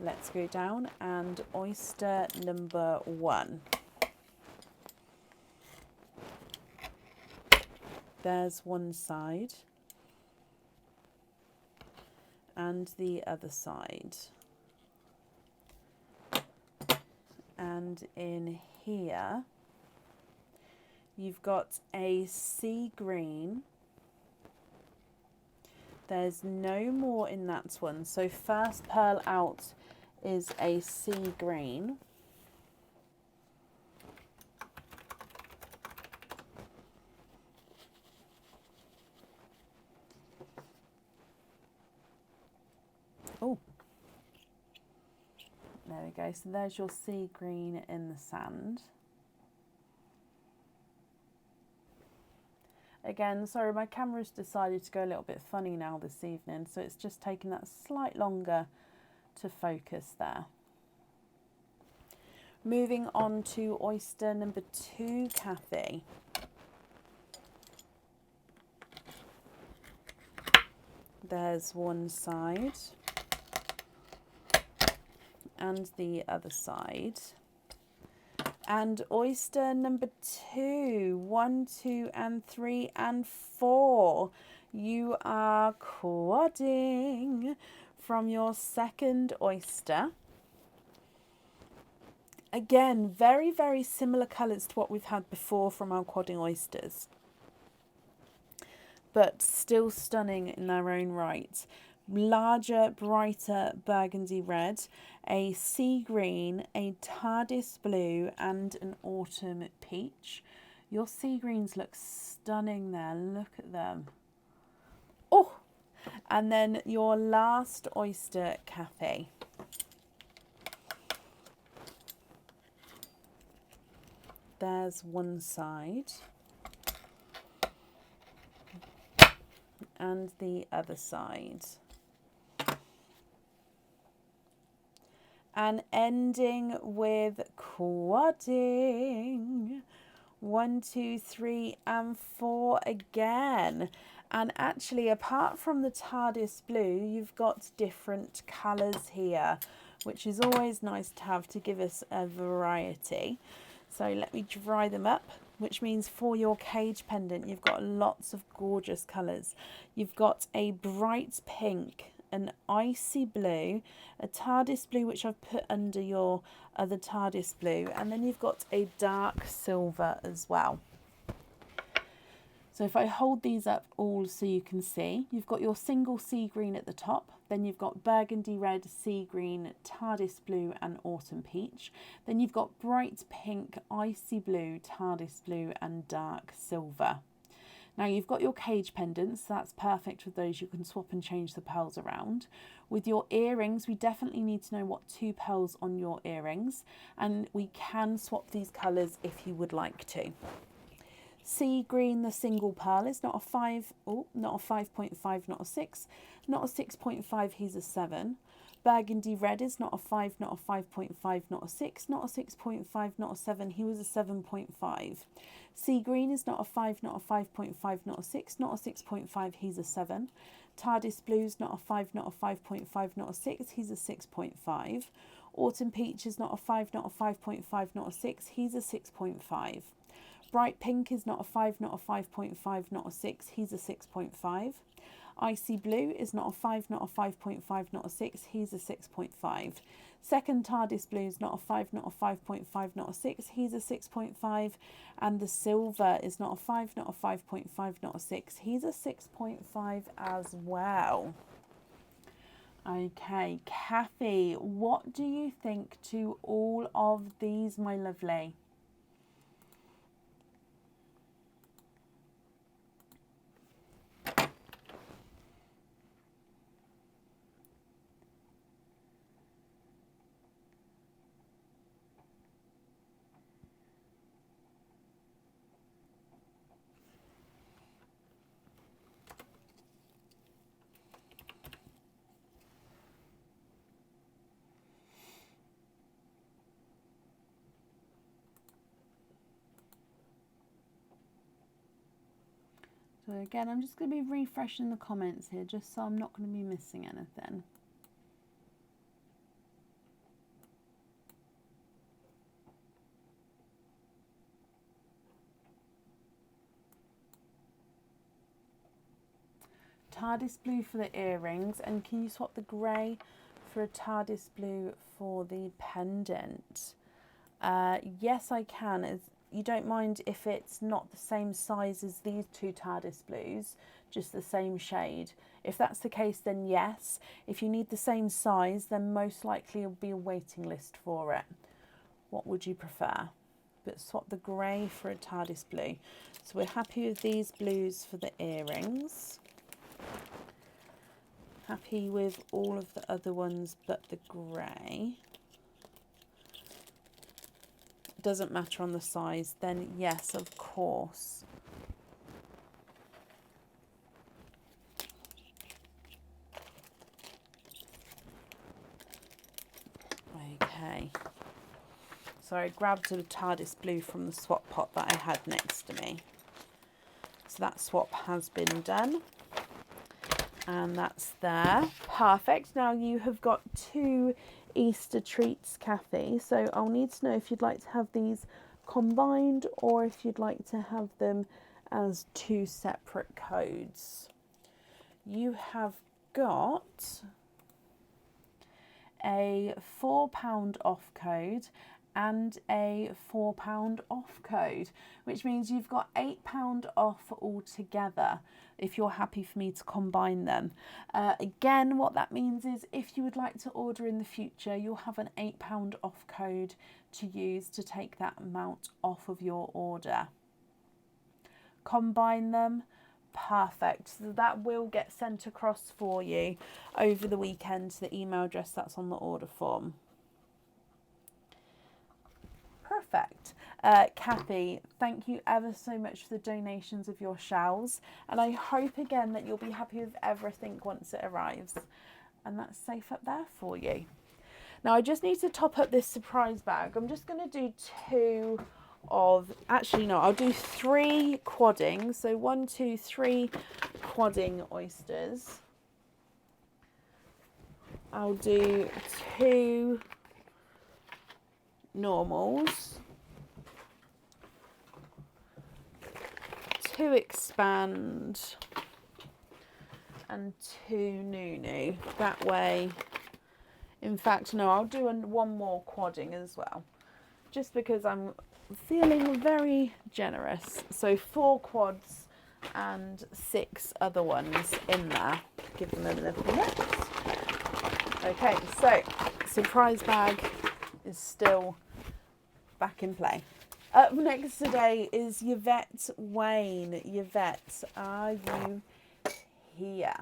Let's go down and oyster number 1. There's one side and the other side. And in here, you've got a sea green. There's no more in that one. So first pearl out is a sea green. Oh, there we go. So there's your sea green in the sand. Again, sorry, my camera's decided to go a little bit funny now this evening, so it's just taking that slight longer to focus there. Moving on to oyster number 2, Kathy. There's one side and the other side. And oyster number 2, 1, 2 and 3 and 4. You are quadding from your second oyster. Again, very, very similar colours to what we've had before from our quadding oysters, but still stunning in their own right. Larger, brighter burgundy red, a sea green, a TARDIS blue, and an autumn peach. Your sea greens look stunning there. Look at them. Oh, and then your last oyster, Kathy. There's one side. And the other side. And ending with quadding. 1, 2, 3, and 4 again. And actually, apart from the TARDIS blue, you've got different colours here, which is always nice to have to give us a variety. So let me dry them up, which means for your cage pendant, you've got lots of gorgeous colours. You've got a bright pink, an icy blue, a TARDIS blue, which I've put under your other TARDIS blue, and then you've got a dark silver as well. So if I hold these up all so you can see, you've got your single sea green at the top, then you've got burgundy red, sea green, TARDIS blue and autumn peach. Then you've got bright pink, icy blue, TARDIS blue and dark silver. Now you've got your cage pendants, so that's perfect with those. You can swap and change the pearls around. With your earrings, we definitely need to know what 2 pearls on your earrings, and we can swap these colours if you would like to. Sea green, the single pearl, is not a 5, not a 5.5, not a 6, not a 6.5, he's a 7. Burgundy red is not a 5, not a 5.5, not a 6, not a 6.5, not a 7, he was a 7.5. Sea green is not a 5, not a 5.5, not a 6, not a 6.5, he's a 7. TARDIS blue is not a 5, not a 5.5, not a 6, he's a 6.5. Autumn peach is not a 5, not a 5.5, not a 6, he's a 6.5. Bright pink is not a 5, not a 5.5, not a 6, he's a 6.5. Icy blue is not a 5, not a 5.5, not a 6, he's a 6.5. Second TARDIS blue is not a 5, not a 5.5, not a 6, he's a 6.5. And the silver is not a 5, not a 5.5, not a 6, he's a 6.5 as well. Okay, Kathy, what do you think to all of these, my lovely? So again, I'm just going to be refreshing the comments here, just so I'm not going to be missing anything. TARDIS blue for the earrings, and can you swap the grey for a TARDIS blue for the pendant? Yes, I can. You don't mind if it's not the same size as these 2 TARDIS blues, just the same shade. If that's the case, then yes. If you need the same size, then most likely it'll be a waiting list for it. What would you prefer? But swap the grey for a TARDIS blue. So we're happy with these blues for the earrings. Happy with all of the other ones but the grey. Doesn't matter on the size, then yes, of course. Okay. So I grabbed a TARDIS blue from the swap pot that I had next to me. So that swap has been done. And that's there. Perfect. Now you have got 2 Easter treats, Kathy. So I'll need to know if you'd like to have these combined or if you'd like to have them as 2 separate codes. You have got a £4 off code and a £4 off code, which means you've got £8 off altogether if you're happy for me to combine them. Again, what that means is if you would like to order in the future, you'll have an £8 off code to use to take that amount off of your order. Combine them. Perfect. So that will get sent across for you over the weekend to the email address that's on the order form. Perfect. Kathy, thank you ever so much for the donations of your shells, and I hope again that you'll be happy with everything once it arrives, and that's safe up there for you. Now I just need to top up this surprise bag. I'm just going to do I'll do 3 quadding. So 1, 2, 3 quadding oysters. I'll do 2 normals, 2 expand, and 2 Nunu. That way, in fact, no, I'll do one more quadding as well, just because I'm feeling very generous. So 4 quads and 6 other ones in there. Give them a little mix. Okay, so surprise bag is still back in play. Up next today is Yvette Wayne. Yvette, are you here?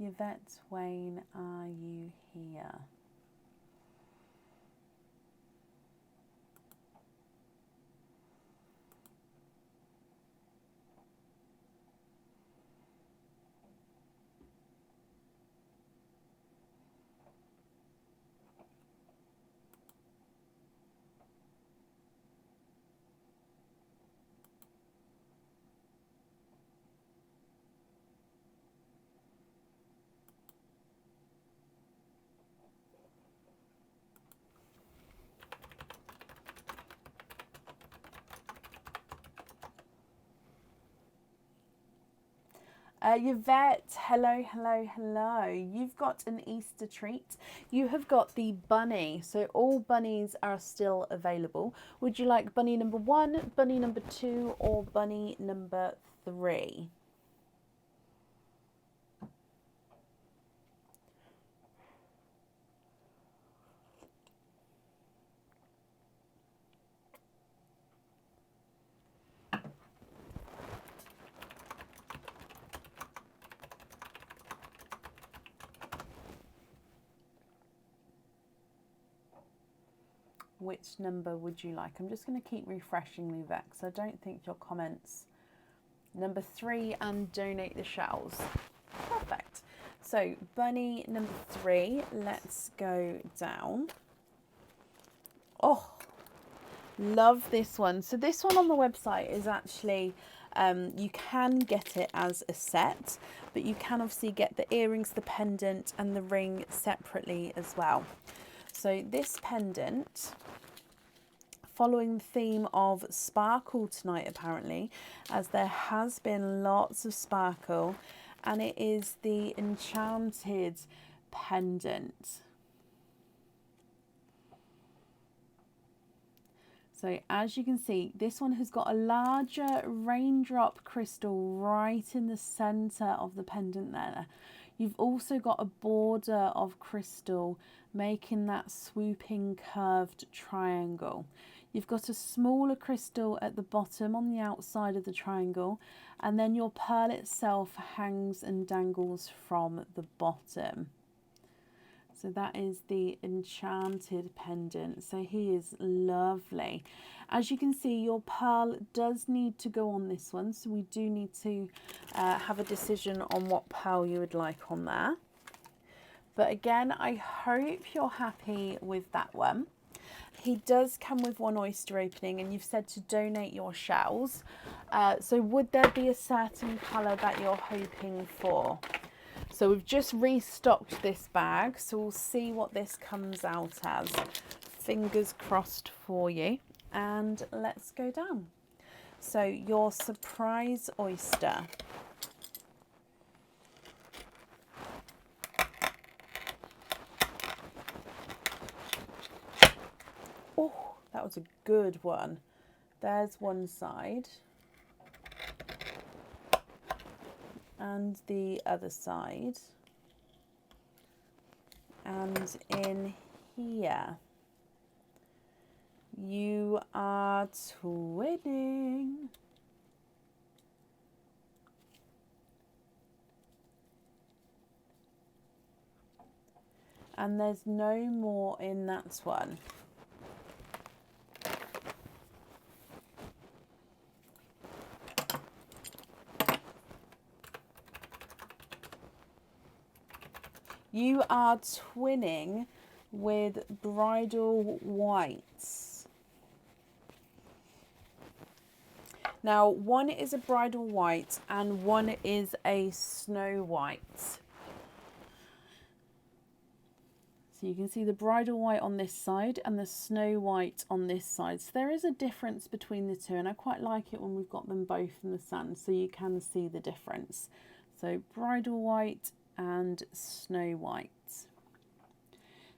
Yvette Wayne, are you here? Yvette, hello, hello, hello. You've got an Easter treat. You have got the bunny. So all bunnies are still available. Would you like bunny number 1, bunny number 2, or bunny number 3? Which number would you like? I'm just going to keep refreshing the Yvette, because I don't think your comments. Number 3 and donate the shells. Perfect. So bunny number 3, let's go down. Oh, love this one. So this one on the website is actually, you can get it as a set, but you can obviously get the earrings, the pendant, and the ring separately as well. So this pendant, following the theme of sparkle tonight apparently, as there has been lots of sparkle, and it is the enchanted pendant. So as you can see, this one has got a larger raindrop crystal right in the center of the pendant there. You've also got a border of crystal making that swooping curved triangle. You've got a smaller crystal at the bottom on the outside of the triangle, and then your pearl itself hangs and dangles from the bottom. So that is the enchanted pendant. So he is lovely. As you can see, your pearl does need to go on this one. So we do need to have a decision on what pearl you would like on there. But again, I hope you're happy with that one. He does come with 1 oyster opening, and you've said to donate your shells. So would there be a certain colour that you're hoping for? So we've just restocked this bag, so we'll see what this comes out as. Fingers crossed for you, and let's go down. So your surprise oyster. Oh, that was a good one. There's one side. And the other side. And in here, you are twinning. And there's no more in that one. You are twinning with bridal whites. Now, one is a bridal white and one is a snow white. So you can see the bridal white on this side and the snow white on this side. So there is a difference between the two, and I quite like it when we've got them both in the sun so you can see the difference. So bridal white and snow white.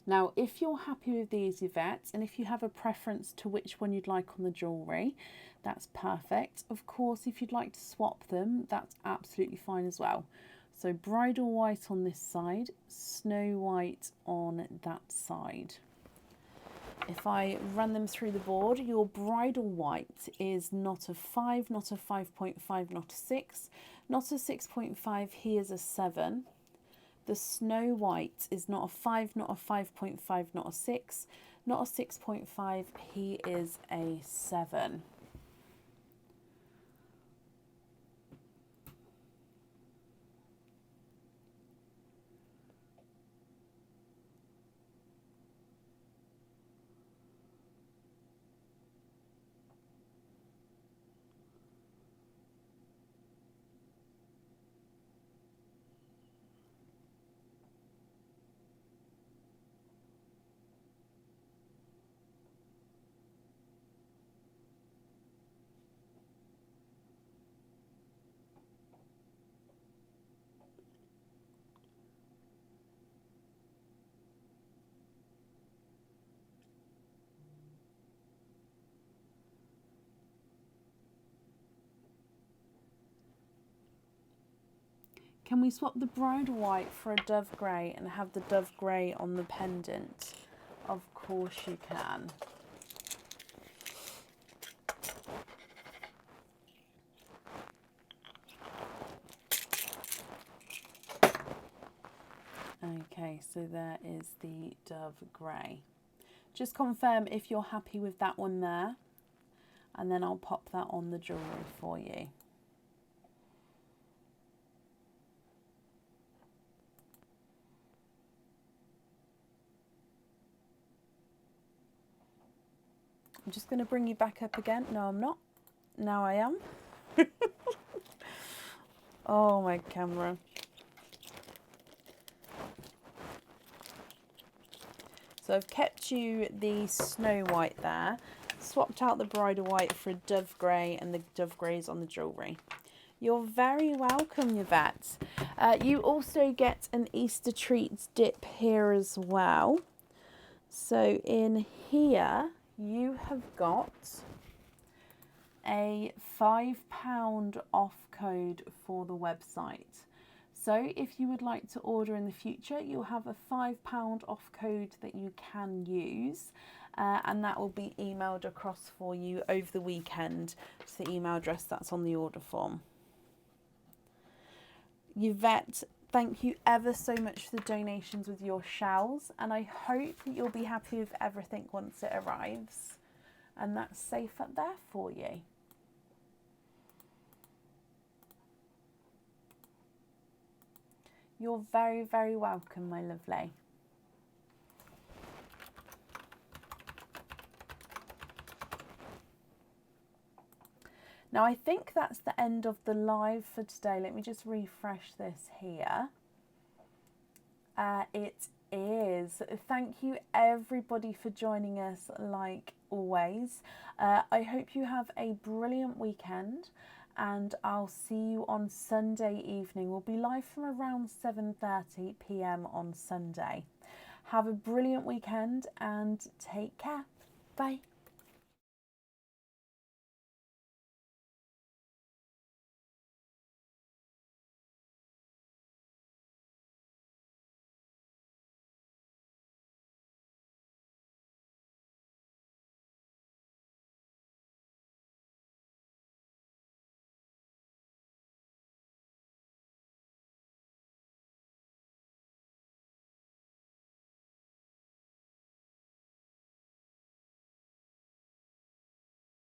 Now, if you're happy with these, Yvette, and if you have a preference to which one you'd like on the jewellery, that's perfect. Of course, if you'd like to swap them, that's absolutely fine as well. So bridal white on this side, snow white on that side. If I run them through the board, your bridal white is not a 5, not a 5.5, not a 6, not a 6.5, he is a 7. The snow white is not a 5, not a 5.5, not a 6, not a 6.5, he is a 7. Can we swap the bridal white for a dove grey and have the dove grey on the pendant? Of course you can. Okay, so there is the dove grey. Just confirm if you're happy with that one there, and then I'll pop that on the jewellery for you. I'm just going to bring you back up again. No, I'm not. Now I am. Oh, my camera. So I've kept you the snow white there, swapped out the bridal white for a dove grey, and the dove grey's on the jewellery. You're very welcome, Yvette. You also get an Easter treats dip here as well. So in here, you have got a £5 off code for the website. So if you would like to order in the future, you'll have a £5 off code that you can use, and that will be emailed across for you over the weekend to the email address that's on the order form. Yvette, thank you ever so much for the donations with your shells, and I hope that you'll be happy with everything once it arrives, and that's safe up there for you. You're very, very welcome, my lovely. Now, I think that's the end of the live for today. Let me just refresh this here. It is. Thank you everybody for joining us like always. I hope you have a brilliant weekend, and I'll see you on Sunday evening. We'll be live from around 7:30 p.m. on Sunday. Have a brilliant weekend and take care. Bye.